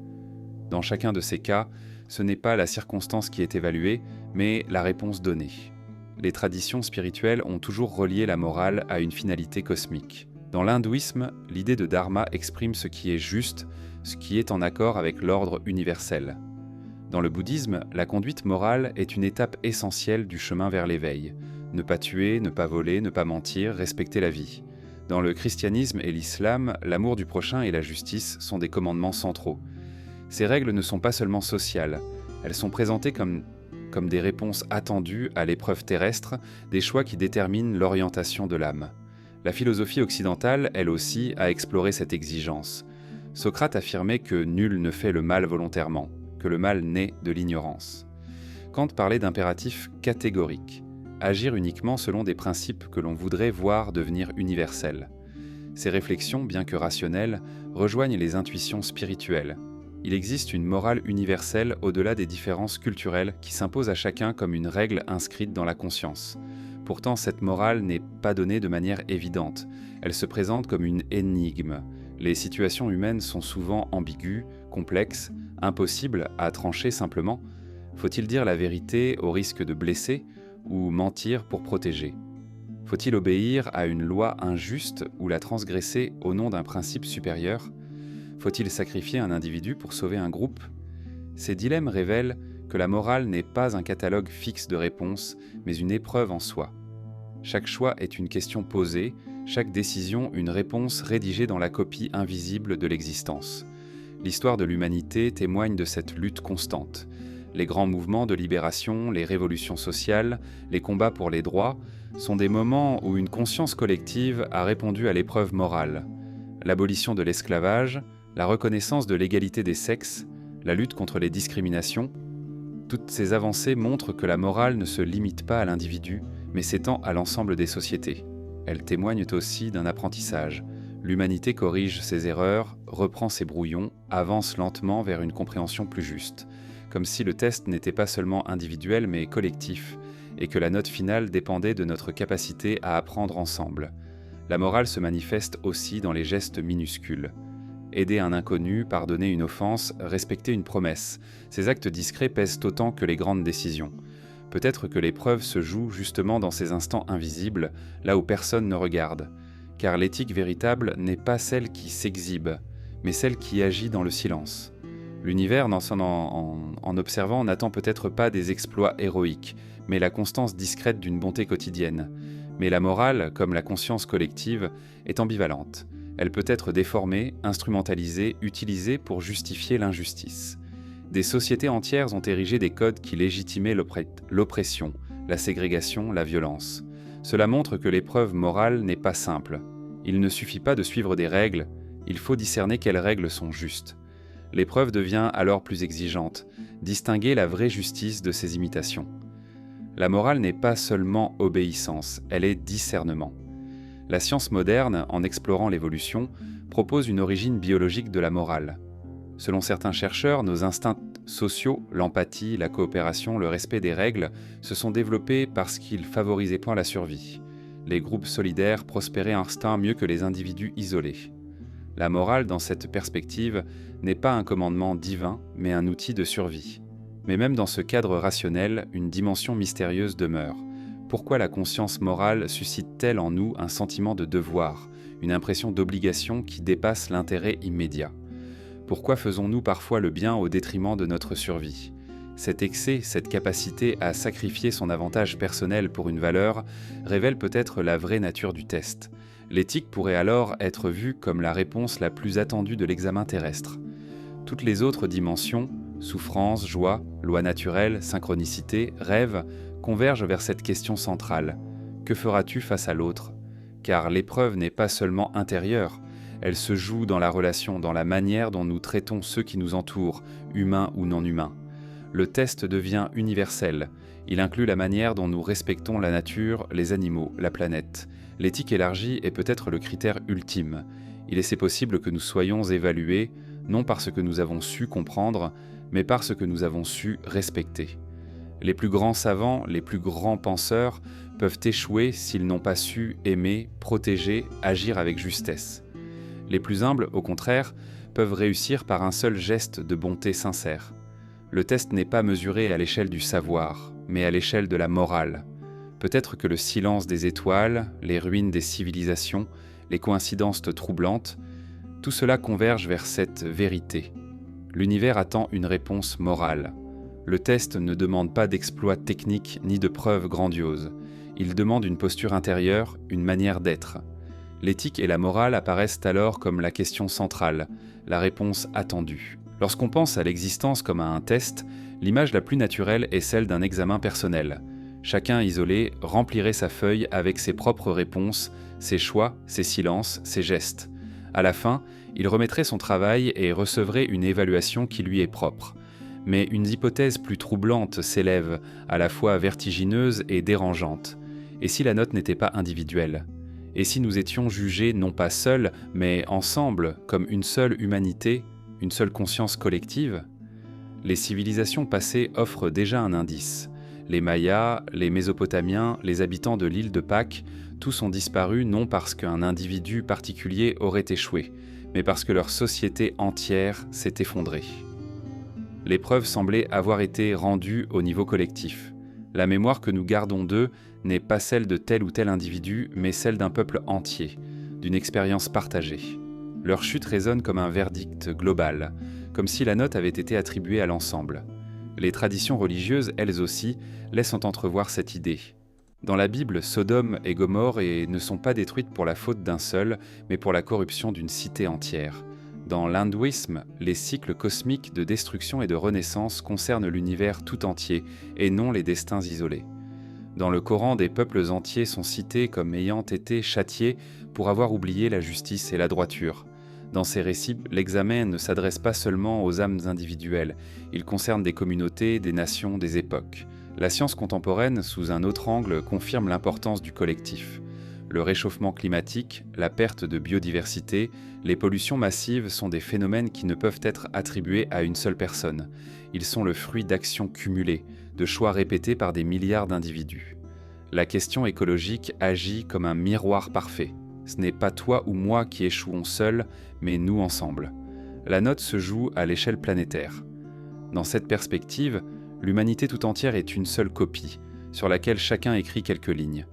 Dans chacun de ces cas, ce n'est pas la circonstance qui est évaluée, mais la réponse donnée. Les traditions spirituelles ont toujours relié la morale à une finalité cosmique. Dans l'hindouisme, l'idée de dharma exprime ce qui est juste, ce qui est en accord avec l'ordre universel. Dans le bouddhisme, la conduite morale est une étape essentielle du chemin vers l'éveil. Ne pas tuer, ne pas voler, ne pas mentir, respecter la vie. Dans le christianisme et l'islam, l'amour du prochain et la justice sont des commandements centraux. Ces règles ne sont pas seulement sociales, elles sont présentées comme des réponses attendues à l'épreuve terrestre, des choix qui déterminent l'orientation de l'âme. La philosophie occidentale, elle aussi, a exploré cette exigence. Socrate affirmait que nul ne fait le mal volontairement, que le mal naît de l'ignorance. Kant parlait d'impératifs catégoriques, agir uniquement selon des principes que l'on voudrait voir devenir universels. Ces réflexions, bien que rationnelles, rejoignent les intuitions spirituelles. Il existe une morale universelle au-delà des différences culturelles qui s'impose à chacun comme une règle inscrite dans la conscience. Pourtant, cette morale n'est pas donnée de manière évidente. Elle se présente comme une énigme. Les situations humaines sont souvent ambiguës, complexes, impossibles à trancher simplement. Faut-il dire la vérité au risque de blesser ou mentir pour protéger ? Faut-il obéir à une loi injuste ou la transgresser au nom d'un principe supérieur ? Faut-il sacrifier un individu pour sauver un groupe ? Ces dilemmes révèlent que la morale n'est pas un catalogue fixe de réponses, mais une épreuve en soi. Chaque choix est une question posée, chaque décision une réponse rédigée dans la copie invisible de l'existence. L'histoire de l'humanité témoigne de cette lutte constante. Les grands mouvements de libération, les révolutions sociales, les combats pour les droits sont des moments où une conscience collective a répondu à l'épreuve morale. L'abolition de l'esclavage, la reconnaissance de l'égalité des sexes, la lutte contre les discriminations, toutes ces avancées montrent que la morale ne se limite pas à l'individu, mais s'étend à l'ensemble des sociétés. Elles témoignent aussi d'un apprentissage. L'humanité corrige ses erreurs, reprend ses brouillons, avance lentement vers une compréhension plus juste, comme si le test n'était pas seulement individuel mais collectif, et que la note finale dépendait de notre capacité à apprendre ensemble. La morale se manifeste aussi dans les gestes minuscules. Aider un inconnu, pardonner une offense, respecter une promesse. Ces actes discrets pèsent autant que les grandes décisions. Peut-être que l'épreuve se joue justement dans ces instants invisibles, là où personne ne regarde. Car l'éthique véritable n'est pas celle qui s'exhibe, mais celle qui agit dans le silence. L'univers, en observant, n'attend peut-être pas des exploits héroïques, mais la constance discrète d'une bonté quotidienne. Mais la morale, comme la conscience collective, est ambivalente. Elle peut être déformée, instrumentalisée, utilisée pour justifier l'injustice. Des sociétés entières ont érigé des codes qui légitimaient l'oppression, la ségrégation, la violence. Cela montre que l'épreuve morale n'est pas simple. Il ne suffit pas de suivre des règles, il faut discerner quelles règles sont justes. L'épreuve devient alors plus exigeante, distinguer la vraie justice de ses imitations. La morale n'est pas seulement obéissance, elle est discernement. La science moderne, en explorant l'évolution, propose une origine biologique de la morale. Selon certains chercheurs, nos instincts sociaux, l'empathie, la coopération, le respect des règles, se sont développés parce qu'ils favorisaient point la survie. Les groupes solidaires prospéraient instincts mieux que les individus isolés. La morale, dans cette perspective, n'est pas un commandement divin, mais un outil de survie. Mais même dans ce cadre rationnel, une dimension mystérieuse demeure. Pourquoi la conscience morale suscite-t-elle en nous un sentiment de devoir, une impression d'obligation qui dépasse l'intérêt immédiat ? Pourquoi faisons-nous parfois le bien au détriment de notre survie ? Cet excès, cette capacité à sacrifier son avantage personnel pour une valeur, révèle peut-être la vraie nature du test. L'éthique pourrait alors être vue comme la réponse la plus attendue de l'examen terrestre. Toutes les autres dimensions, souffrance, joie, loi naturelle, synchronicité, rêve, convergent vers cette question centrale. que feras-tu face à l'autre? Car l'épreuve n'est pas seulement intérieure, elle se joue dans la relation, dans la manière dont nous traitons ceux qui nous entourent, humains ou non humains. Le test devient universel. Il inclut la manière dont nous respectons la nature, les animaux, la planète. L'éthique élargie est peut-être le critère ultime. Il est possible que nous soyons évalués, non parce que nous avons su comprendre, mais parce que nous avons su respecter. Les plus grands savants, les plus grands penseurs peuvent échouer s'ils n'ont pas su aimer, protéger, agir avec justesse. Les plus humbles, au contraire, peuvent réussir par un seul geste de bonté sincère. Le test n'est pas mesuré à l'échelle du savoir, mais à l'échelle de la morale. Peut-être que le silence des étoiles, les ruines des civilisations, les coïncidences troublantes, tout cela converge vers cette vérité. L'univers attend une réponse morale. Le test ne demande pas d'exploits techniques ni de preuves grandioses. Il demande une posture intérieure, une manière d'être. L'éthique et la morale apparaissent alors comme la question centrale, la réponse attendue. Lorsqu'on pense à l'existence comme à un test, l'image la plus naturelle est celle d'un examen personnel. Chacun isolé remplirait sa feuille avec ses propres réponses, ses choix, ses silences, ses gestes. À la fin, il remettrait son travail et recevrait une évaluation qui lui est propre. Mais une hypothèse plus troublante s'élève, à la fois vertigineuse et dérangeante. Et si la note n'était pas individuelle ? Et si nous étions jugés non pas seuls, mais ensemble, comme une seule humanité, une seule conscience collective ? Les civilisations passées offrent déjà un indice. Les Mayas, les Mésopotamiens, les habitants de l'île de Pâques, tous ont disparu non parce qu'un individu particulier aurait échoué, mais parce que leur société entière s'est effondrée. L'épreuve semblait avoir été rendue au niveau collectif. La mémoire que nous gardons d'eux n'est pas celle de tel ou tel individu, mais celle d'un peuple entier, d'une expérience partagée. Leur chute résonne comme un verdict global, comme si la note avait été attribuée à l'ensemble. Les traditions religieuses, elles aussi, laissent entrevoir cette idée. Dans la Bible, Sodome et Gomorrhe ne sont pas détruites pour la faute d'un seul, mais pour la corruption d'une cité entière. Dans l'hindouisme, les cycles cosmiques de destruction et de renaissance concernent l'univers tout entier, et non les destins isolés. Dans le Coran, des peuples entiers sont cités comme ayant été châtiés pour avoir oublié la justice et la droiture. Dans ces récits, l'examen ne s'adresse pas seulement aux âmes individuelles, il concerne des communautés, des nations, des époques. La science contemporaine, sous un autre angle, confirme l'importance du collectif. Le réchauffement climatique, la perte de biodiversité, les pollutions massives sont des phénomènes qui ne peuvent être attribués à une seule personne. Ils sont le fruit d'actions cumulées, de choix répétés par des milliards d'individus. La question écologique agit comme un miroir parfait. Ce n'est pas toi ou moi qui échouons seuls, mais nous ensemble. La note se joue à l'échelle planétaire. Dans cette perspective, l'humanité tout entière est une seule copie, sur laquelle chacun écrit quelques lignes.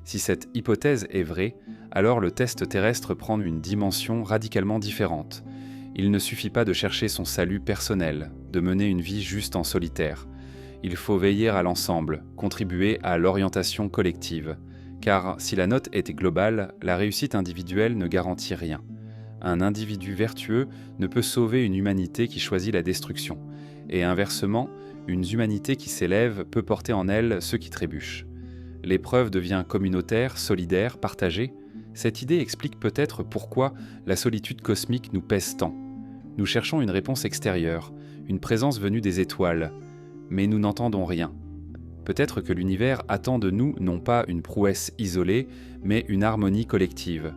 Si cette hypothèse est vraie, alors le test terrestre prend une dimension radicalement différente. Il ne suffit pas de chercher son salut personnel, de mener une vie juste en solitaire. Il faut veiller à l'ensemble, contribuer à l'orientation collective. Car si la note était globale, la réussite individuelle ne garantit rien. Un individu vertueux ne peut sauver une humanité qui choisit la destruction. Et inversement, une humanité qui s'élève peut porter en elle ceux qui trébuchent. L'épreuve devient communautaire, solidaire, partagée. Cette idée explique peut-être pourquoi la solitude cosmique nous pèse tant. Nous cherchons une réponse extérieure, une présence venue des étoiles, mais nous n'entendons rien. Peut-être que l'univers attend de nous non pas une prouesse isolée, mais une harmonie collective.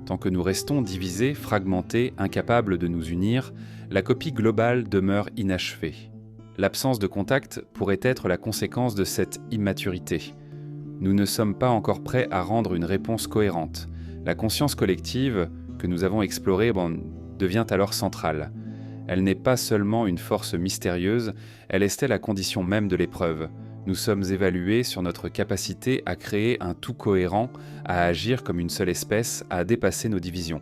Tant que nous restons divisés, fragmentés, incapables de nous unir, la copie globale demeure inachevée. L'absence de contact pourrait être la conséquence de cette immaturité. Nous ne sommes pas encore prêts à rendre une réponse cohérente. La conscience collective, que nous avons explorée, devient alors centrale. Elle n'est pas seulement une force mystérieuse, elle est la condition même de l'épreuve. Nous sommes évalués sur notre capacité à créer un tout cohérent, à agir comme une seule espèce, à dépasser nos divisions.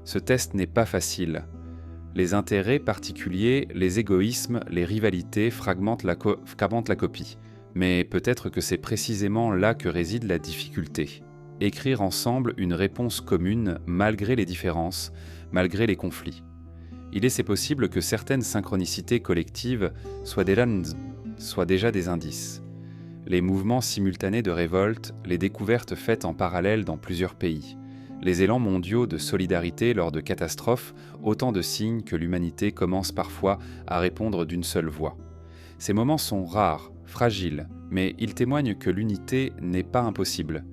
Ce test n'est pas facile. Les intérêts particuliers, les égoïsmes, les rivalités fragmentent la copie. Mais peut-être que c'est précisément là que réside la difficulté. Écrire ensemble une réponse commune malgré les différences, malgré les conflits. Il est possible que certaines synchronicités collectives soient déjà des indices. Les mouvements simultanés de révolte, les découvertes faites en parallèle dans plusieurs pays, les élans mondiaux de solidarité lors de catastrophes, autant de signes que l'humanité commence parfois à répondre d'une seule voix. Ces moments sont rares, fragiles, mais ils témoignent que l'unité n'est pas impossible.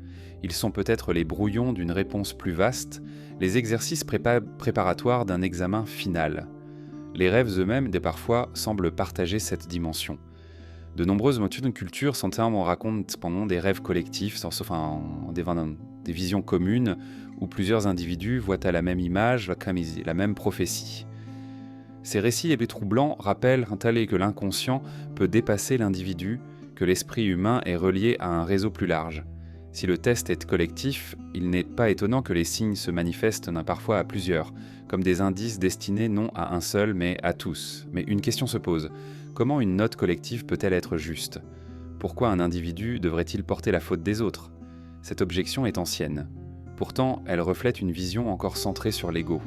Ils sont peut-être les brouillons d'une réponse plus vaste, les exercices préparatoires d'un examen final. Les rêves eux-mêmes, parfois, semblent partager cette dimension. De nombreuses cultures racontent pendant des rêves collectifs, des visions communes, où plusieurs individus voient à la même image, la même prophétie. Ces récits troublants rappellent que l'inconscient peut dépasser l'individu, que l'esprit humain est relié à un réseau plus large. Si le test est collectif, il n'est pas étonnant que les signes se manifestent parfois à plusieurs, comme des indices destinés non à un seul mais à tous. Mais une question se pose, comment une note collective peut-elle être juste ? Pourquoi un individu devrait-il porter la faute des autres ? Cette objection est ancienne. Pourtant, elle reflète une vision encore centrée sur l'ego.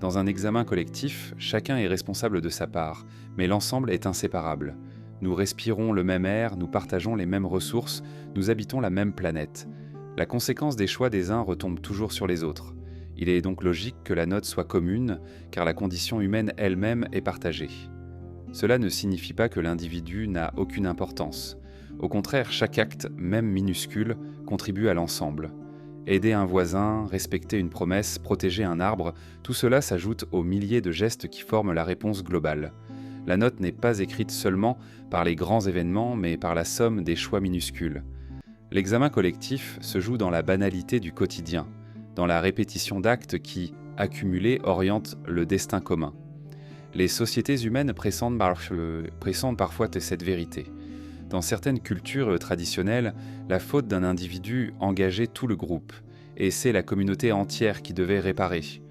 Dans un examen collectif, chacun est responsable de sa part, mais l'ensemble est inséparable. Nous respirons le même air, nous partageons les mêmes ressources, nous habitons la même planète. La conséquence des choix des uns retombe toujours sur les autres. Il est donc logique que la note soit commune, car la condition humaine elle-même est partagée. Cela ne signifie pas que l'individu n'a aucune importance. Au contraire, chaque acte, même minuscule, contribue à l'ensemble. Aider un voisin, respecter une promesse, protéger un arbre, tout cela s'ajoute aux milliers de gestes qui forment la réponse globale. La note n'est pas écrite seulement par les grands événements, mais par la somme des choix minuscules. L'examen collectif se joue dans la banalité du quotidien, dans la répétition d'actes qui, accumulés, orientent le destin commun. Les sociétés humaines pressentent parfois cette vérité. Dans certaines cultures traditionnelles, la faute d'un individu engageait tout le groupe, et c'est la communauté entière qui devait réparer.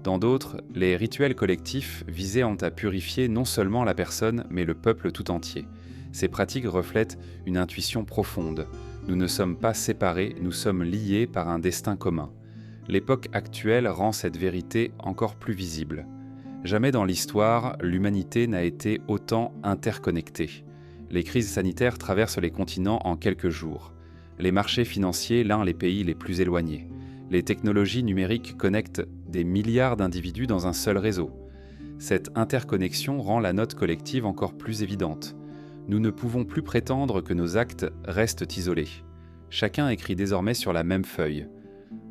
Dans d'autres, les rituels collectifs visaient à purifier non seulement la personne, mais le peuple tout entier. Ces pratiques reflètent une intuition profonde. Nous ne sommes pas séparés, nous sommes liés par un destin commun. L'époque actuelle rend cette vérité encore plus visible. Jamais dans l'histoire, l'humanité n'a été autant interconnectée. Les crises sanitaires traversent les continents en quelques jours. Les marchés financiers l'un les pays les plus éloignés. Les technologies numériques connectent des milliards d'individus dans un seul réseau. Cette interconnexion rend la note collective encore plus évidente. Nous ne pouvons plus prétendre que nos actes restent isolés. Chacun écrit désormais sur la même feuille.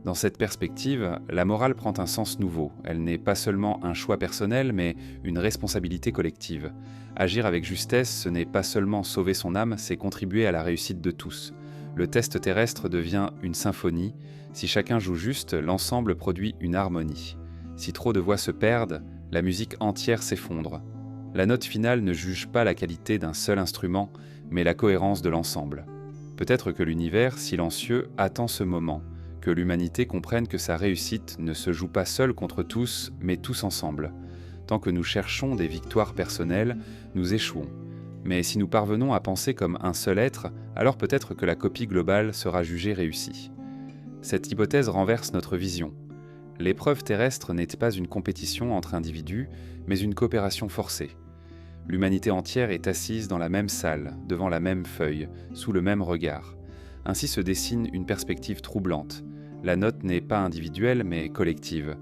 Dans cette perspective, la morale prend un sens nouveau. Elle n'est pas seulement un choix personnel, mais une responsabilité collective. Agir avec justesse, ce n'est pas seulement sauver son âme, c'est contribuer à la réussite de tous. Le test terrestre devient une symphonie. Si chacun joue juste, l'ensemble produit une harmonie. Si trop de voix se perdent, la musique entière s'effondre. La note finale ne juge pas la qualité d'un seul instrument, mais la cohérence de l'ensemble. Peut-être que l'univers, silencieux, attend ce moment, que l'humanité comprenne que sa réussite ne se joue pas seule contre tous, mais tous ensemble. Tant que nous cherchons des victoires personnelles, nous échouons. Mais si nous parvenons à penser comme un seul être, alors peut-être que la copie globale sera jugée réussie. Cette hypothèse renverse notre vision. L'épreuve terrestre n'est pas une compétition entre individus, mais une coopération forcée. L'humanité entière est assise dans la même salle, devant la même feuille, sous le même regard. Ainsi se dessine une perspective troublante. La note n'est pas individuelle, mais collective.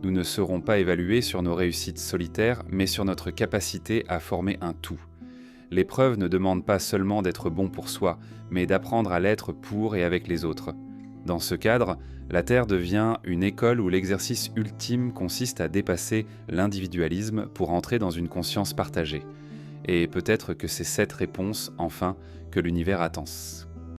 Nous ne serons pas évalués sur nos réussites solitaires, mais sur notre capacité à former un tout. L'épreuve ne demande pas seulement d'être bon pour soi, mais d'apprendre à l'être pour et avec les autres. Dans ce cadre, la Terre devient une école où l'exercice ultime consiste à dépasser l'individualisme pour entrer dans une conscience partagée. Et peut-être que c'est cette réponse, enfin, que l'univers attend.